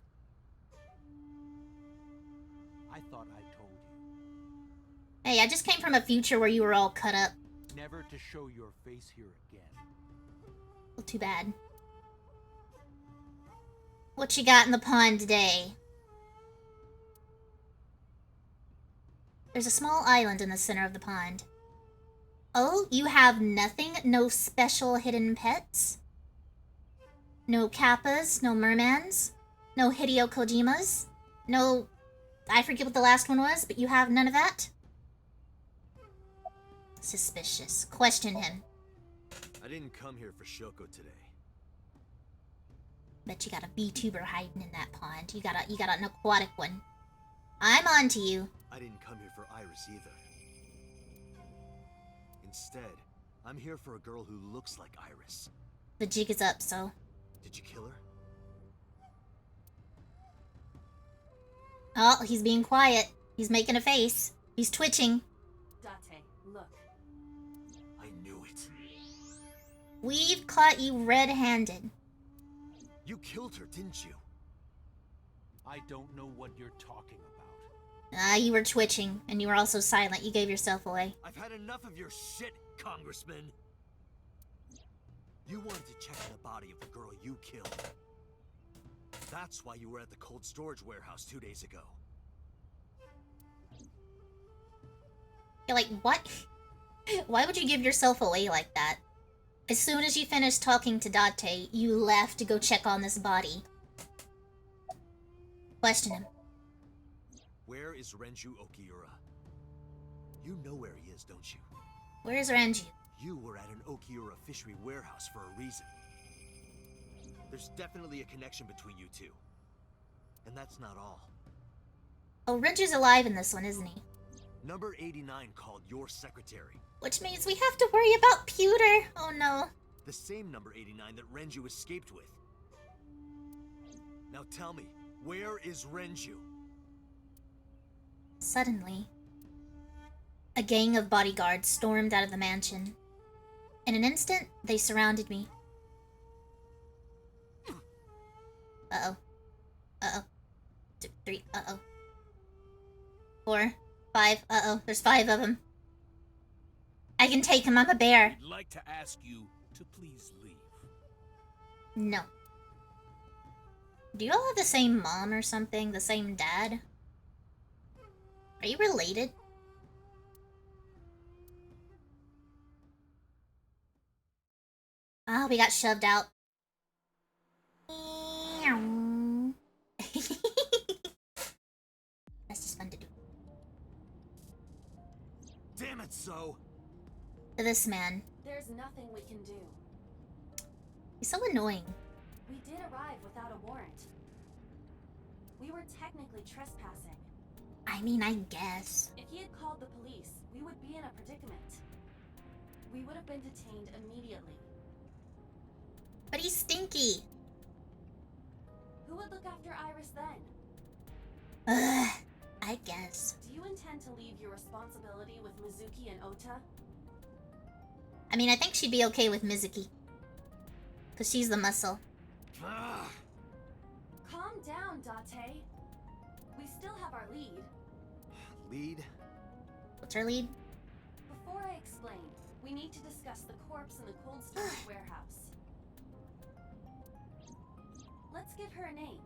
I thought I told you. Hey, I just came from a future where you were all cut up. Never to show your face here again. Well, too bad. What you got in the pond today? There's a small island in the center of the pond. Oh, you have nothing? No special hidden pets? No kappas? No mermans? No Hideo Kojimas? No... I forget what the last one was, but you have none of that? Suspicious. Question him. I didn't come here for Shoko today. Bet you got a vtuber hiding in that pond. You got an aquatic one. I'm on to you. I didn't come here for Iris either. Instead, I'm here for a girl who looks like Iris. The jig is up, so... Did you kill her? Oh, he's being quiet. He's making a face. He's twitching. Date, look. I knew it. We've caught you red-handed. You killed her, didn't you? I don't know what you're talking about. You were twitching, and you were also silent. You gave yourself away. I've had enough of your shit, Congressman. You wanted to check on the body of the girl you killed. That's why you were at the cold storage warehouse 2 days ago. You're like, what? Why would you give yourself away like that? As soon as you finished talking to Date, you left to go check on this body. Question him. Where is Renju Okiura? You know where he is, don't you? Where is Renju? You were at an Okiura fishery warehouse for a reason. There's definitely a connection between you two. And that's not all. Oh, Renju's alive in this one, isn't he? Number 89 called your secretary. Which means we have to worry about Pewter. Oh no. The same number 89 that Renju escaped with. Now tell me, where is Renju? Suddenly, a gang of bodyguards stormed out of the mansion. In an instant, they surrounded me. Uh-oh. Uh-oh. 2, 3, uh-oh. 4, 5, uh-oh. There's 5 of them. I can take him, I'm a bear. I'd like to ask you to please leave. No. Do you all have the same mom or something? The same dad? Are you related? Ah, we got shoved out. That's just fun to do. Damn it, so! This man. There's nothing we can do. He's so annoying. We did arrive without a warrant. We were technically trespassing. I mean, I guess. If he had called the police, we would be in a predicament. We would have been detained immediately. But he's stinky. Who would look after Iris then? Ugh, I guess. Do you intend to leave your responsibility with Mizuki and Ota? I mean, I think she'd be okay with Mizuki. Because she's the muscle. Calm down, Date. We still have our lead. Lead? What's her lead? Before I explain, we need to discuss the corpse in the cold storage warehouse. Let's give her a name.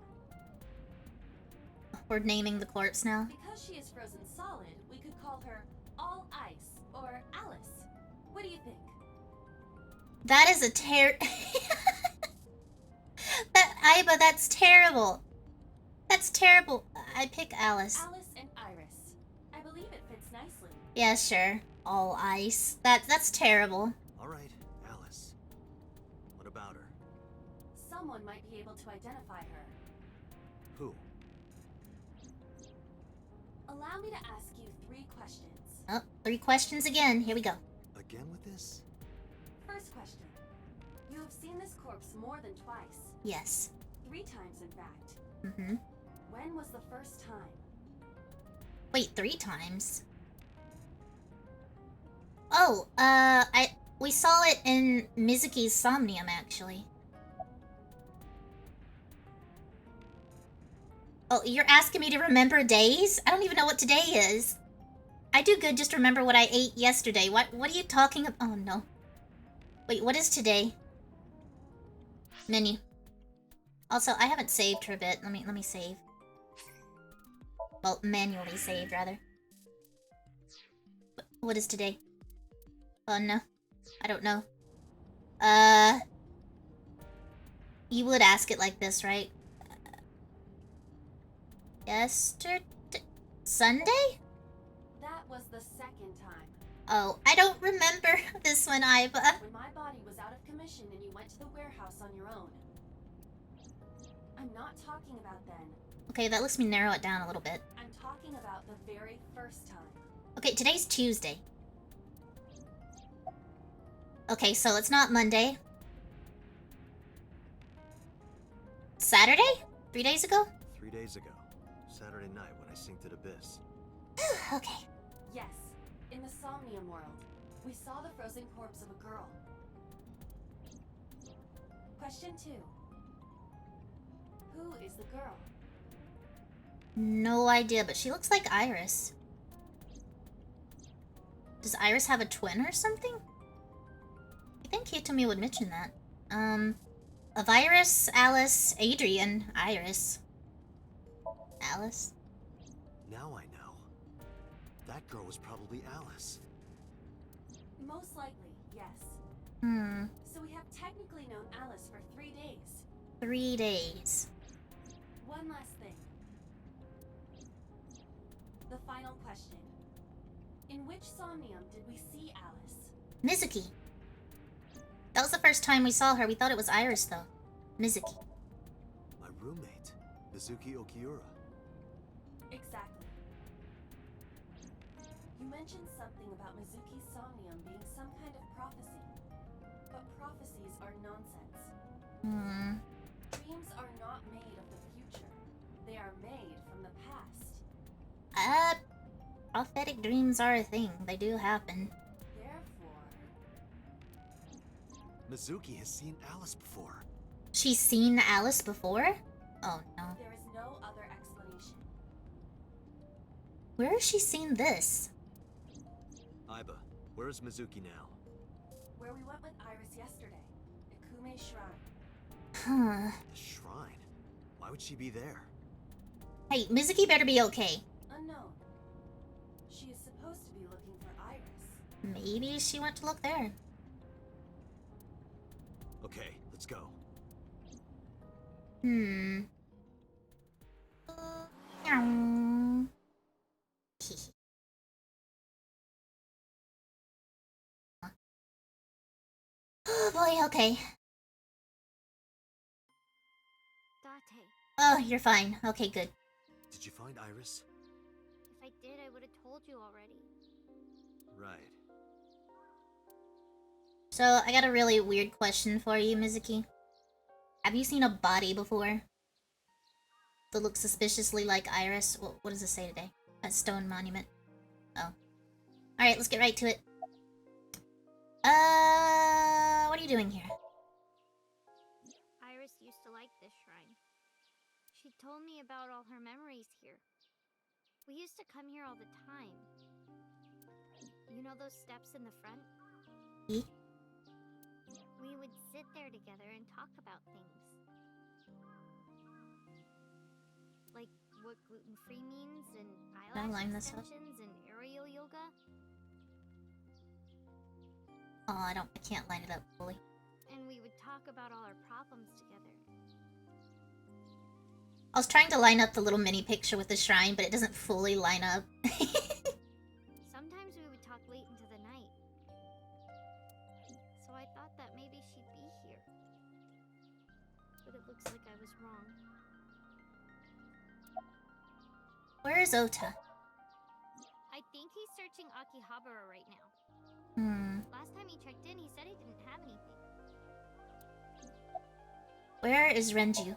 We're naming the corpse now. Because she is frozen solid, we could call her All Ice or Alice. What do you think? That is a Aiba, that's terrible. That's terrible. I pick Alice. Alice and Iris. I believe it fits nicely. Yeah, sure. All ice. That's terrible. Alright, Alice. What about her? Someone might be able to identify her. Who? Allow me to ask you 3 questions. Oh, 3 questions again. Here we go. Again with this? First question. You have seen this corpse more than twice. Yes. 3 times, in fact. Mm-hmm. When was the first time? Wait, 3 times? Oh, we saw it in Mizuki's Somnium, actually. Oh, you're asking me to remember days? I don't even know what today is. I do good just remember what I ate yesterday. What are you talking about? Oh, no. Wait, what is today? Menu. Also, I haven't saved for a bit. Let me save. Well, manually saved, rather. What is today? Oh, no. I don't know. You would ask it like this, right? Yesterday? Sunday? That was the second time. Oh, I don't remember this one, Aiba. When my body was out of commission and you went to the warehouse on your own. I'm not talking about then. Okay, that lets me narrow it down a little bit. I'm talking about the very first time. Okay, today's Tuesday. Okay, so it's not Monday. Saturday? 3 days ago? 3 days ago. Saturday night when I synced at Abyss. Okay. Yes, in the Somnium world, we saw the frozen corpse of a girl. Question 2. Who is the girl? No idea, but she looks like Iris. Does Iris have a twin or something? I think Hitomi would mention that. Of Iris, Alice, Adrian, Iris. Alice? Now I know. That girl was probably Alice. Most likely, yes. Hmm. So we have technically known Alice for 3 days. 3 days. One last thing. The final question. In which Somnium did we see Alice? Mizuki. That was the first time we saw her. We thought it was Iris, though. Mizuki. My roommate, Mizuki Okiura. Exactly. You mentioned something about Mizuki's Somnium being some kind of prophecy. But prophecies are nonsense. Hmm. Dreams are not made of the future. They are made from the past. Prophetic dreams are a thing. They do happen. Therefore... Mizuki has seen Alice before. She's seen Alice before? Oh, no. There is no other explanation. Where has she seen this? Aiba, where is Mizuki now? Where we went with Iris yesterday. Ikume Shrine. Huh. The shrine? Why would she be there? Hey, Mizuki better be okay. Unknown. She is supposed to be looking for Iris. Maybe she went to look there. Okay, let's go. Hmm. Oh boy, okay. Date, Oh, you're fine. Okay, good. Did you find Iris? if I did, I would have told you already. Right. So, I got a really weird question for you, Mizuki. Have you seen a body before? That looks suspiciously like Iris? What does it say today? A stone monument. Oh. Alright, let's get right to it. What are you doing here? Iris used to like this shrine. She told me about all her memories here. We used to come here all the time. You know those steps in the front? E? We would sit there together and talk about things. Like what gluten-free means and Can I eyelash line this up? extensions and aerial yoga. Oh, I can't line it up fully. And we would talk about all our problems together. I was trying to line up the little mini picture with the shrine, but it doesn't fully line up. Sometimes we would talk late into the night. So I thought that maybe she'd be here. But it looks like I was wrong. Where is Ota? I think he's searching Akihabara right now. Last time he checked in, he said he didn't have anything. Where is Renju?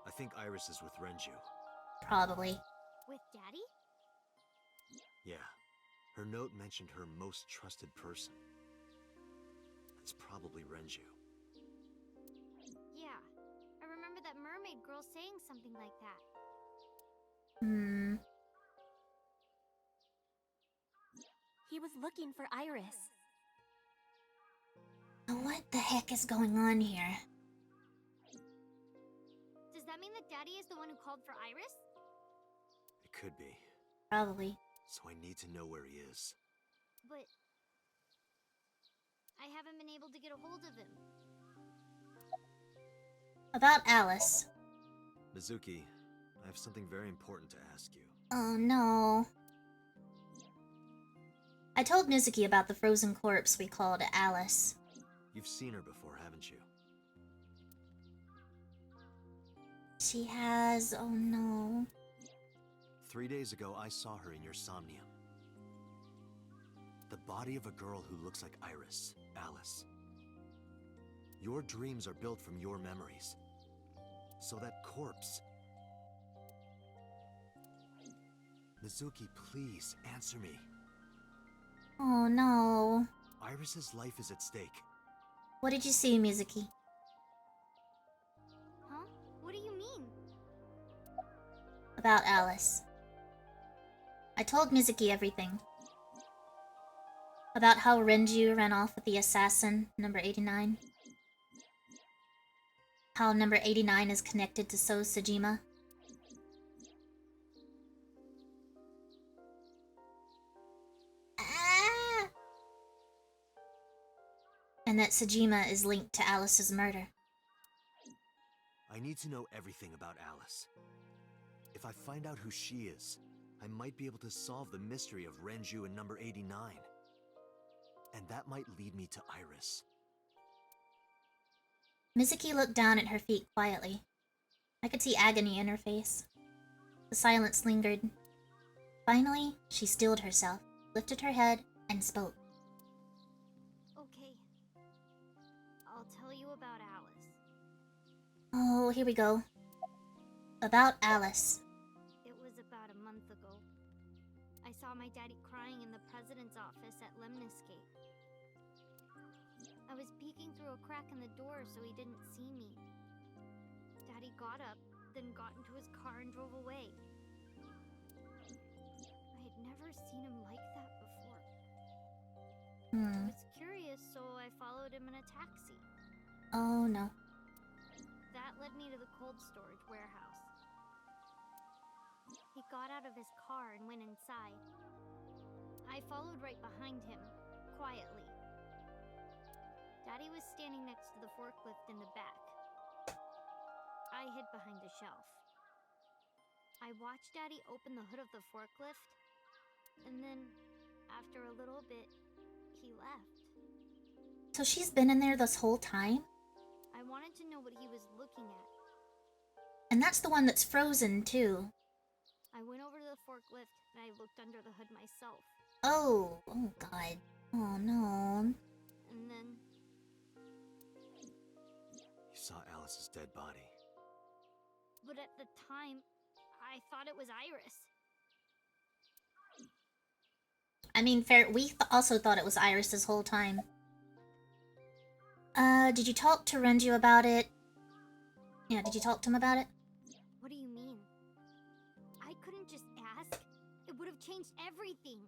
I think Iris is with Renju. Probably. With Daddy? Yeah. Her note mentioned her most trusted person. That's probably Renju. Yeah. I remember that mermaid girl saying something like that. He was looking for Iris. What the heck is going on here? Does that mean that Daddy is the one who called for Iris? It could be. Probably. So I need to know where he is. But I haven't been able to get a hold of him. About Alice. Mizuki, I have something very important to ask you. Oh no. I told Mizuki about the frozen corpse we called Alice. You've seen her before, haven't you? She has... oh no. 3 days ago, I saw her in your Somnium. The body of a girl who looks like Iris, Alice. Your dreams are built from your memories. So that corpse... Mizuki, please, answer me. Oh no. Iris's life is at stake. What did you see, Mizuki? Huh? What do you mean? About Alice. I told Mizuki everything. About how Renju ran off with the assassin, number 89. How number 89 is connected to So Sejima. And that Sejima is linked to Alice's murder. I need to know everything about Alice. If I find out who she is, I might be able to solve the mystery of Renju and number 89. And that might lead me to Iris. Mizuki looked down at her feet quietly. I could see agony in her face. The silence lingered. Finally, she stilled herself, lifted her head, and spoke. Okay. I'll tell you about Alice. Oh, here we go. About Alice. It was about a month ago. I saw my daddy crying in the president's office at Lemniscate. I was peeking through a crack in the door so he didn't see me. Daddy got up, then got into his car and drove away. I had never seen him like that before. I was curious, so I followed him in a taxi. Oh no. That led me to the cold storage warehouse. He got out of his car and went inside. I followed right behind him, quietly. Daddy was standing next to the forklift in the back. I hid behind a shelf. I watched Daddy open the hood of the forklift, and then, after a little bit, he left. So she's been in there this whole time? I wanted to know what he was looking at. And that's the one that's frozen, too. I went over to the forklift, and I looked under the hood myself. Oh god. Oh no. And then... You saw Alice's dead body. But at the time, I thought it was Iris. I mean, fair. We also thought it was Iris this whole time. Did you talk to Renju about it? Yeah, did you talk to him about it? What do you mean? I couldn't just ask. It would have changed everything.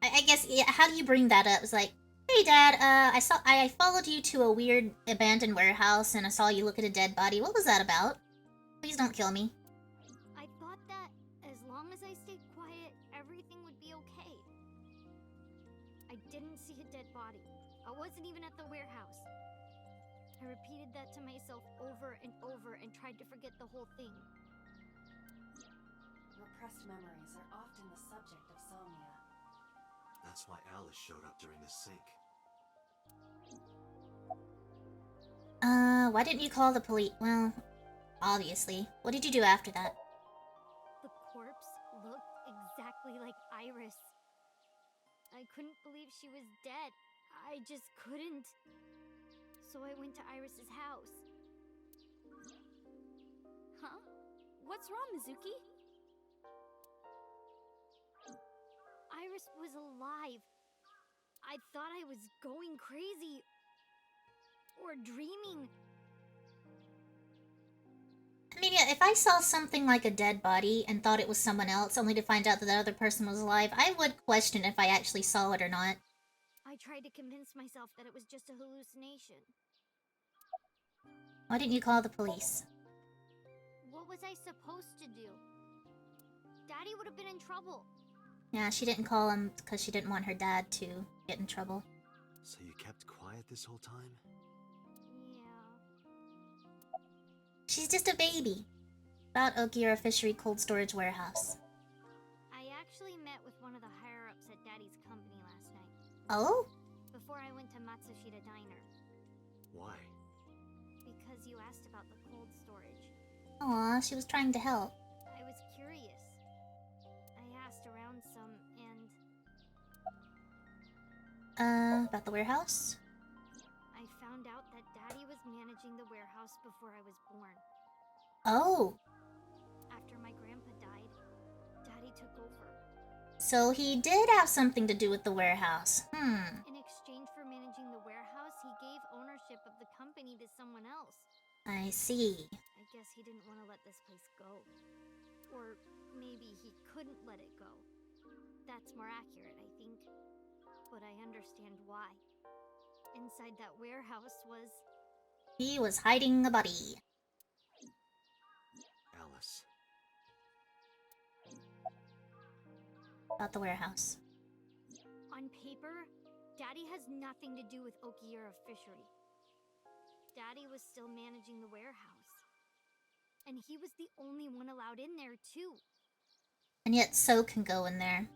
I guess, yeah, how do you bring that up? It's like, hey Dad, I followed you to a weird abandoned warehouse and I saw you look at a dead body. What was that about? Please don't kill me. I thought that as long as I stayed quiet, everything would be okay. I didn't see a dead body. I wasn't even at the warehouse. I repeated that to myself over and over and tried to forget the whole thing. Repressed memories are often the subject of somnia. That's why Alice showed up during the sync. Why didn't you call the police? Well, obviously. What did you do after that? The corpse looked exactly like Iris. I couldn't believe she was dead. I just couldn't. So I went to Iris's house. Huh? What's wrong, Mizuki? Iris was alive. I thought I was going crazy. Or dreaming. I mean, yeah, if I saw something like a dead body and thought it was someone else, only to find out that the other person was alive, I would question if I actually saw it or not. I tried to convince myself that it was just a hallucination. Why didn't you call the police? What was I supposed to do? Daddy would have been in trouble. Yeah, she didn't call him because she didn't want her dad to get in trouble. So you kept quiet this whole time? Yeah. She's just a baby. About Okiura Fishery Cold Storage Warehouse. I actually met with one of the higher-ups at Daddy's company last night. Oh? Before I went to Matsushita Diner. Why? Because you asked about the cold storage. Aw, she was trying to help. I was curious. I asked around some, and... About the warehouse? I found out that Daddy was managing the warehouse before I was born. Oh! After my grandpa died, Daddy took over. So he did have something to do with the warehouse. In exchange for managing the warehouse, he gave ownership of the company to someone else. I see. I guess he didn't want to let the this place go. Or maybe he couldn't let it go. That's more accurate, I think. But I understand why. Inside that warehouse was... He was hiding a body. Alice. About the warehouse. On paper, Daddy has nothing to do with Okiura Fishery. Daddy was still managing the warehouse. And he was the only one allowed in there, too. And yet So can go in there.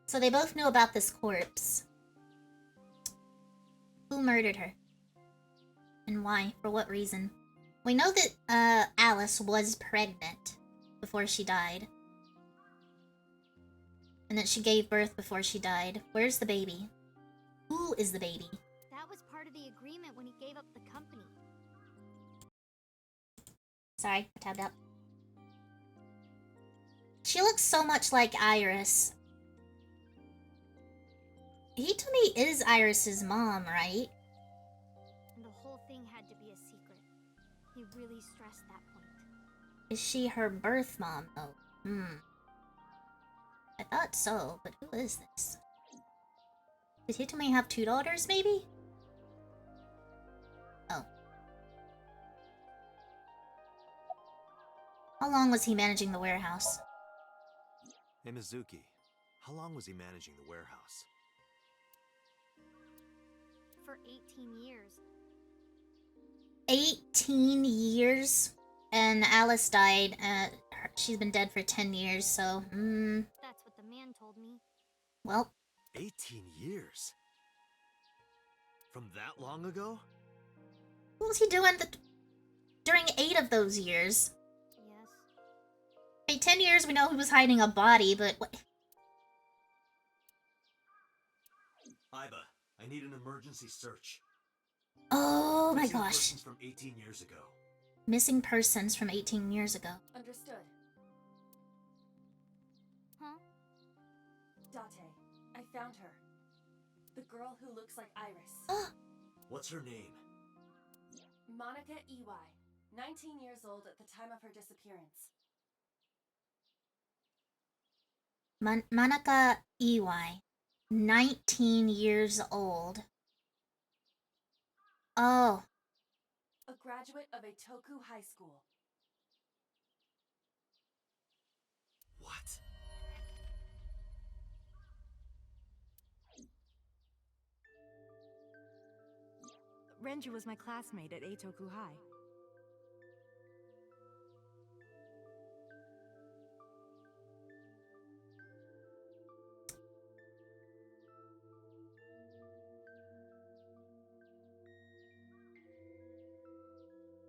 So they both knew about this corpse. Who murdered her? And why? For what reason? We know that Alice was pregnant before she died. And that she gave birth before she died. Where's the baby? Who is the baby? That was part of the agreement when he gave up the company. Sorry, I tabbed out. She looks so much like Iris. Hitomi is Iris's mom, right? And the whole thing had to be a secret. He really stressed that point. Is she her birth mom, though? I thought so, but who is this? Did Hitomi have 2 daughters, maybe? Oh. How long was he managing the warehouse? Hey, Mizuki. How long was he managing the warehouse? For 18 years. 18 years? And Alice died. She's been dead for 10 years, so... That's what the man told me. Well... 18 years? From that long ago? What was he doing during 8 of those years? Yes. Okay, 10 years we know he was hiding a body, but what? Iba, I need an emergency search. Oh my Missing gosh. persons from 18 years ago. Missing persons from 18 years ago. Understood. Huh? Date, I found her. The girl who looks like Iris. What's her name? Monica Ey, 19 years old at the time of her disappearance. Monica Ey, 19 years old. Oh. A graduate of Etoku High School. What? Renju was my classmate at Eitoku High.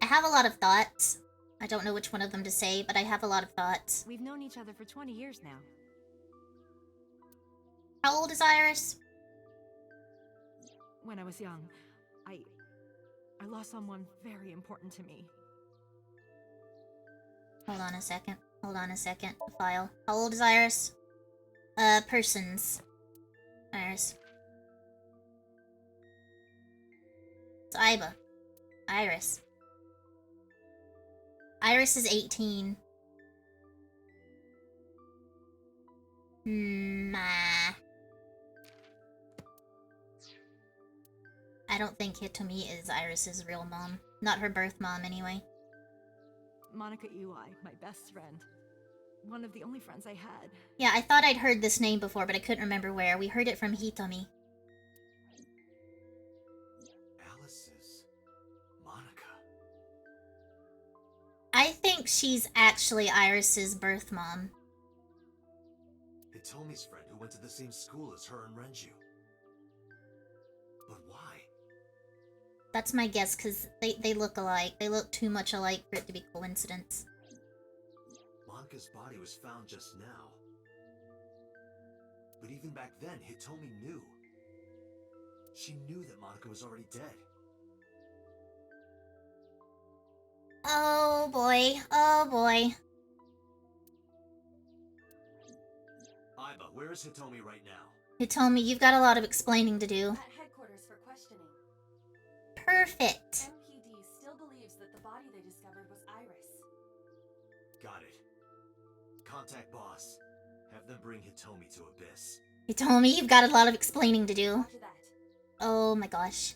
I have a lot of thoughts. I don't know which one of them to say, but I have a lot of thoughts. We've known each other for 20 years now. How old is Iris? When I was young, I lost someone very important to me. Hold on a second. Hold on a second. File. How old is Iris? Persons. Iris. It's Iba. Iris. Iris is 18. I don't think Hitomi is Iris's real mom. Not her birth mom, anyway. Monica Ey, my best friend. One of the only friends I had. Yeah, I thought I'd heard this name before, but I couldn't remember where. We heard it from Hitomi. Alice's Monica. I think she's actually Iris's birth mom. Hitomi's friend who went to the same school as her and Renju. But why? That's my guess, because they look alike. They look too much alike for it to be coincidence. Monica's body was found just now. But even back then, Hitomi knew. She knew that Monica was already dead. Oh boy. Oh boy. Iba, where is Hitomi right now? Hitomi, you've got a lot of explaining to do. At headquarters for questioning. Perfect. MPD still believes that the The body they discovered was Iris. Got it. Contact boss. Have them bring Hitomi to Abyss. Hitomi, you've got a lot of explaining to do. Roger that. Oh my gosh.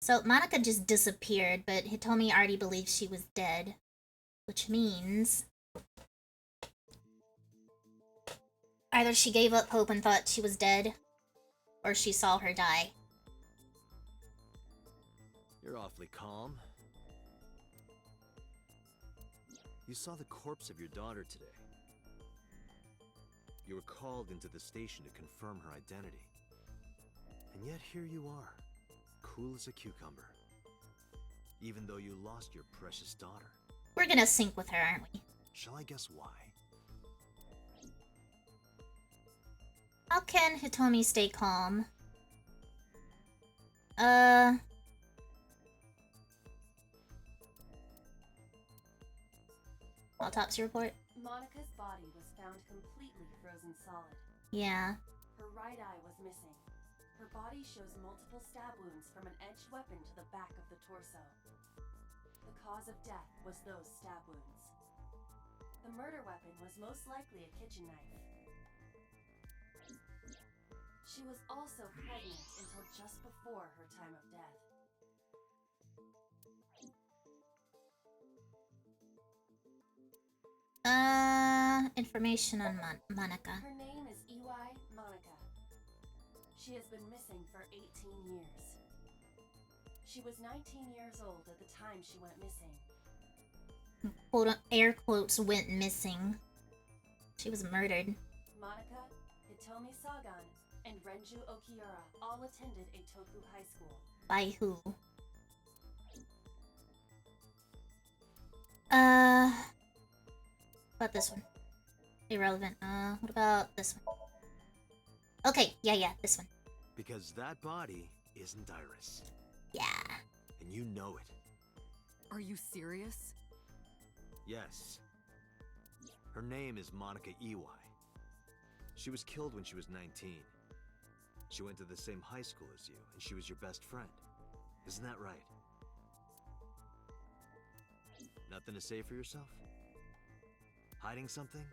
So Monica just disappeared, but Hitomi already believes she was dead. Which means either she gave up hope and thought she was dead, or she saw her die. You're awfully calm. You saw the corpse of your daughter today. You were called into the station to confirm her identity. And yet here you are, cool as a cucumber. Even though you lost your precious daughter. We're gonna sync with her, aren't we? Shall I guess why? How can Hitomi stay calm? Autopsy report? Monica's body was found completely frozen solid. Yeah. Her right eye was missing. Her body shows multiple stab wounds from an edged weapon to the back of the torso. The cause of death was those stab wounds. The murder weapon was most likely a kitchen knife. She was also pregnant until just before her time of death. Information on Monica. Her name is Iwai Monica. She has been missing for 18 years. She was 19 years old at the time she went missing. Quote, air quotes, went missing. She was murdered. Monica, Hitomi Sagan, and Renju Okiura all attended Eitoku High School. By who? What about this one? Irrelevant. What about this one? Okay, yeah, this one. Because that body isn't Iris. Yeah. And you know it. Are you serious? Yes. Her name is Monica Iwai. She was killed when she was 19. She went to the same high school as you, and she was your best friend. Isn't that right? Nothing to say for yourself? Hiding something?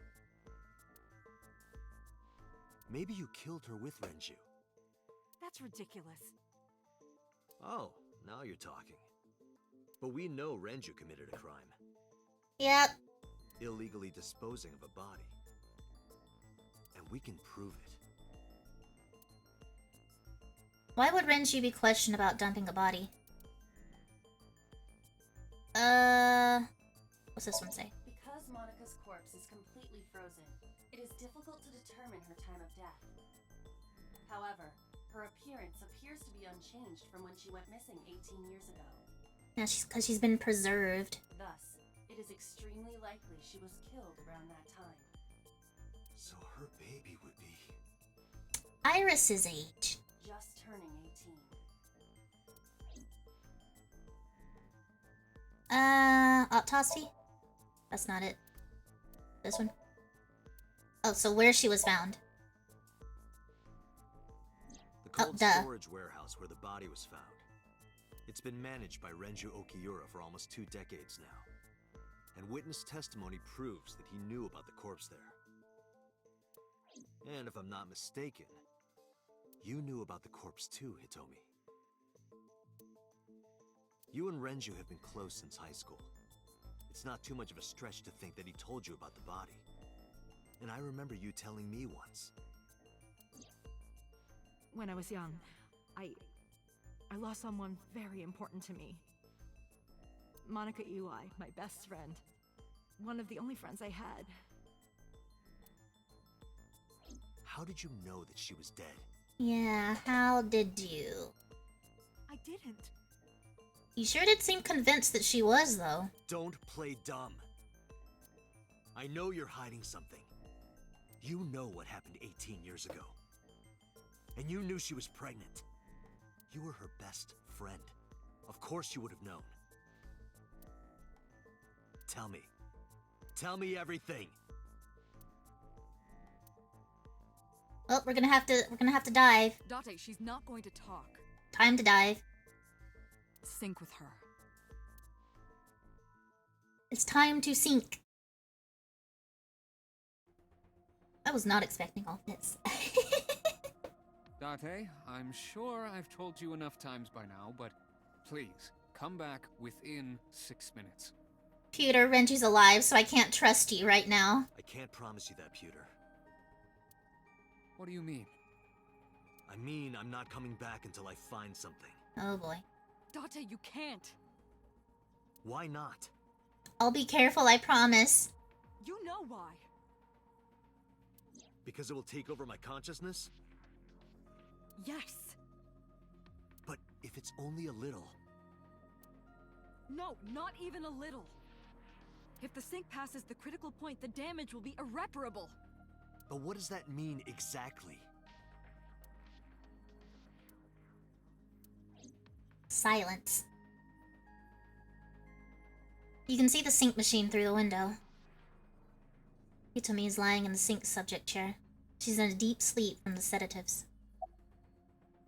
Maybe you killed her with Renju. That's ridiculous. Oh, now you're talking. But we know Renju committed a crime. Yep. Illegally disposing of a body. And we can prove it. Why would Renji be questioned about dumping a body? What's this one say? Because Monica's corpse is completely frozen, it is difficult to determine her time of death. However, her appearance appears to be unchanged from when she went missing 18 years ago. Yeah, because she's been preserved. Thus, it is extremely likely she was killed around that time. So her baby would be... Iris's age. Just turning 18. Autopsy? That's not it. This one? Oh, so where she was found. The cold duh. storage warehouse where the body was found. It's been managed by Renju Okiura for almost 2 decades now. And witness testimony proves that he knew about the corpse there. And if I'm not mistaken, you knew about the corpse too, Hitomi. You and Renju have been close since high school. It's not too much of a stretch to think that he told you about the body. And I remember you telling me once. When I was young, I lost someone very important to me. Monica Iwai, my best friend. One of the only friends I had. How did you know that she was dead? Yeah, how did you? I didn't. You sure did seem convinced that she was, though. Don't play dumb. I know you're hiding something. You know what happened 18 years ago. And you knew she was pregnant. You were her best friend. Of course you would have known. Tell me. Tell me everything. Oh, we're gonna have to dive. Date, she's not going to talk. Time to dive. Sync with her. It's time to sink. I was not expecting all this. Date, I'm sure I've told you enough times by now, but please, come back within 6 minutes. Pewter, Renji's alive, so I can't trust you right now. I can't promise you that, Pewter. What do you mean? I mean, I'm not coming back until I find something. Oh boy. Date, you can't. Why not? I'll be careful, I promise. You know why. Because it will take over my consciousness? Yes. But if it's only a little... No, not even a little. If the sync passes the critical point, the damage will be irreparable. But what does that mean exactly? Silence. You can see the sync machine through the window. Hitomi is lying in the sync subject chair. She's in a deep sleep from the sedatives.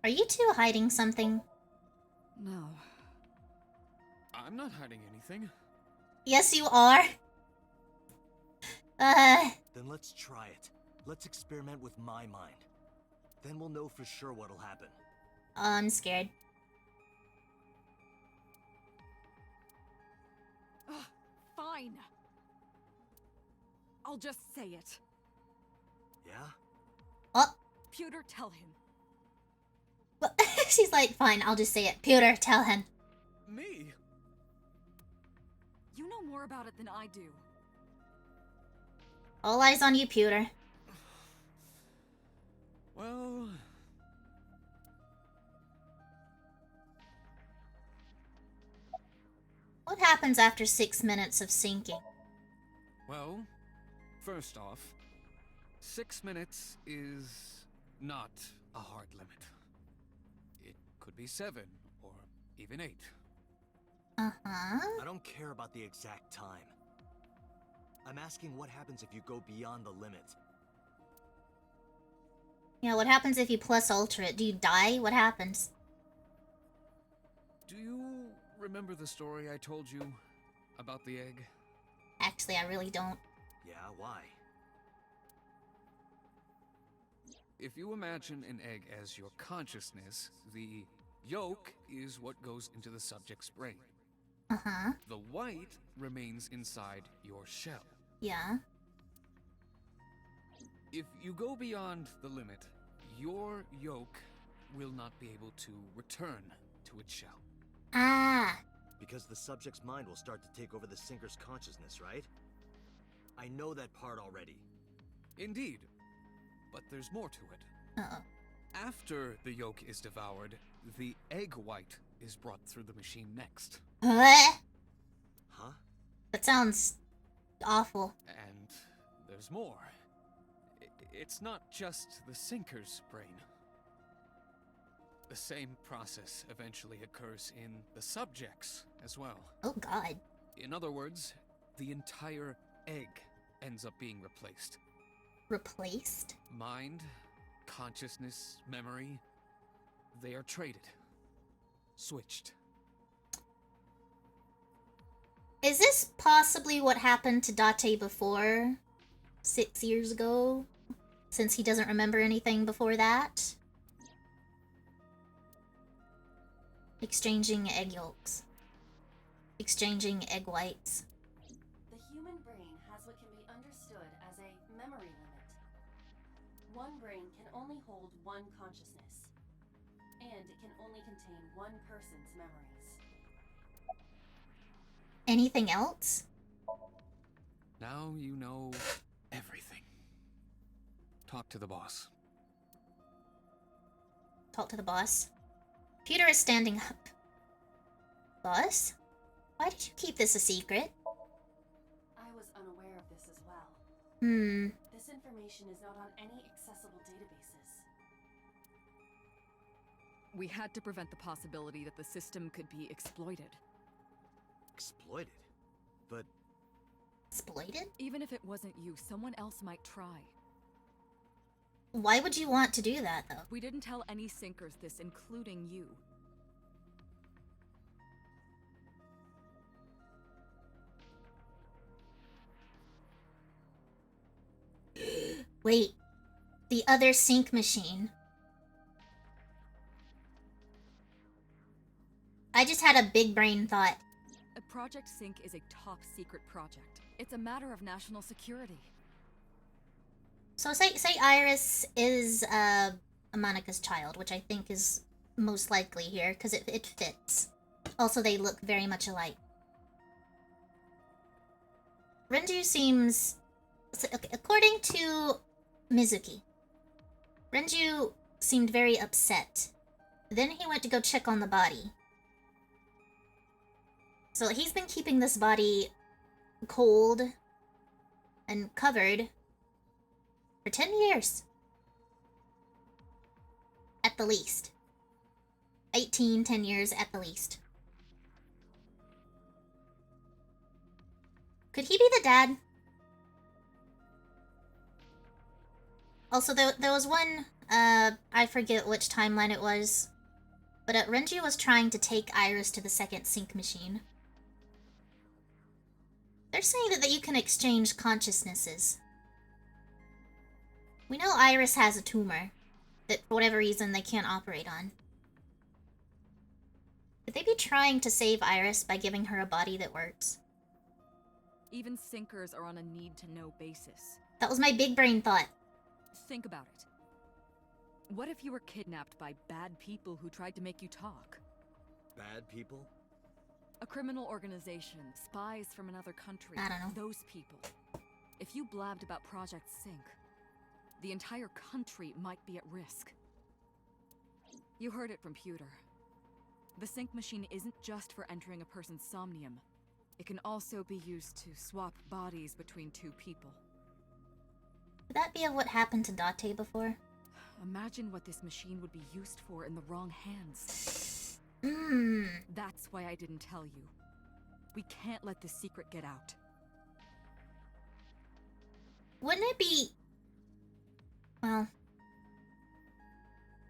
Are you two hiding something? No. I'm not hiding anything. Yes, you are. Then let's try it. Let's experiment with my mind. Then we'll know for sure what'll happen. I'm scared. Fine. I'll just say it. Yeah? Oh. Pewter, tell him. She's like, fine, I'll just say it. Pewter, tell him. Me? You know more about it than I do. All eyes on you, Pewter. Well... What happens after 6 minutes of sinking? Well, first off, 6 minutes is not a hard limit. It could be 7, or even 8. Uh-huh. I don't care about the exact time. I'm asking what happens if you go beyond the limit. Yeah, what happens if you plus alter it? Do you die? What happens? Do you remember the story I told you about the egg? Actually, I really don't. Yeah, why? If you imagine an egg as your consciousness, the yolk is what goes into the subject's brain. Uh-huh. The white remains inside your shell. Yeah. If you go beyond the limit, your yolk will not be able to return to its shell. Ah. Because the subject's mind will start to take over the sinker's consciousness, right? I know that part already. Indeed. But there's more to it. Uh-oh. After the yolk is devoured, the egg white is brought through the machine next. Huh? Huh? That sounds awful. And there's more. It's not just the sinker's brain. The same process eventually occurs in the subjects as well. Oh god. In other words, the entire egg ends up being replaced. Replaced? Mind, consciousness, memory, they are traded. Switched. Is this possibly what happened to Date before? 6 years ago? Since he doesn't remember anything before that? Exchanging egg yolks. Exchanging egg whites. The human brain has what can be understood as a memory limit. One brain can only hold one consciousness, and it can only contain one person's memories. Anything else? Now you know everything. Talk to the boss. Talk to the boss. Peter is standing up. Boss? Why did you keep this a secret? I was unaware of this as well. This information is not on any accessible databases. We had to prevent the possibility that the system could be exploited. Exploited? But... Exploited? Even if it wasn't you, someone else might try. Why would you want to do that, though? We didn't tell any sinkers this, including you. Wait. The other sink machine. I just had a big brain thought. Project Sync is a top secret project. It's a matter of national security. So say Iris is Monica's child, which I think is most likely here, because it fits. Also, they look very much alike. Renju seems... Okay, according to Mizuki, Renju seemed very upset. Then he went to go check on the body. So he's been keeping this body cold and covered for 10 years. At the least. 10 years at the least. Could he be the dad? Also, there was one, I forget which timeline it was, but Renji was trying to take Iris to the second sync machine. They're saying that you can exchange consciousnesses. We know Iris has a tumor that, for whatever reason, they can't operate on. Could they be trying to save Iris by giving her a body that works? Even sinkers are on a need-to-know basis. That was my big brain thought. Think about it. What if you were kidnapped by bad people who tried to make you talk? Bad people? A criminal organization, spies from another country. I don't know. Those people. If you blabbed about Project Sync, the entire country might be at risk. You heard it from Pewter. The sync machine isn't just for entering a person's somnium. It can also be used to swap bodies between two people. Could that be what happened to Date before? Imagine what this machine would be used for in the wrong hands. That's why I didn't tell you. We can't let this secret get out. Wouldn't it be... Well...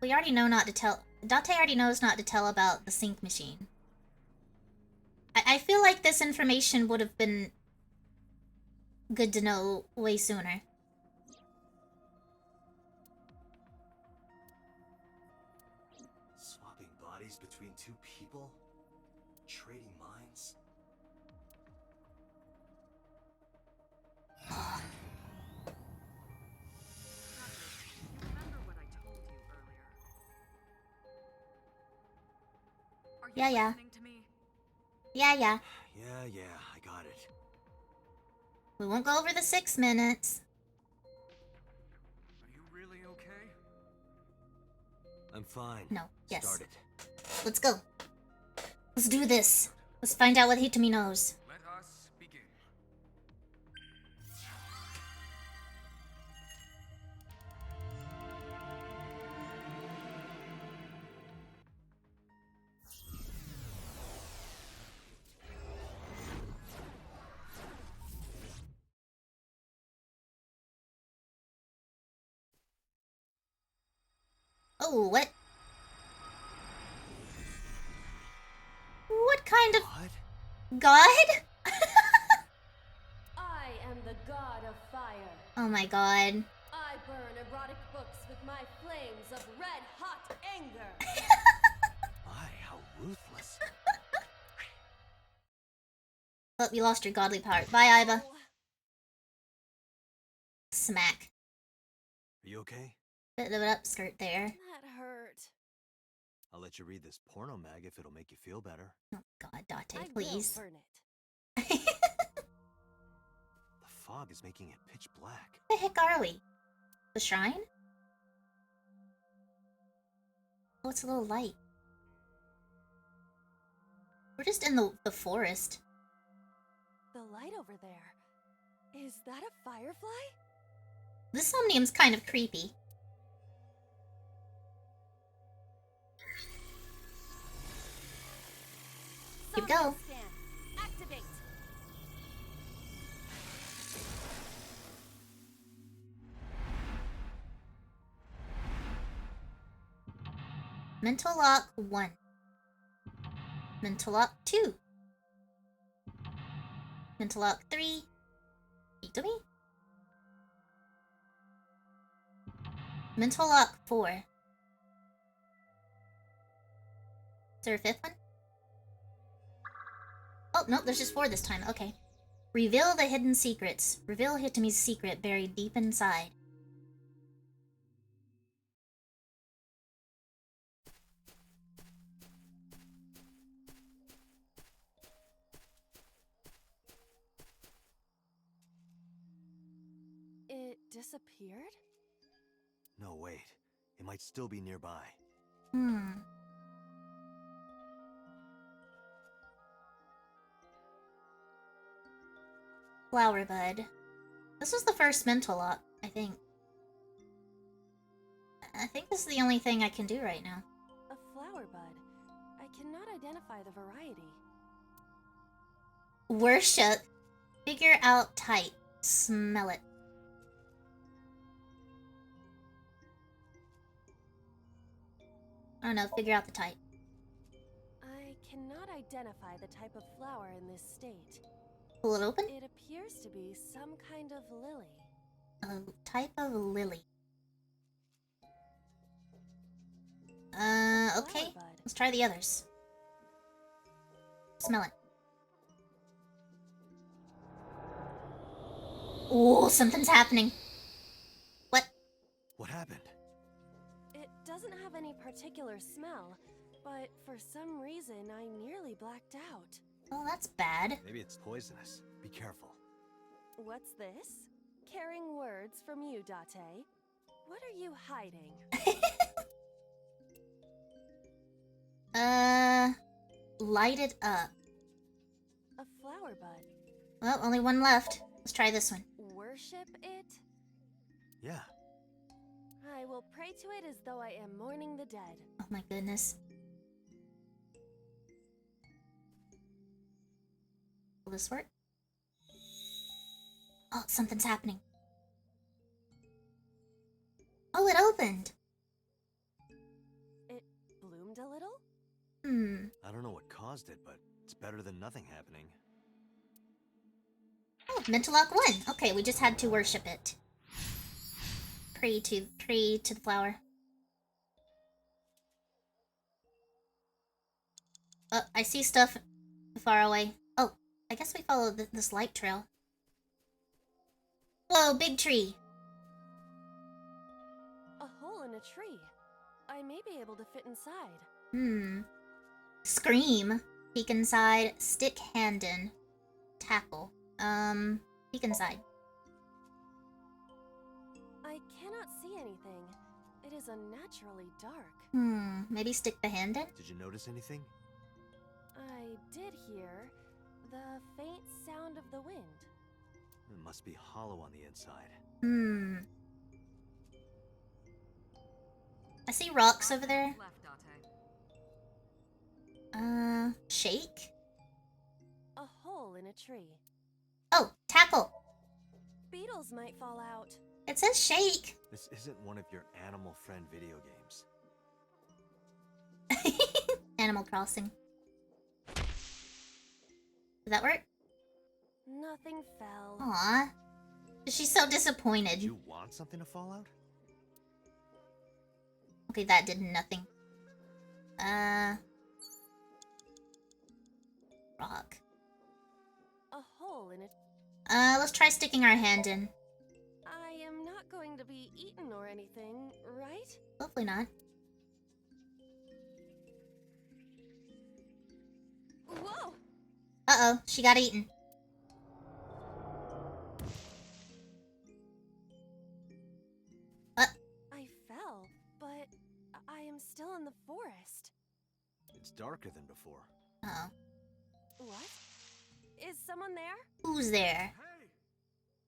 We already know not to tell... Date already knows not to tell about the sync machine. I feel like this information would have been good to know way sooner. Swapping bodies between two people? Trading minds? Remember what I told you earlier? Are you Yeah. listening to me? Yeah. Yeah, I got it. We won't go over the 6 minutes. Are you really okay? I'm fine. No, yes. Start it. Let's go. Let's do this. Let's find out what Hitomi knows. Let us begin. Oh, what? What kind of... God? I am the god of fire. Oh my god. I burn erotic books with my flames of red-hot anger. My, how ruthless. Oh, you lost your godly power. Bye, Iba. Smack. Are you okay? Bit of an upskirt there. That hurt. I'll let you read this porno mag if it'll make you feel better. Oh god, Date, I please. will burn it. The fog is making it pitch black. Where the heck are we? The shrine? Oh, it's a little light. We're just in the forest. The light over there. Is that a firefly? This Somnium's kind of creepy. Here we go. Scan. Activate. Mental lock 1. Mental lock 2. Mental lock 3. Speak to me. Mental lock 4. Is there a 5th one? Oh, nope, there's just 4 this time. Okay. Reveal the hidden secrets. Reveal Hitomi's secret buried deep inside. It disappeared? No, wait. It might still be nearby. Flower bud. This was the first mental lock, I think. I think this is the only thing I can do right now. A flower bud. I cannot identify the variety. Worship. Figure out type. Smell it. I don't know, figure out the type. I cannot identify the type of flower in this state. Pull it open? It appears to be some kind of lily. A type of lily. Okay. Let's try the others. Smell it. Oh, something's happening. What? What happened? It doesn't have any particular smell, but for some reason I nearly blacked out. Oh, that's bad. Maybe it's poisonous. Be careful. What's this? Caring words from you, Date. What are you hiding? Light it up. A flower bud. Well, only one left. Let's try this one. Worship it? Yeah. I will pray to it as though I am mourning the dead. Oh my goodness. Will this work? Oh, something's happening. Oh, it opened! It bloomed a little? I don't know what caused it, but it's better than nothing happening. Oh, mental lock 1. Okay, we just had to worship it. Pray to the flower. Oh, I see stuff far away. Oh, I guess we follow this light trail. Whoa, big tree. A hole in a tree. I may be able to fit inside. Scream. Peek inside. Stick hand in. Tackle. Peek inside. I cannot see anything. It is unnaturally dark. Maybe stick the hand in? Did you notice anything? I did hear the faint sound of the wind. It must be hollow on the inside. I see rocks over there. Shake? A hole in a tree. Oh, tackle! Beetles might fall out. It says shake. This isn't one of your animal friend video games. Animal Crossing. Did that work? Nothing fell. Aw. She's so disappointed. Did you want something to fall out? Okay, that did nothing. Rock. A hole in it. Let's try sticking our hand in. I am not going to be eaten or anything, right? Hopefully not. Whoa! Uh-oh, she got eaten. I fell, but I am still in the forest. It's darker than before. Uh-oh. What? Is someone there? Who's there?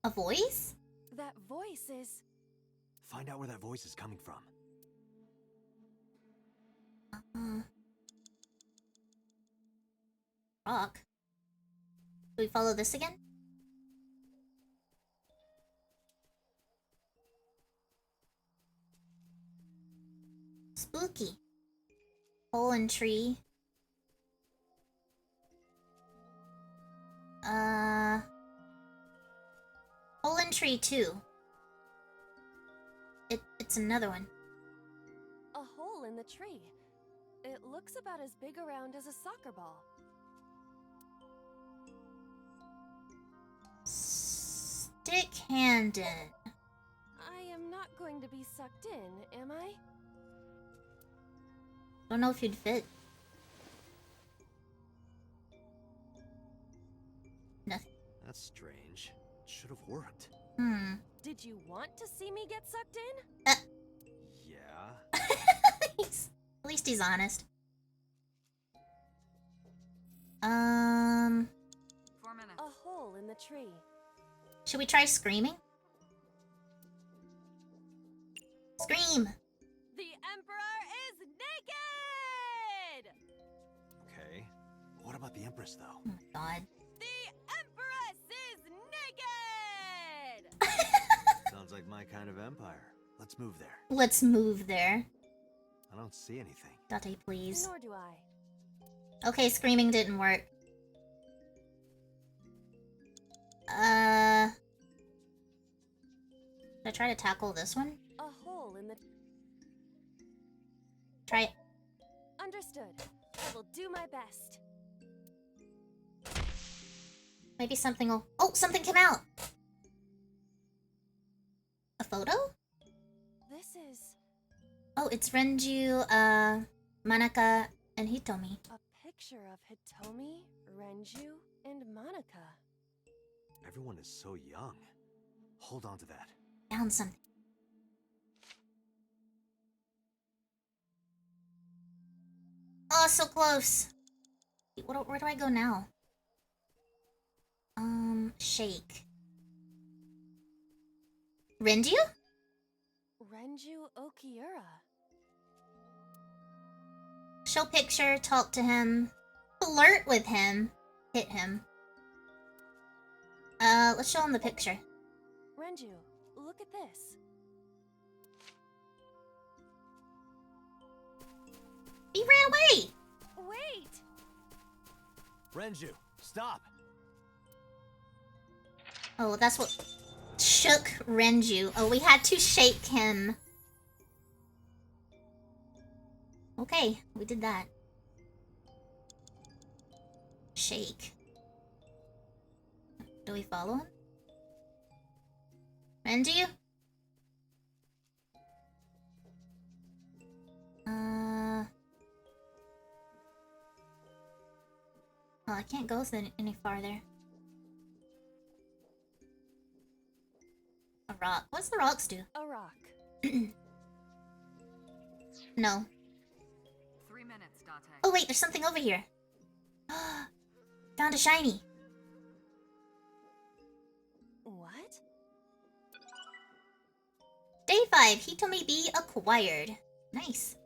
A voice? That voice is... Find out where that voice is coming from. Rock. Do we follow this again? Spooky. Hole in tree. Hole in tree too. It's another one. A hole in the tree. It looks about as big around as a soccer ball. Stick-handed. I am not going to be sucked in, am I? Don't know if you'd fit. Nothing. That's strange. It should have worked. Did you want to see me get sucked in? Yeah. At least he's honest. 4 minutes. A hole in the tree. Should we try screaming? Scream! The Emperor is naked! Okay. What about the Empress, though? Oh my god. The Empress is naked! Sounds like my kind of empire. Let's move there. Let's move there. I don't see anything. Date, please. Nor do I. Okay, screaming didn't work. Should I try to tackle this one? A hole in the... Try it. Understood. I will do my best. Maybe something will... Oh, something came out! A photo? This is... Oh, it's Renju, Manaka, and Hitomi. a picture of Hitomi, Renju, and Monica. Everyone is so young. Hold on to that. Found something. Oh, so close. Where do I go now? Shake. Renju? Renju Okiura. Show picture, talk to him, flirt with him, hit him. Let's show him the picture. Renju, look at this. He ran away! Wait! Renju, stop! Oh, that's what shook Renju. Oh, we had to shake him. Okay, we did that. Shake. Do we follow him? Renju? Oh, I can't go any farther. A rock. What's the rocks do? A rock. No. 3 minutes, Date. Oh wait, there's something over here. Found a shiny. What? Day 5. Hitomi B acquired. Nice.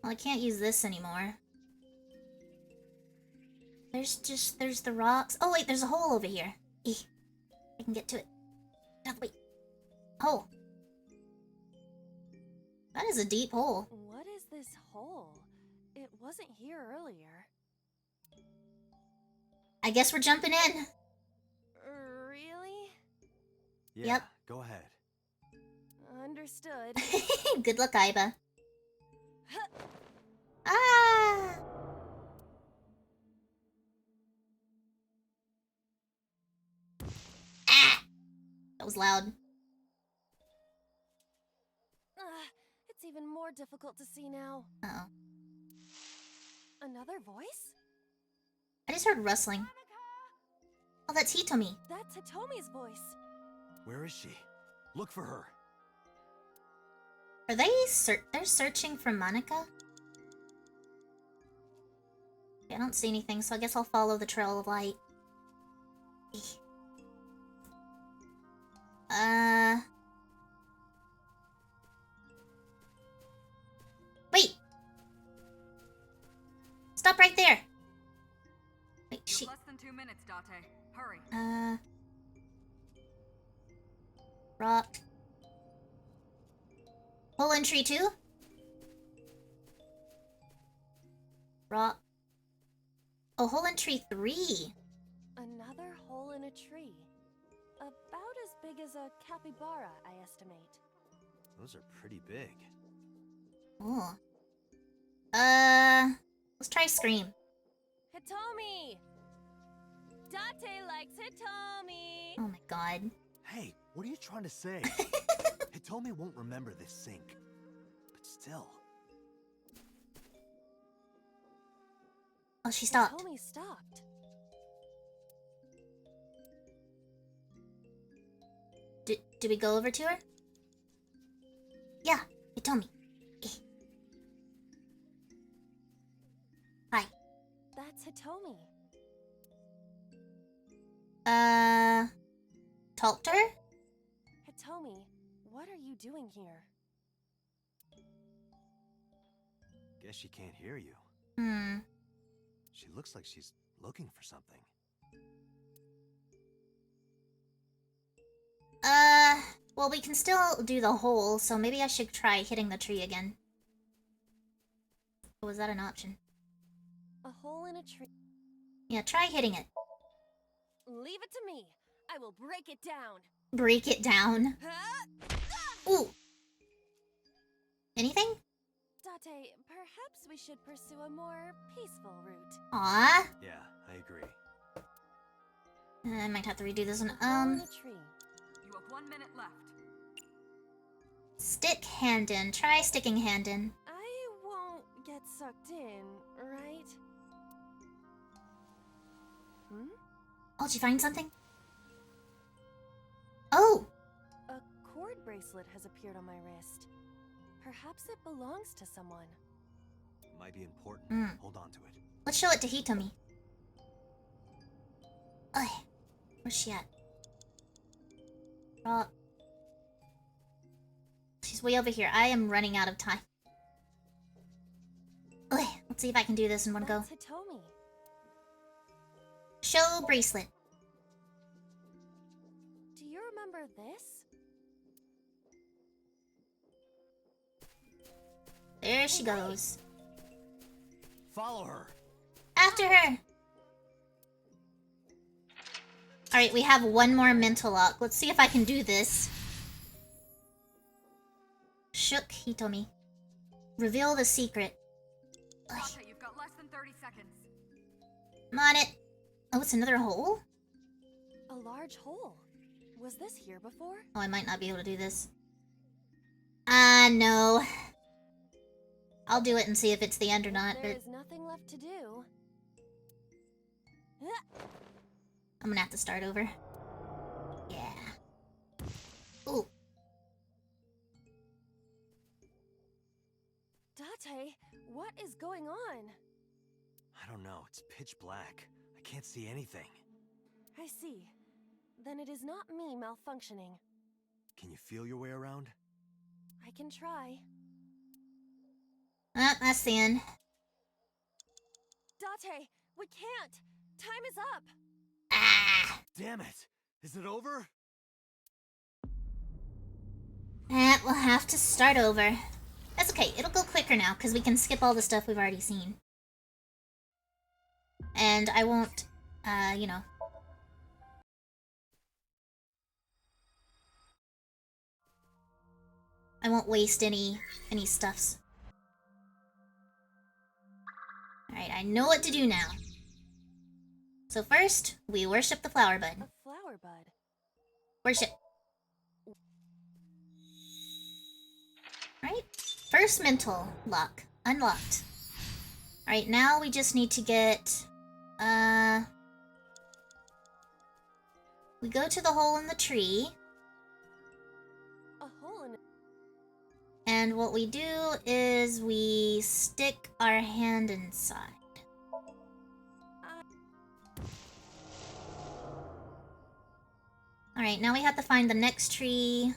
Well, I can't use this anymore. There's the rocks. Oh wait, there's a hole over here. I can get to it. No, wait. Hole. That is a deep hole. What is this hole? It wasn't here earlier. I guess we're jumping in. Really? Yeah, Yep. Go ahead. Understood. Good luck, Aiba. Ah! Ah! That was loud. It's even more difficult to see now. Uh-oh. Another voice? I just heard rustling. Oh, that's Hitomi. That's Hitomi's voice. Where is she? Look for her. Are they they're searching for Monica? Okay, I don't see anything, so I guess I'll follow the trail of light. Wait! Stop right there! Wait, You have less than 2 minutes, Date. Hurry. Rock. Hole in tree 2? Raw. Oh, hole in tree 3. Another hole in a tree. About as big as a capybara, I estimate. Those are pretty big. Oh. Let's try Scream. Hitomi! Date likes Hitomi! Oh my god. Hey, what are you trying to say? Hitomi won't remember this sink. But still. Oh, she stopped. Hitomi stopped. Do we go over to her? Yeah, Hitomi. Hi. That's Hitomi. Talk to her? Hitomi, what are you doing here? Guess she can't hear you. She looks like she's looking for something. Well, we can still do the hole, so maybe I should try hitting the tree again. Or was that an option? A hole in a tree. Yeah, try hitting it. Leave it to me. I will break it down. Break it down. Ooh. Anything? Date, perhaps we should pursue a more peaceful route. Aw. Yeah, I agree. I might have to redo this one. Hole in a tree. You have 1 minute left. Stick hand in. Try sticking hand in. I won't get sucked in, right? Oh, did you find something? Oh! A cord bracelet has appeared on my wrist. Perhaps it belongs to someone. Might be important. Hold on to it. Let's show it to Hitomi. Ugh. Where's she at? Oh. She's way over here. I am running out of time. Okay, let's see if I can do this in one go. That's Hitomi. Show bracelet. Do you remember this? There she goes. Follow her. After her. Alright, we have one more mental lock. Let's see if I can do this. Shook Hitomi. Reveal the secret. Okay, you've got less than 30 seconds. I'm on it. Oh, it's another hole? A large hole. Was this here before? Oh, I might not be able to do this. No. I'll do it and see if it's the end or not, There but is nothing left to do. I'm gonna have to start over. Yeah. Ooh. Date, what is going on? I don't know. It's pitch black. I can't see anything. I see. Then it is not me malfunctioning. Can you feel your way around? I can try. Ah, that's the end. Date, we can't! Time is up! Ah! Damn it! Is it over? We'll have to start over. That's okay, it'll go quicker now, because we can skip all the stuff we've already seen. And I won't, you know. I won't waste any stuffs. Alright, I know what to do now. So first, we worship the flower bud. A flower bud. Worship. Alright, first mental lock. Unlocked. Alright, now we just need to get... We go to the hole in the tree. A hole in... And what we do is we stick our hand inside. Alright, now we have to find the next tree,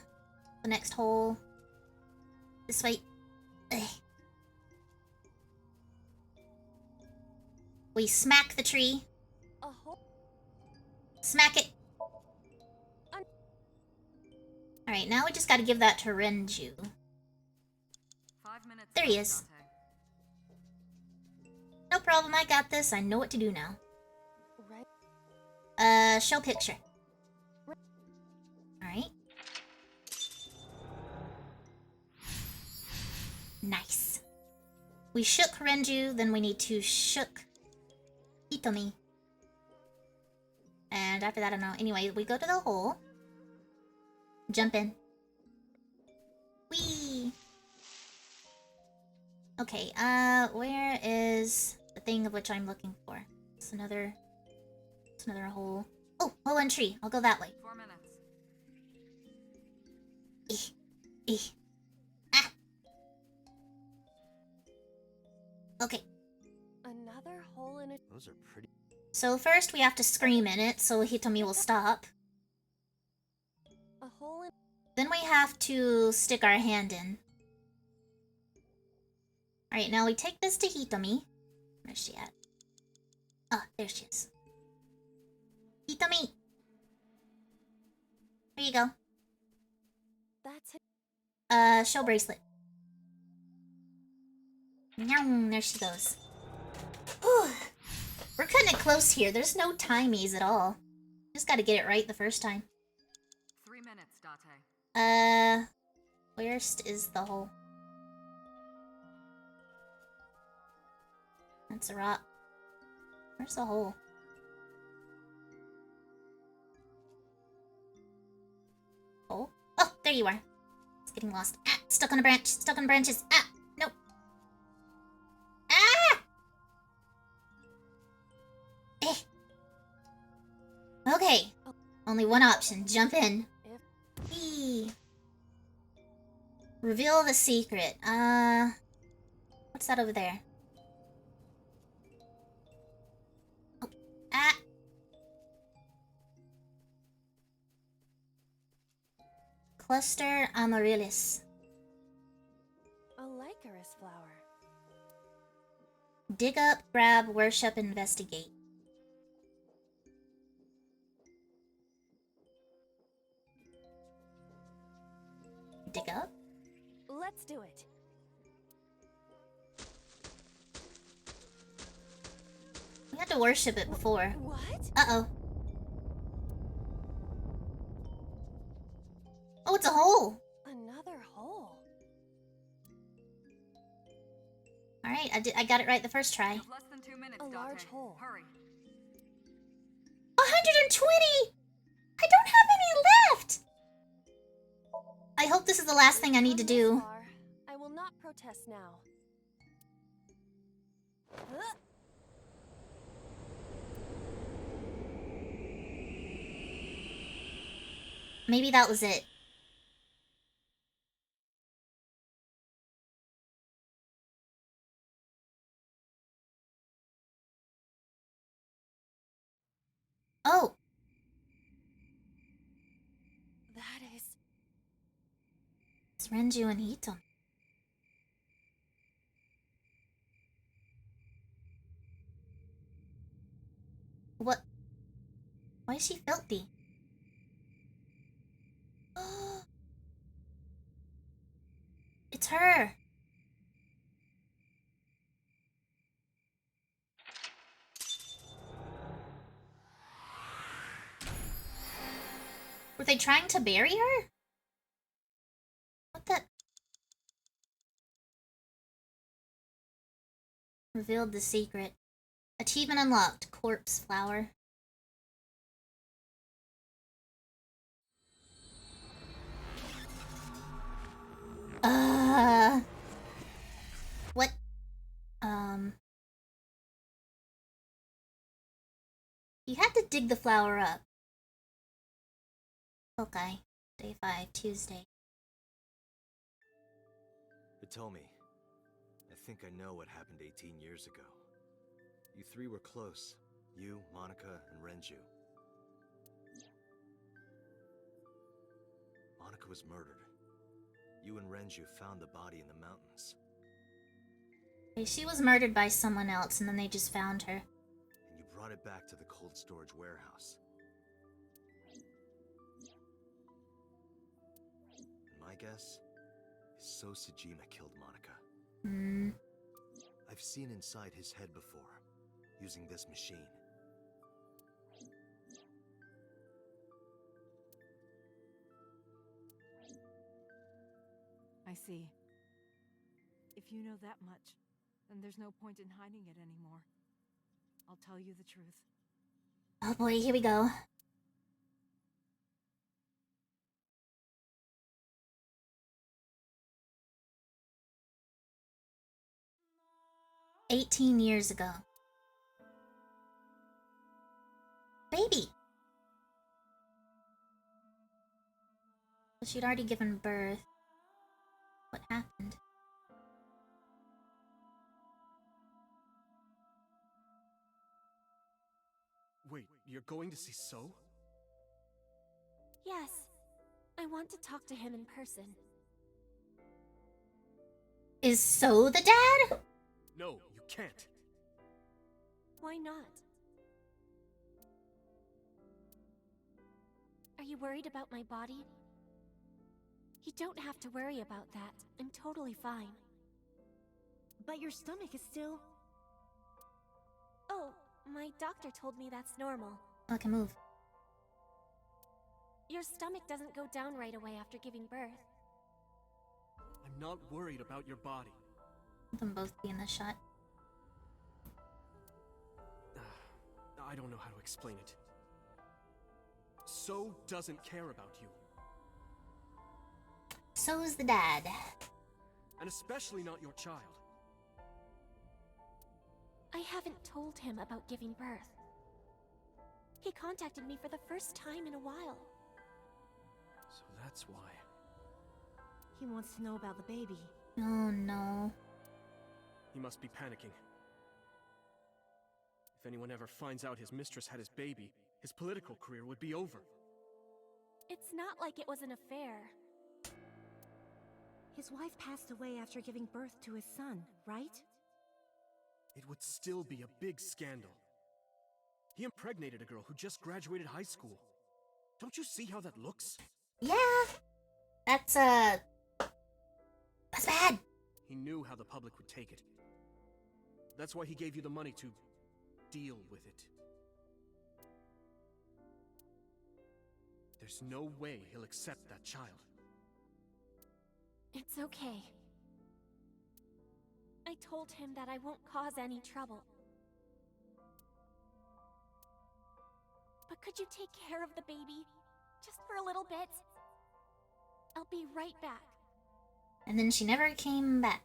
the next hole. This way. Ugh. We smack the tree. A hole... Smack it. Alright, now we just gotta give that to Renju. 5 minutes. There he is. No problem, I got this. I know what to do now. Show picture. Alright. Nice. We shook Renju, then we need to shook Hitomi. And after that, I don't know. Anyway, we go to the hole. Jump in. Whee! Okay, where is the thing of which I'm looking for? It's another hole. Oh, hole and tree. I'll go that way. 4 minutes. Ah! Okay. Another hole in a... Those are pretty. So first we have to scream in it so Hitomi will stop. A hole in... Then we have to stick our hand in. Alright, now we take this to Hitomi. Where's she at? Oh, there she is. Hitomi! There you go. That's it. Show bracelet. Meow, there she goes. Whew. We're cutting it close here. There's no timies at all. Just gotta get it right the first time. 3 minutes, Date. Where's is the hole? That's a rock. Where's the hole? Oh, there you are. It's getting lost. Ah, stuck on a branch. Stuck on branches. Ah, nope. Ah! Eh. Okay. Only one option. Jump in. Eee. Reveal the secret. What's that over there? Oh. Ah. Cluster amaryllis. A Lycoris flower. Dig up, grab, worship, investigate. Dig up? Let's do it. We had to worship it before. What? Uh-oh. Oh, it's a hole! Another hole. Alright, I got it right the first try. Less than 2 minutes, A Date. large hole. Hurry. 120! I don't have any left! I hope this is the last thing I need to do. I will not protest now. Maybe that was it. Oh! That is... It's Renju and Hitomi. What? Why is she filthy? It's her! Were they trying to bury her? What the? Revealed the secret. Achievement unlocked. Corpse flower. What? You had to dig the flower up. Okay. Day 5, Tuesday. Hitomi, I think I know what happened 18 years ago. You three were close. You, Monica, and Renju. Monica was murdered. You and Renju found the body in the mountains. Okay, she was murdered by someone else, and then they just found her. And you brought it back to the cold storage warehouse. And my guess is So Sejima killed Monica. Hmm. I I've seen inside his head before, using this machine. I see. If you know that much, then there's no point in hiding it anymore. I'll tell you the truth. Oh boy, here we go. "18 years ago. Baby! She'd already given birth. What happened? Wait, you're going to see So? Yes. I want to talk to him in person. Is So the dad? No, you can't. Why not? Are you worried about my body? You don't have to worry about that. I'm totally fine. But your stomach is still... Oh, my doctor told me that's normal. I can move. Your stomach doesn't go down right away after giving birth. I'm not worried about your body. Let them both be in the shot. I don't know how to explain it. So doesn't care about you. So's the dad. And especially not your child. I haven't told him about giving birth. He contacted me for the first time in a while. So that's why. He wants to know about the baby. Oh no. He must be panicking. If anyone ever finds out his mistress had his baby, his political career would be over. It's not like it was an affair. His wife passed away after giving birth to his son, right? It would still be a big scandal. He impregnated a girl who just graduated high school. Don't you see how that looks? Yeah. That's bad. He knew how the public would take it. That's why he gave you the money to deal with it. There's no way he'll accept that child. It's okay. I told him that I won't cause any trouble. But could you take care of the baby? Just for a little bit? I'll be right back. And then she never came back.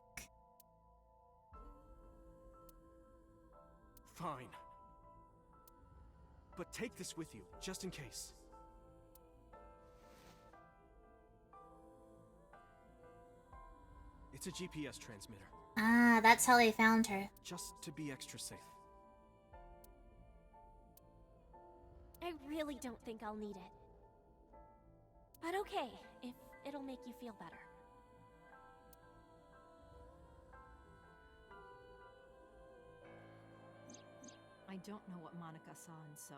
Fine. But take this with you, just in case. It's a GPS transmitter. Ah, that's how they found her. Just to be extra safe. I really don't think I'll need it. But okay, if it'll make you feel better. I don't know what Monica saw in So.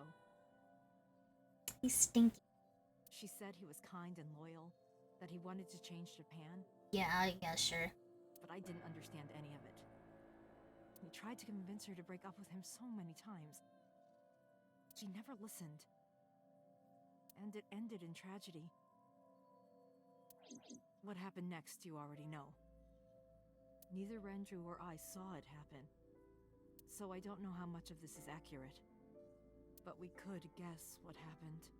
He's stinky. She said he was kind and loyal, that he wanted to change Japan. Yeah, sure. But I didn't understand any of it. He tried to convince her to break up with him so many times. She never listened. And it ended in tragedy. What happened next, you already know. Neither Renju or I saw it happen. So I don't know how much of this is accurate. But we could guess what happened.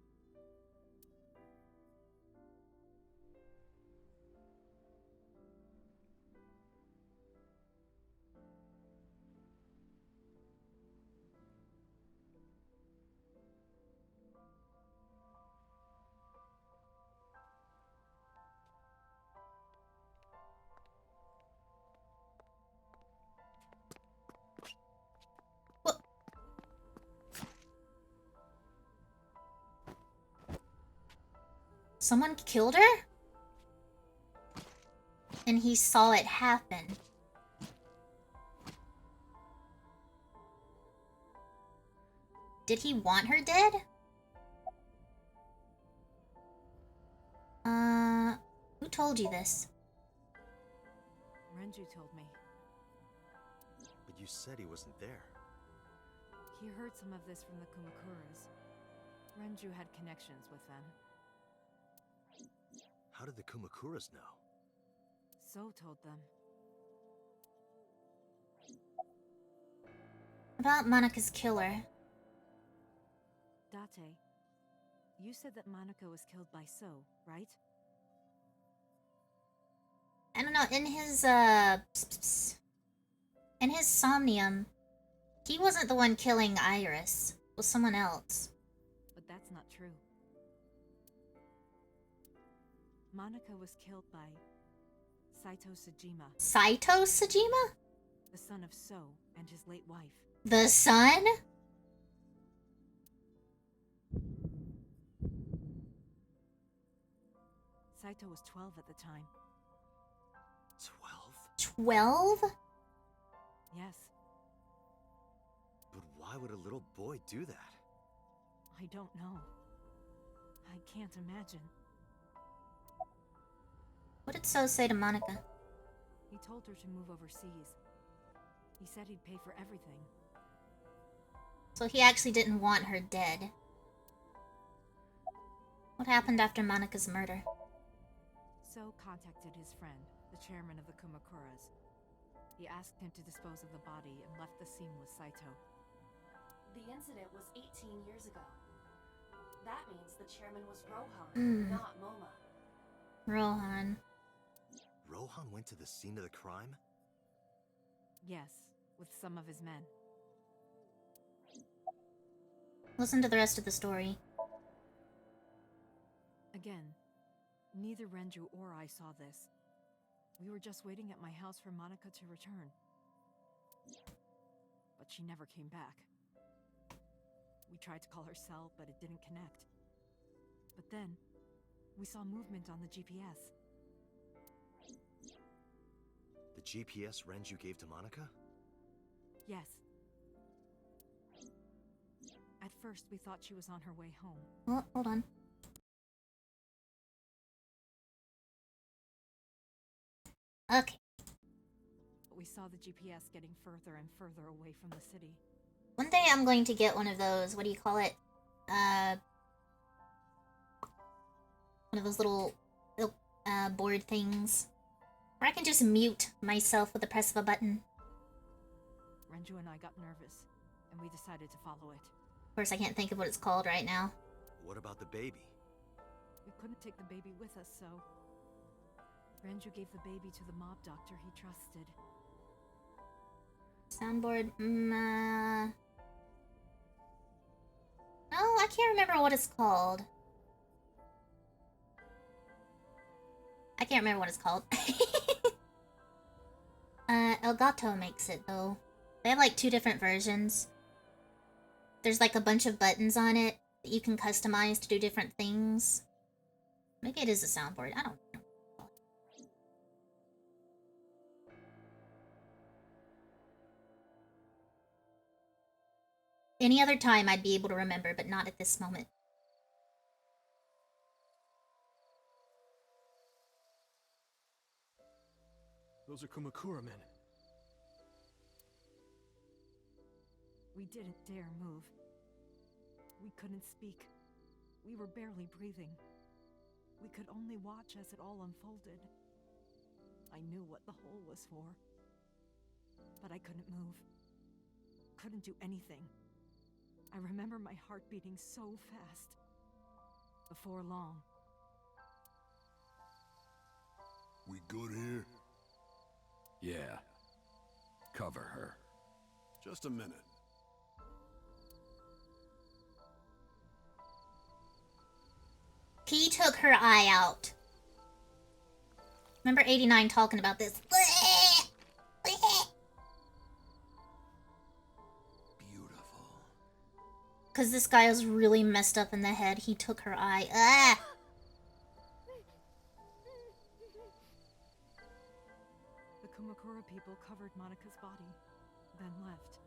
Someone killed her? And he saw it happen. Did he want her dead? Who told you this? Renju told me. You said he wasn't there. He heard some of this from the Kumakuras. Renju had connections with them. How did the Kumakuras know? So told them. About Monika's killer. Date, you said that Monika was killed by So, right? I don't know, in his Somnium, he wasn't the one killing Iris. It was someone else. But that's not true. Monika was killed by Saito Sejima. Saito Sejima? The son of So and his late wife. The son? Saito was 12 at the time. 12? Yes. But why would a little boy do that? I don't know. I can't imagine. What did So say to Monika? He told her to move overseas. He said he'd pay for everything. So he actually didn't want her dead. What happened after Monika's murder? So contacted his friend, the chairman of the Kumakuras. He asked him to dispose of the body and left the scene with Saito. The incident was 18 years ago. That means the chairman was Rohan, not Moma. Rohan. Rohan went to the scene of the crime? Yes, with some of his men. Listen to the rest of the story. Again, neither Renju or I saw this. We were just waiting at my house for Monika to return. But she never came back. We tried to call her cell, but it didn't connect. But then, we saw movement on the GPS. The GPS Renju gave to Monika? Yes. At first, we thought she was on her way home. Oh, hold on. Okay. But we saw the GPS getting further and further away from the city. One day I'm going to get one of those, what do you call it? One of those little board things. Where I can just mute myself with the press of a button. Renju and I got nervous, and we decided to follow it. Of course, I can't think of what it's called right now. What about the baby? We couldn't take the baby with us, so Renju gave the baby to the mob doctor he trusted. Soundboard, No, I can't remember what it's called. I can't remember what it's called. Elgato makes it, though. They have, like, 2 different versions. There's, like, a bunch of buttons on it that you can customize to do different things. Maybe it is a soundboard. I don't know. Any other time I'd be able to remember, but not at this moment. Those are Kumakura men. We didn't dare move. We couldn't speak. We were barely breathing. We could only watch as it all unfolded. I knew what the hole was for. But I couldn't move. Couldn't do anything. I remember my heart beating so fast. Before long. We good here? Yeah. Cover her. Just a minute. He took her eye out. Remember 89 talking about this. Because this guy was really messed up in the head. He took her eye. Ah! The Kumakura people covered Monika's body, then left.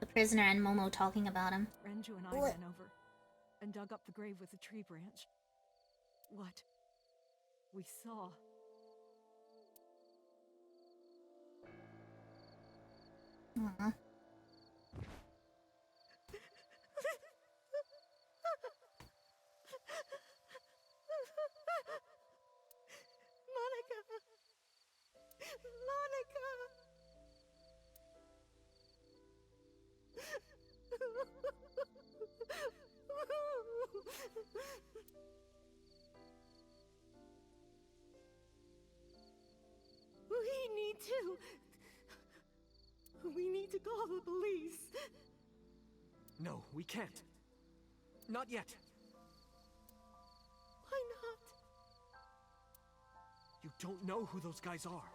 The prisoner and Momo talking about him. Renju and I ran over and dug up the grave with a tree branch. What we saw. Aw. Monica! Monica! We need to call the police. No, we can't. Not yet. Why not? You don't know who those guys are.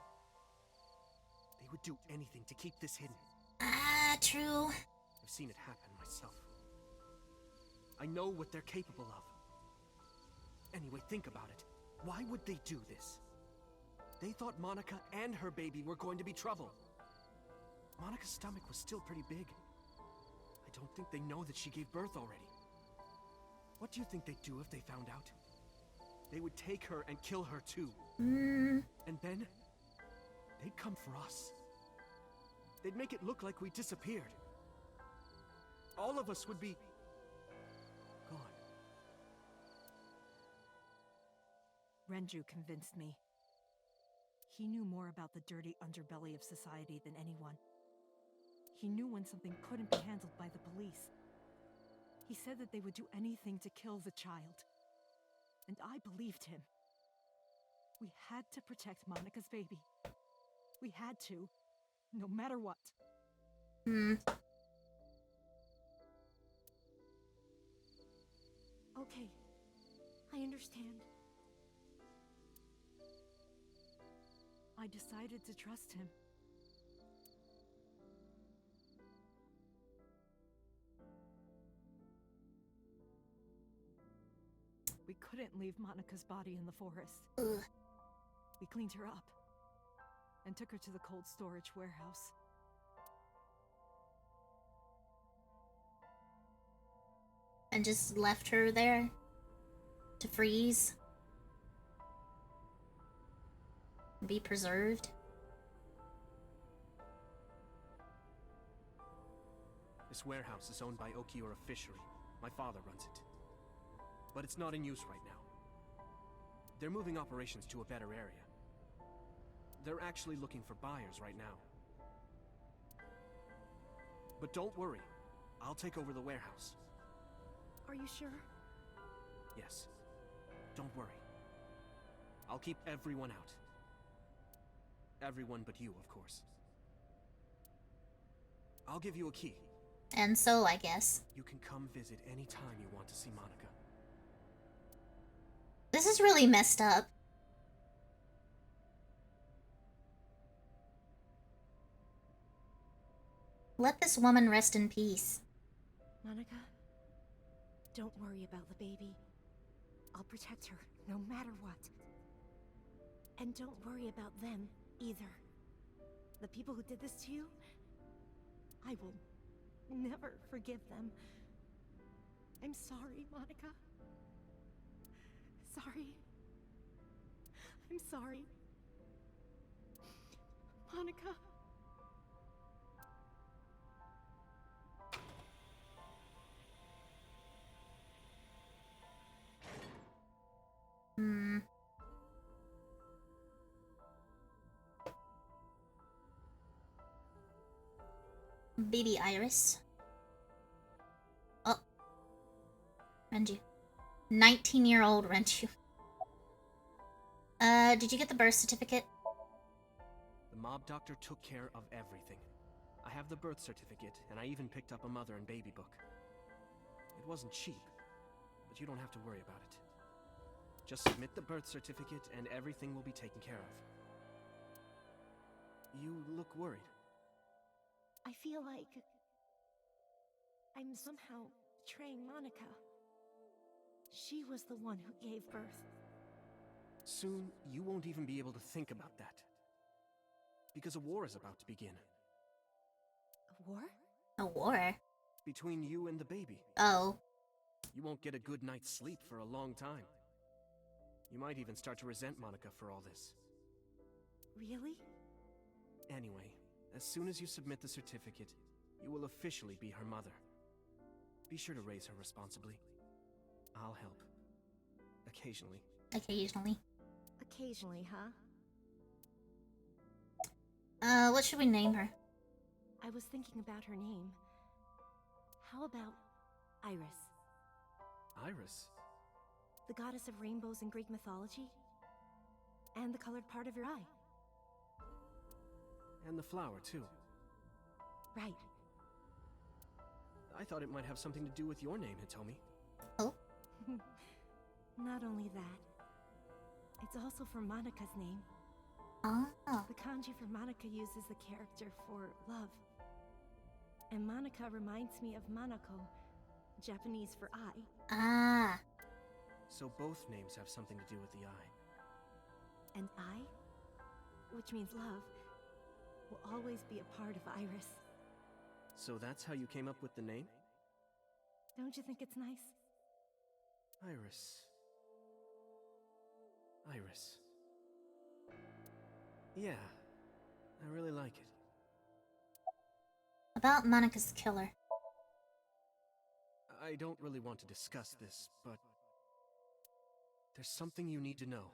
They would do anything to keep this hidden. Ah, true. I've seen it happen myself. I know what they're capable of. Anyway, think about it. Why would they do this? They thought Monica and her baby were going to be trouble. Monica's stomach was still pretty big. I don't think they know that she gave birth already. What do you think they'd do if they found out? They would take her and kill her too. And then, they'd come for us. They'd make it look like we disappeared. All of us would be gone. Renju convinced me. He knew more about the dirty underbelly of society than anyone. He knew when something couldn't be handled by the police. He said that they would do anything to kill the child. And I believed him. We had to protect Monica's baby. We had to, no matter what. Okay, I understand. I decided to trust him. We couldn't leave Monica's body in the forest. We cleaned her up and took her to the cold storage warehouse. And just left her there to freeze. Be preserved. This warehouse is owned by Okiura Fishery. My father runs it. But it's not in use right now. They're moving operations to a better area. They're actually looking for buyers right now. But don't worry, I'll take over the warehouse. Are you sure? Yes. Don't worry. I'll keep everyone out. Everyone but you, of course. I'll give you a key. And so, I guess. You can come visit any time you want to see Monica. This is really messed up. Let this woman rest in peace. Monica, don't worry about the baby. I'll protect her, no matter what. And don't worry about them, either. The people who did this to you, I will never forgive them. I'm sorry, Monica. Sorry. I'm sorry. Monica. Baby Iris. Oh. Renju. 19-year-old Renju. Did you get the birth certificate? The mob doctor took care of everything. I have the birth certificate, and I even picked up a mother and baby book. It wasn't cheap, but you don't have to worry about it. Just submit the birth certificate, and everything will be taken care of. You look worried. I feel like I'm somehow betraying Monica. She was the one who gave birth. Soon, you won't even be able to think about that. Because a war is about to begin. A war? A war? Between you and the baby. Oh. You won't get a good night's sleep for a long time. You might even start to resent Monica for all this. Really? Anyway, As soon as you submit the certificate, you will officially be her mother. Be sure to raise her responsibly. I'll help. Occasionally. Occasionally. Occasionally, huh? What should we name her? I was thinking about her name. How about Iris? Iris? The goddess of rainbows in Greek mythology? And the colored part of your eye. And the flower, too. Right. I thought it might have something to do with your name, Hitomi. Oh? Not only that, it's also for Monika's name. Ah. The kanji for Monika uses the character for love. And Monika reminds me of Monoko, Japanese for eye. Ah. So both names have something to do with the eye. And I, which means love, will always be a part of Iris. So that's how you came up with the name? Don't you think it's nice? Iris. Iris. Yeah, I really like it. About Monika's killer. I don't really want to discuss this, but there's something you need to know.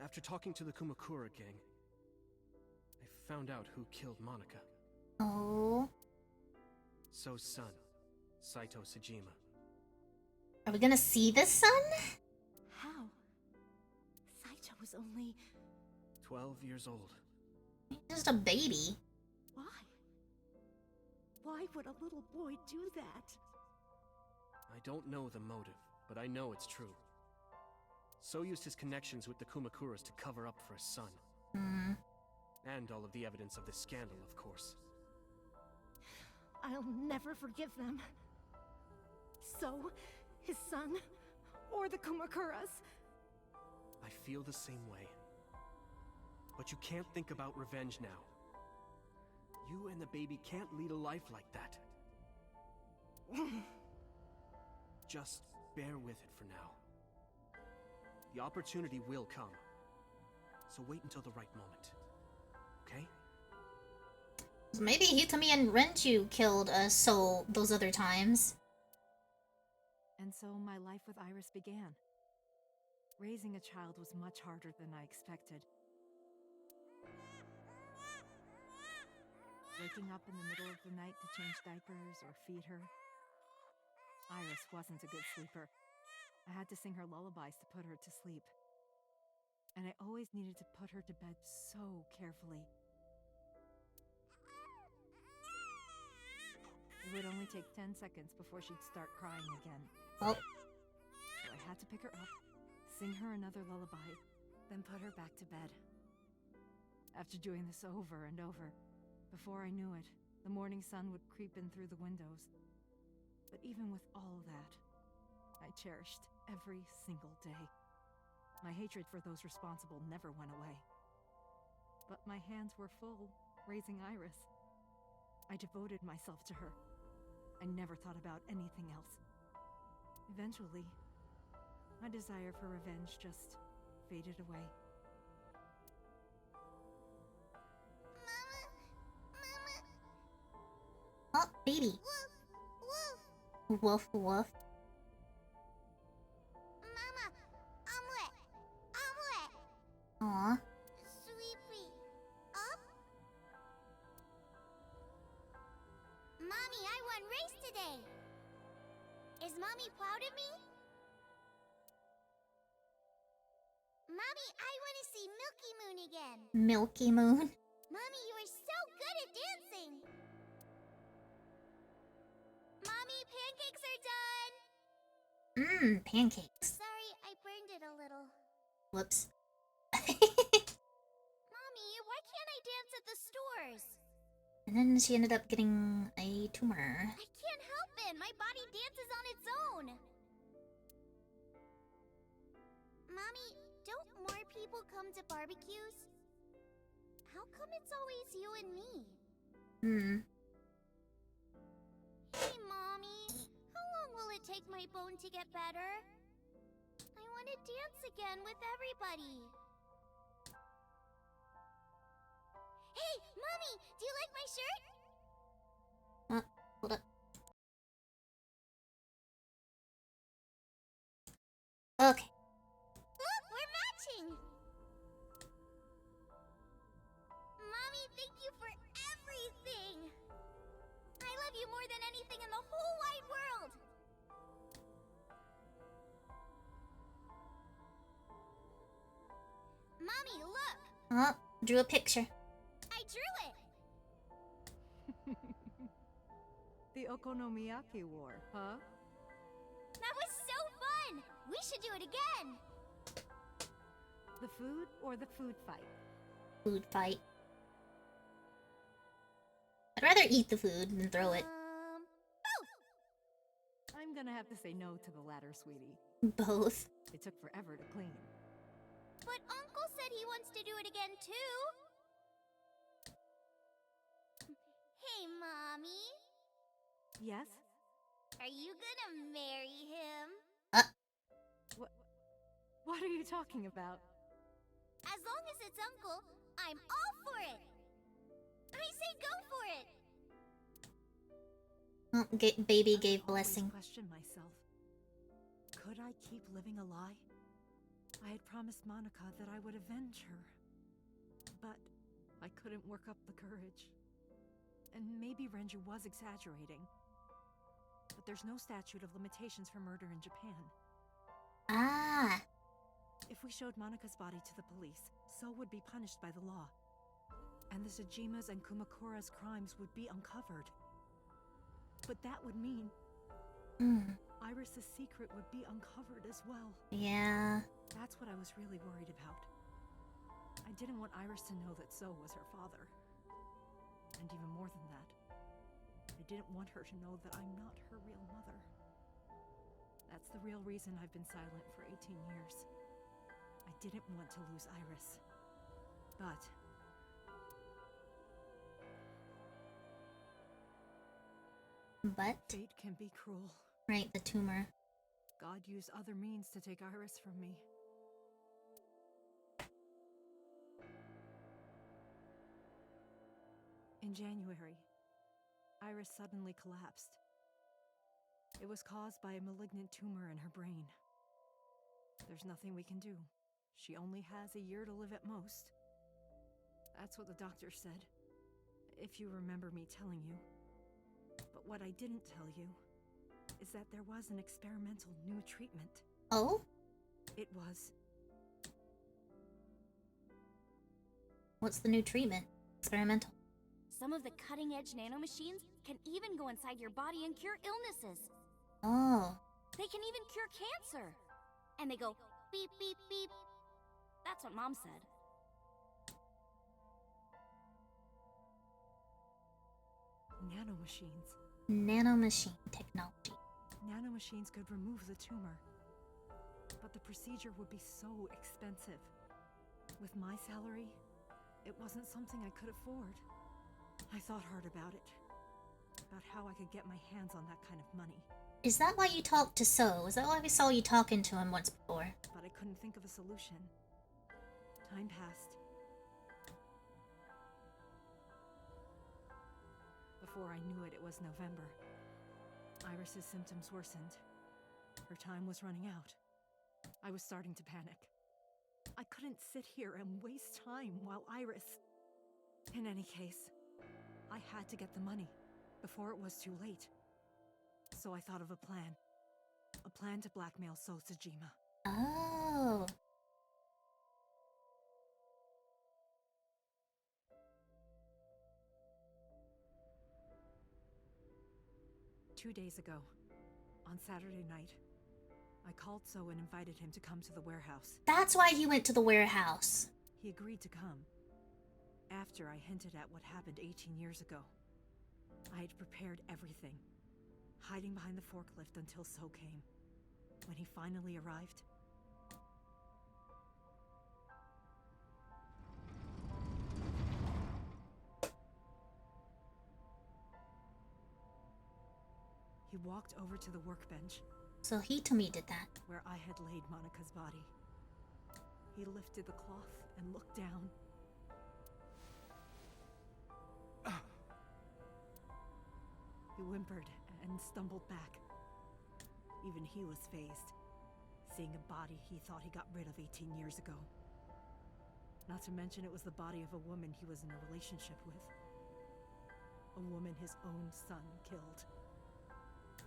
After talking to the Kumakura gang, I found out who killed Monika. Oh. So's son, Saito Sejima. Are we gonna see this son? How? Saito was only 12 years old. He's just a baby. Why? Why would a little boy do that? I don't know the motive, but I know it's true. So used his connections with the Kumakuras to cover up for his son. Hmm. And all of the evidence of this scandal, of course. I'll never forgive them. So, his son, or the Kumakuras. I feel the same way. But you can't think about revenge now. You and the baby can't lead a life like that. Just bear with it for now. The opportunity will come. So wait until the right moment. Okay? So maybe Hitomi and Renju killed So those other times. And so my life with Iris began. Raising a child was much harder than I expected. Waking up in the middle of the night to change diapers or feed her. Iris wasn't a good sleeper. I had to sing her lullabies to put her to sleep. And I always needed to put her to bed so carefully. It would only take 10 seconds before she'd start crying again. Oh. So I had to pick her up, sing her another lullaby, then put her back to bed. After doing this over and over, before I knew it, the morning sun would creep in through the windows. But even with all that, I cherished every single day. My hatred for those responsible never went away. But my hands were full, raising Iris. I devoted myself to her. I never thought about anything else. Eventually, my desire for revenge just faded away. Oh, baby. Woof, woof. Woof. Mama, I'm wet. I'm wet. Aw. Sweepy, up. Mommy, I won race today. Is Mommy proud of me? Mommy, I want to see Milky Moon again. Milky Moon. Mommy, you are so good at dancing. Mommy, pancakes are done. Mmm, pancakes. Sorry, I burned it a little. Whoops. Mommy, why can't I dance at the stores? And then she ended up getting a tumor. I can't help it. My body dances on its own. Mommy, don't more people come to barbecues? How come it's always you and me? Hey, Mommy. How long will it take my bone to get better? I want to dance again with everybody. shirt? Hold up. Okay. Look, we're matching! Mommy, thank you for everything! I love you more than anything in the whole wide world! Mommy, look! Oh, drew a picture. I drew it! The Okonomiyaki War, huh? That was so fun! We should do it again! The food or the food fight? Food fight. I'd rather eat the food than throw it. I'm gonna have to say no to the latter, sweetie. Both. It took forever to clean. But Uncle said he wants to do it again too. Hey, Mommy. Yes? Are you gonna marry him? What are you talking about? As long as it's Uncle, I'm all for it. I say go for it. Oh, baby gave blessing. I question myself. Could I keep living a lie? I had promised Monica that I would avenge her. But I couldn't work up the courage. And maybe Renju was exaggerating. But there's no statute of limitations for murder in Japan. Ah. If we showed Monika's body to the police, So would be punished by the law. And the Tsujima's and Kumakura's crimes would be uncovered. But that would mean Iris's secret would be uncovered as well. Yeah. That's what I was really worried about. I didn't want Iris to know that So was her father. And even more than that, I didn't want her to know that I'm not her real mother. That's the real reason I've been silent for 18 years. I didn't want to lose Iris. But fate can be cruel. Right, the tumor. God used other means to take Iris from me. In January, Iris suddenly collapsed. It was caused by a malignant tumor in her brain. There's nothing we can do. She only has a year to live at most. That's what the doctor said, if you remember me telling you. But what I didn't tell you is that there was an experimental new treatment. Oh? It was. What's the new treatment? Experimental. Some of the cutting-edge nanomachines can even go inside your body and cure illnesses. Oh. They can even cure cancer. And they go beep, beep, beep. That's what Mom said. Nanomachines. Nanomachine technology. Nanomachines could remove the tumor. But the procedure would be so expensive. With my salary, it wasn't something I could afford. I thought hard about it. About how I could get my hands on that kind of money. Is that why you talked to So? Is that why we saw you talking to him once before? But I couldn't think of a solution. Time passed. Before I knew it, it was November. Iris's symptoms worsened. Her time was running out. I was starting to panic. I couldn't sit here and waste time while Iris... In any case, I had to get the money before it was too late. So I thought of a plan. A plan to blackmail So Tsujima. Oh. 2 days ago, on Saturday night, I called So and invited him to come to the warehouse. That's why you went to the warehouse. He agreed to come. After I hinted at what happened 18 years ago. I had prepared everything, hiding behind the forklift until So came. When he finally arrived, he walked over to the workbench. So Hitomi did that. Where I had laid Monika's body. He lifted the cloth and looked down. whimpered and stumbled back. Even he was fazed, seeing a body he thought he got rid of 18 years ago. Not to mention it was the body of a woman he was in a relationship with. A woman his own son killed.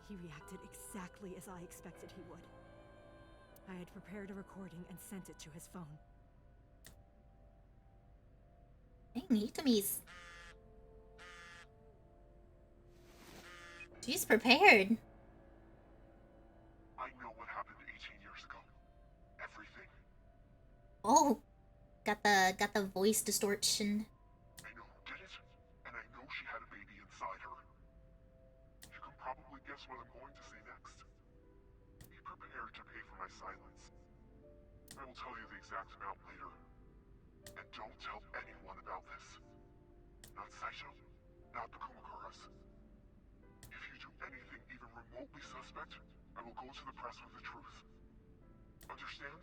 He reacted exactly as I expected he would. I had prepared a recording and sent it to his phone. Dang, Hitomi's... She's prepared. I know what happened 18 years ago. Everything. Oh, got the voice distortion. I know who did it, and I know she had a baby inside her. You can probably guess what I'm going to say next. Be prepared to pay for my silence. I will tell you the exact amount later. And don't tell anyone about this. Not Saito, not the Kumakuras. If you do anything even remotely suspect, I will go to the press with the truth. Understand?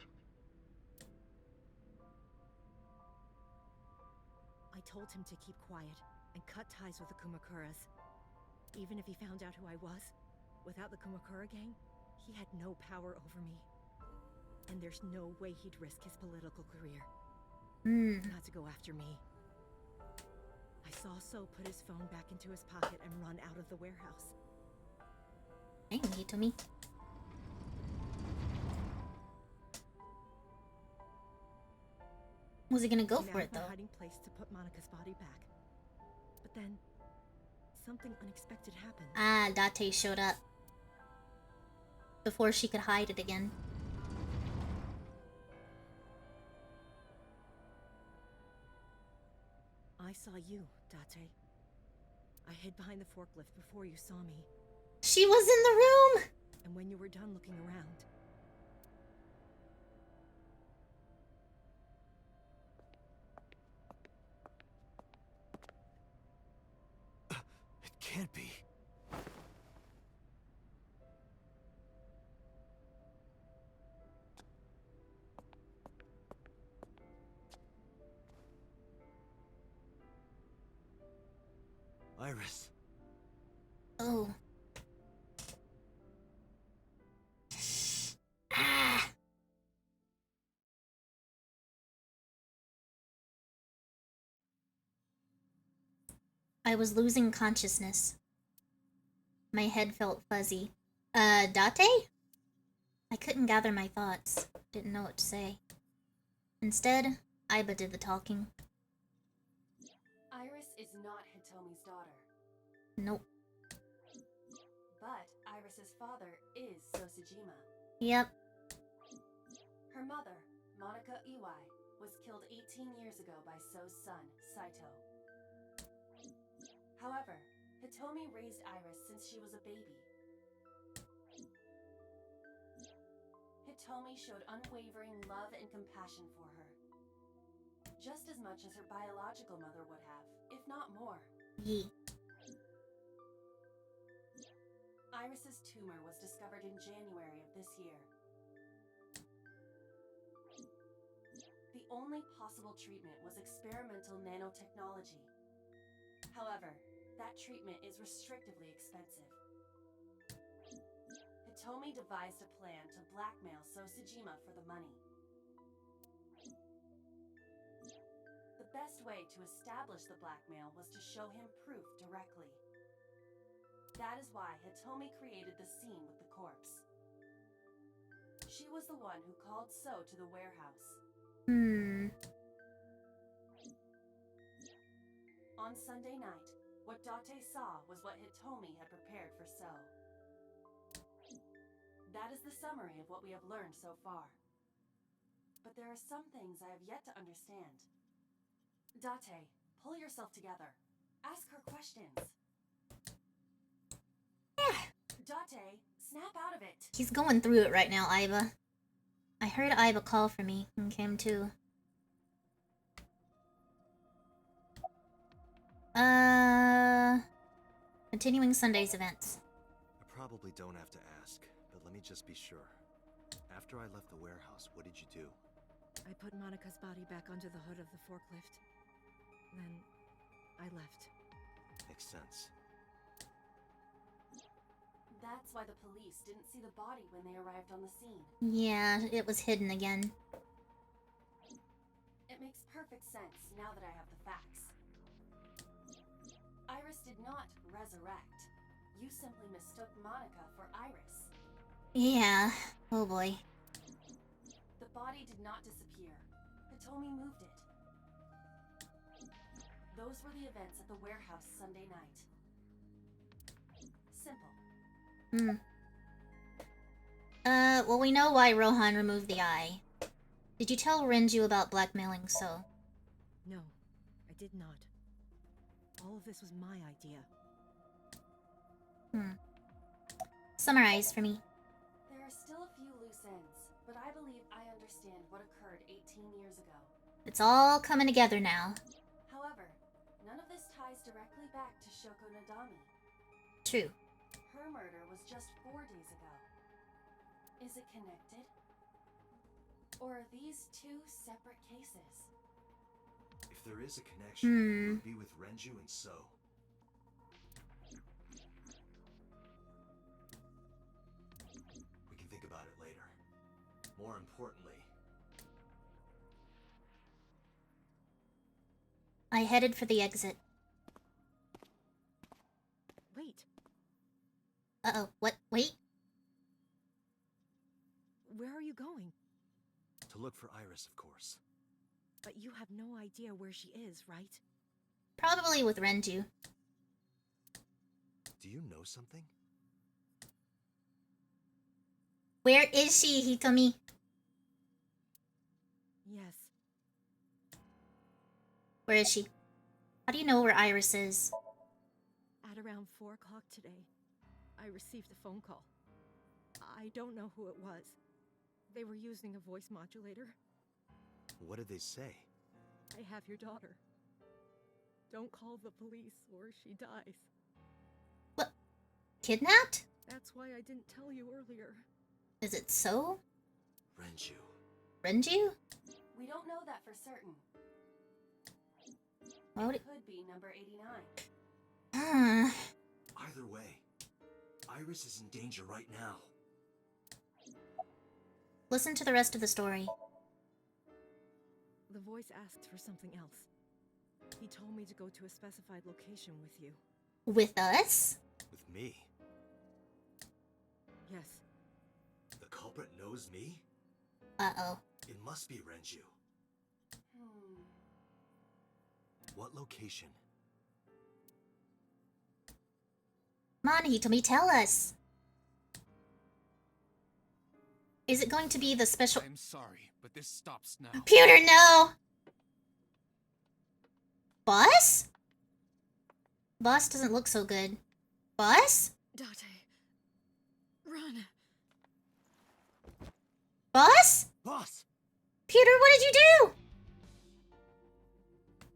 I told him to keep quiet and cut ties with the Kumakuras. Even if he found out who I was, without the Kumakura gang, he had no power over me. And there's no way he'd risk his political career. Not to go after me. I saw So put his phone back into his pocket and run out of the warehouse. Dang, Hitomi. Was he gonna go for it, though? Hiding place to put Monika's body back. But then, something unexpected happened. Ah, Date showed up. Before she could hide it again. I saw you, Date. I hid behind the forklift before you saw me. She was in the room! And when you were done looking around... It can't be. Iris. Oh. Ah. I was losing consciousness. My head felt fuzzy. Date? I couldn't gather my thoughts. Didn't know what to say. Instead, Aiba did the talking. Iris is not Hitomi's daughter. Nope. But Iris's father is Sosajima. Yep. Her mother, Monica Iwai, was killed 18 years ago by So's son, Saito. However, Hitomi raised Iris since she was a baby. Hitomi showed unwavering love and compassion for her. Just as much as her biological mother would have, if not more. Yee. Iris's tumor was discovered in January of this year. The only possible treatment was experimental nanotechnology. However, that treatment is restrictively expensive. Hitomi devised a plan to blackmail Sosajima for the money. The best way to establish the blackmail was to show him proof directly. That is why Hitomi created the scene with the corpse. She was the one who called So to the warehouse. On Sunday night, what Date saw was what Hitomi had prepared for So. That is the summary of what we have learned so far. But there are some things I have yet to understand. Date, pull yourself together. Ask her questions. Date, snap out of it. He's going through it right now, Aiba. I heard Aiba call for me and came too. Continuing Sunday's events. I probably don't have to ask, but let me just be sure. After I left the warehouse, what did you do? I put Monica's body back onto the hood of the forklift. Then, I left. Makes sense. That's why the police didn't see the body when they arrived on the scene. Yeah, it was hidden again. It makes perfect sense now that I have the facts. Iris did not resurrect. You simply mistook Monica for Iris. Yeah. Oh boy. The body did not disappear. Hitomi moved it. Those were the events at the warehouse Sunday night. Simple. Well, we know why Rohan removed the eye. Did you tell Renju about blackmailing So? No, I did not. All of this was my idea. Summarize for me. There are still a few loose ends, but I believe I understand what occurred 18 years ago. It's all coming together now. However, none of this ties directly back to Shoko Nadami. True. Her murder was just 4 days ago. Is it connected? Or are these two separate cases? If there is a connection, it would be with Renju and So. We can think about it later. More importantly, I headed for the exit. Wait. Uh-oh. What? Wait? Where are you going? to look for Iris, of course. But you have no idea where she is, right? Probably with Renju. Do you know something? Where is she, Hitomi? Yes. Where is she? How do you know where Iris is? At around 4 o'clock today, I received a phone call. I don't know who it was. They were using a voice modulator. What did they say? I have your daughter. Don't call the police or she dies. What? Kidnapped? That's why I didn't tell you earlier. Is it so? Renju. Renju? We don't know that for certain. What? Could be number 89. Either way, Iris is in danger right now. Listen to the rest of the story. The voice asked for something else. He told me to go to a specified location with you. With us? With me? Yes. The culprit knows me? Uh-oh. It must be Renju. What location? Come on, Hitomi, tell us. Is it going to be the special— I'm sorry, but this stops now. Computer, no! Boss? Boss doesn't look so good. Boss? Date. Run. Boss? Boss! Peter, what did you do?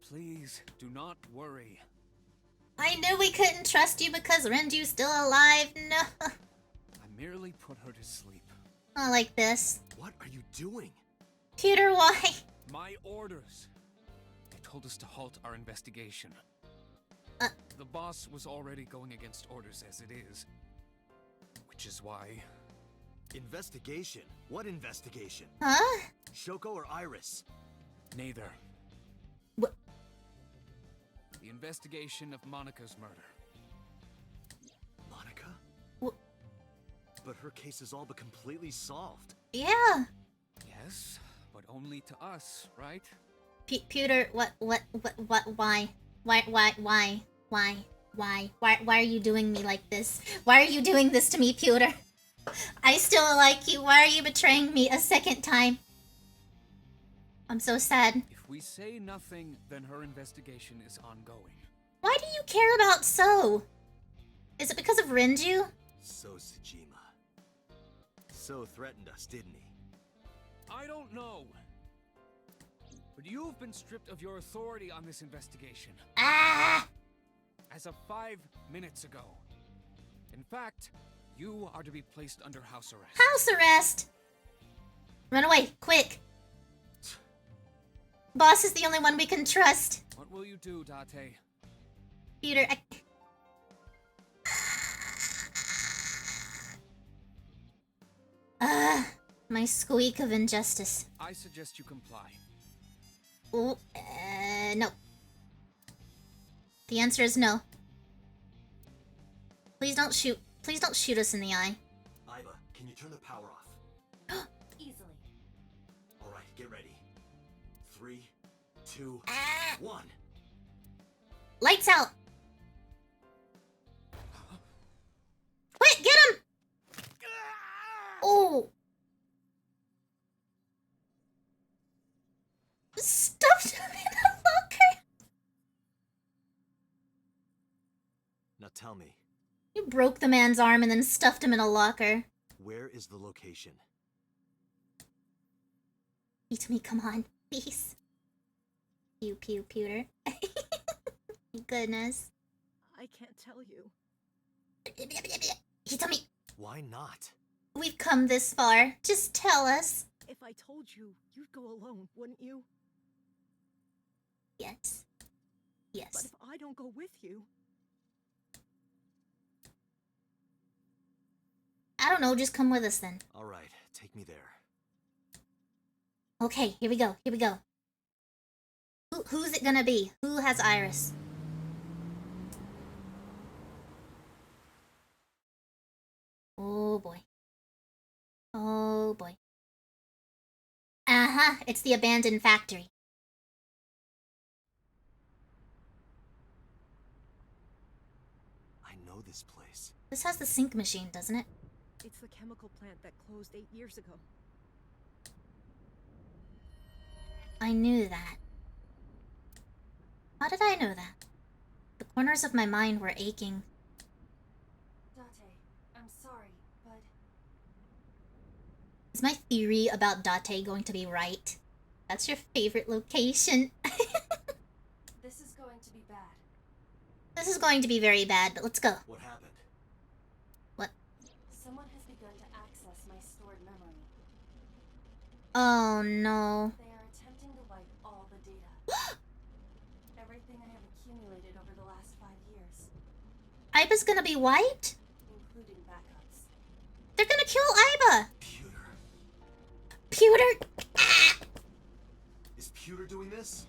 Please, do not worry. I knew we couldn't trust you because Renju's still alive. No. I merely put her to sleep. Not like this. What are you doing? Peter, why? My orders. They told us to halt our investigation. The boss was already going against orders as it is. Which is why... Investigation? What investigation? Huh? Shoko or Iris? Neither. What? The investigation of Monica's murder. Monica? What? But her case is all but completely solved. Yeah. Yes, but only to us, right? Peter, why? Why are you doing me like this? Why are you doing this to me, Peter? I still like you. Why are you betraying me a second time? I'm so sad. If we say nothing, then her investigation is ongoing. Why do you care about So? Is it because of Renju? So Tsujima. So threatened us, didn't he? I don't know. But you've been stripped of your authority on this investigation. Ah! As of 5 minutes ago. In fact, you are to be placed under house arrest. House arrest? Run away, quick. Boss is the only one we can trust. What will you do, Date? Peter, My squeak of injustice. I suggest you comply. Oh, no. The answer is no. Please don't shoot. Please don't shoot us in the eye. Iva, can you turn the power off? Easily. Alright, get ready. 3, 2, 1. Lights out! Quick, get him! Oh! Stuffed him in a locker! Now tell me, You broke the man's arm and then stuffed him in a locker. where is the location? Beat me, come on. Please. Pew pew pewter. Goodness. I can't tell you. He told me. Why not? We've come this far. Just tell us. If I told you, you'd go alone, wouldn't you? Yes. But Yes. if I don't go with you... I don't know, just come with us then. Alright, take me there. Okay, here we go. Here we go. Who's it gonna be? Who has Iris? Oh boy. Oh boy. Uh-huh, it's the abandoned factory. I know this place. This has the sink machine, doesn't it? It's the chemical plant that closed 8 years ago. I knew that. How did I know that? The corners of my mind were aching. Date, I'm sorry, but Is my theory about Date going to be right? That's your favorite location. this is going to be bad. This is going to be very bad, but let's go. What happened? What? Someone has begun to access my stored memory. Oh no. They are attempting to wipe all the data. Everything I have accumulated over the last 5 years, Iba's gonna be wiped? including backups. They're gonna kill Iba! Pewter! Ah! Is Pewter doing this?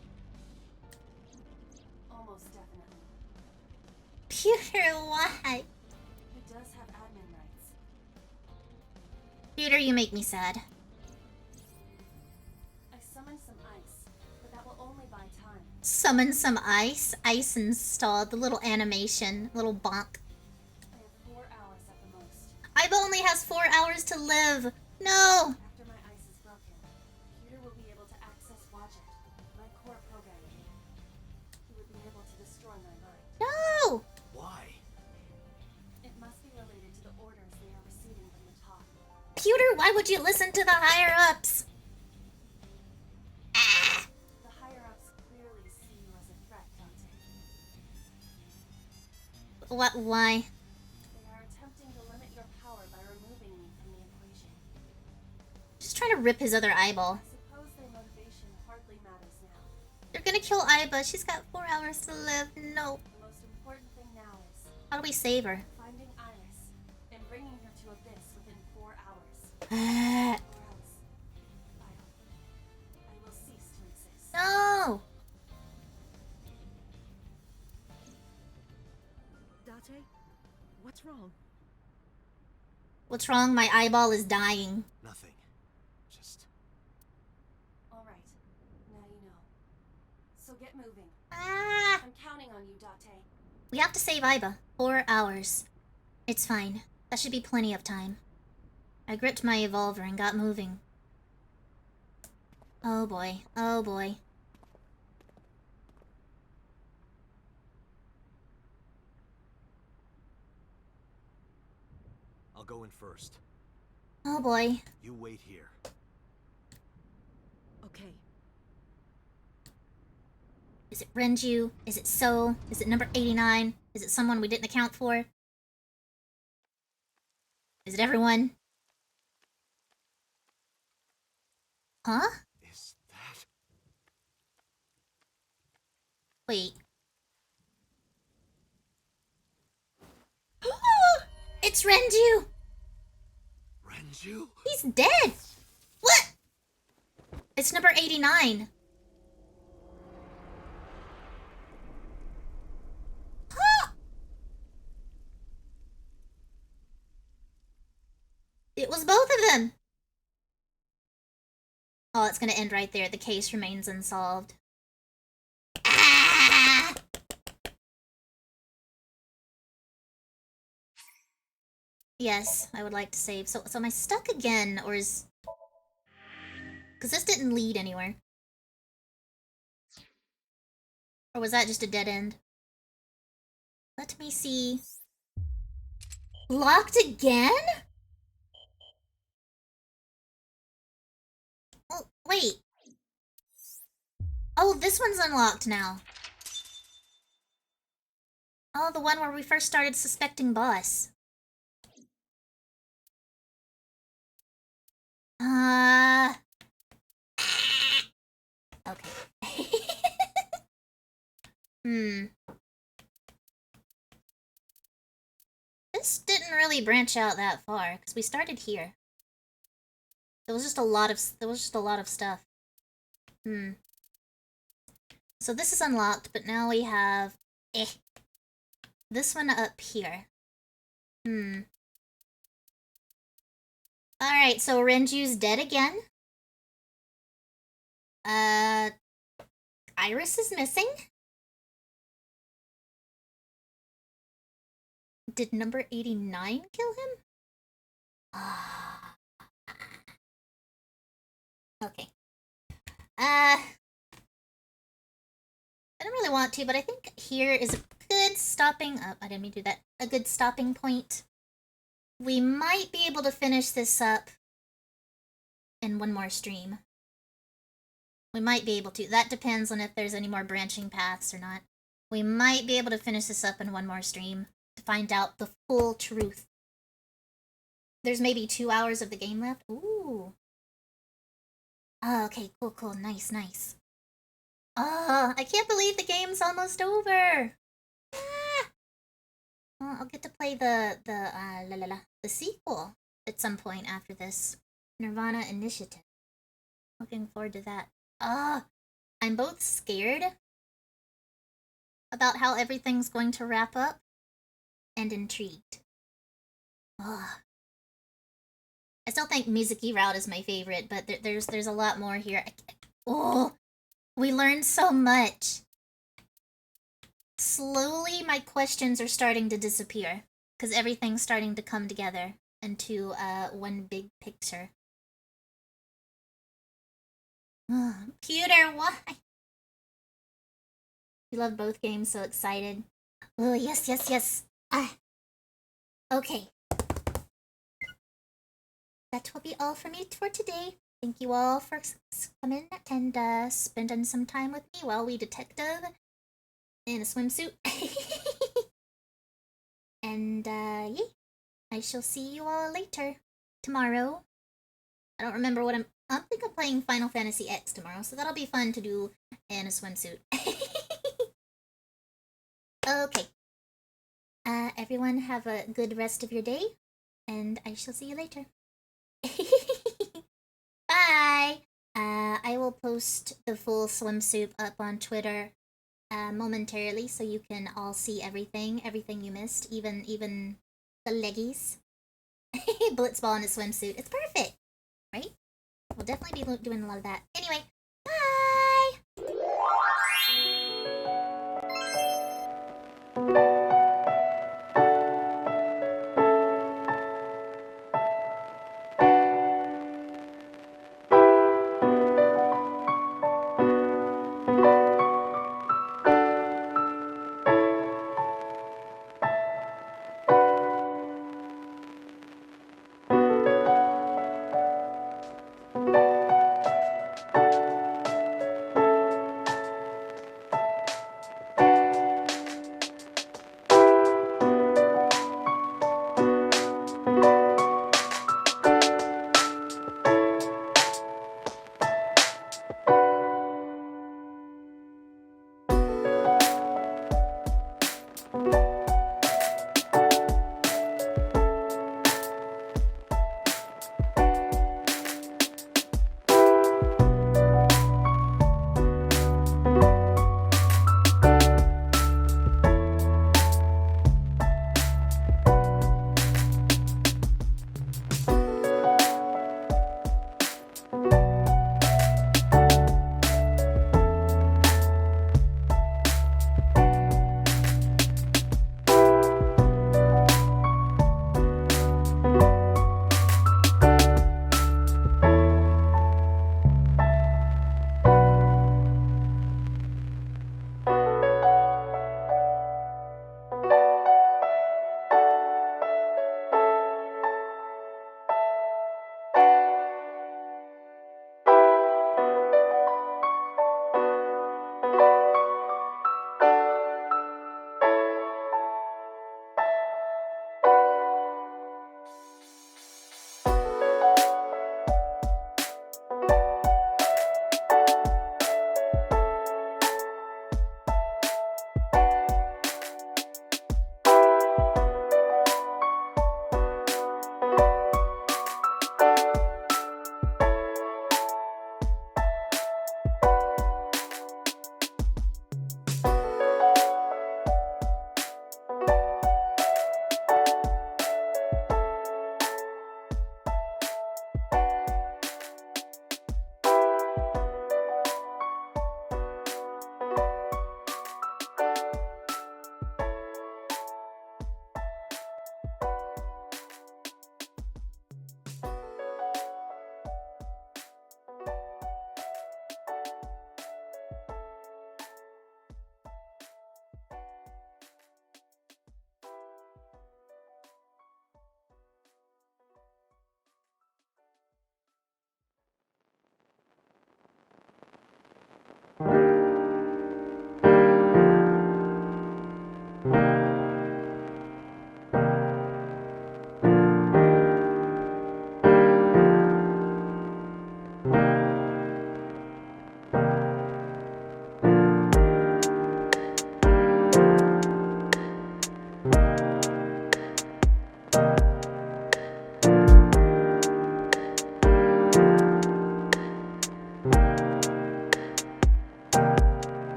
Almost definitely. Pewter, why? He does have admin rights. Pewter, you make me sad. I summoned some ice, but that will only buy time. Summon some ice. Ice installed. The little animation. Little bonk. I have 4 hours at the most. Iba only has 4 hours to live. No! After my ice is broken, Peter will be able to access Wadjet, my core programming. He would be able to destroy my mind. No! Why? It must be related to the orders they are receiving from the top. Pewter, why would you listen to the higher-ups? Ah! The higher-ups clearly see you as a threat, Dante. What? Why? They are attempting to limit your power by removing me from the equation. Just trying to rip his other eyeball. I suppose their motivation hardly matters now. They're gonna kill Iba. She's got 4 hours to live. No. The most important thing now is How do we save her? finding Iris and bringing her to Abyss within 4 hours. Ah. Or else, I will cease to exist. No! Date? What's wrong? What's wrong? My eyeball is dying. Nothing. Just... All right, now you know. So get moving. Ah! I'm counting on you, Date. We have to save Iba. 4 hours. It's fine. That should be plenty of time. I gripped my evolver and got moving. Oh boy. Oh boy. I'll go in first. Oh boy. You wait here. Okay. Is it Renju? Is it So? Is it number 89? Is it someone we didn't account for? Is it everyone? Huh? Is that... Wait. It's Renju! Renju? He's dead! What? It's number 89. Huh? It was both of them. Oh, it's gonna end right there. The case remains unsolved. Ah! Yes, I would like to save. So am I stuck again, or is... Because this didn't lead anywhere. Or was that just a dead end? Let me see. Locked again? Oh, wait. Oh, this one's unlocked now. Oh, the one where we first started suspecting Boss. Okay. This didn't really branch out that far, because we started here. There was just a lot of stuff. So this is unlocked, but now we have this one up here. Alright, so Renju's dead again. Iris is missing. Did number 89 kill him? Okay. I don't really want to, but I think here is a good stopping... Oh, I didn't mean to do that. A good stopping point. We might be able to finish this up in one more stream. We might be able to. That depends on if there's any more branching paths or not. We might be able to finish this up in one more stream to find out the full truth. There's maybe 2 hours of the game left. Ooh. Oh, okay, cool, nice. Oh, I can't believe the game's almost over. Ah! Well, I'll get to play the sequel at some point after this. Nirvana Initiative. Looking forward to that. I'm both scared about how everything's going to wrap up and intrigued. I still think Mizuki route is my favorite, but there's a lot more here. We learned so much. Slowly, my questions are starting to disappear because everything's starting to come together into one big picture. Pewter, why? We love both games, so excited. Oh, yes. Okay. That will be all for me for today. Thank you all for coming and spending some time with me while we detective in a swimsuit. And, yeah. I shall see you all later. Tomorrow. I don't remember what I think I'm playing Final Fantasy X tomorrow, so that'll be fun to do in a swimsuit. Okay. Everyone have a good rest of your day, and I shall see you later. Bye! I will post the full swimsuit up on Twitter momentarily, so you can all see everything you missed, even the leggies. Blitzball in a swimsuit. It's perfect, right? We'll definitely be doing a lot of that. Anyway, bye!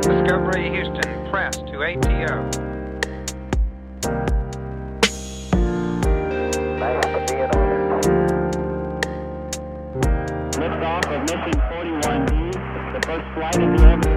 Discovery Houston, press to ATO. Liftoff of mission 41D, the first flight of the orbit.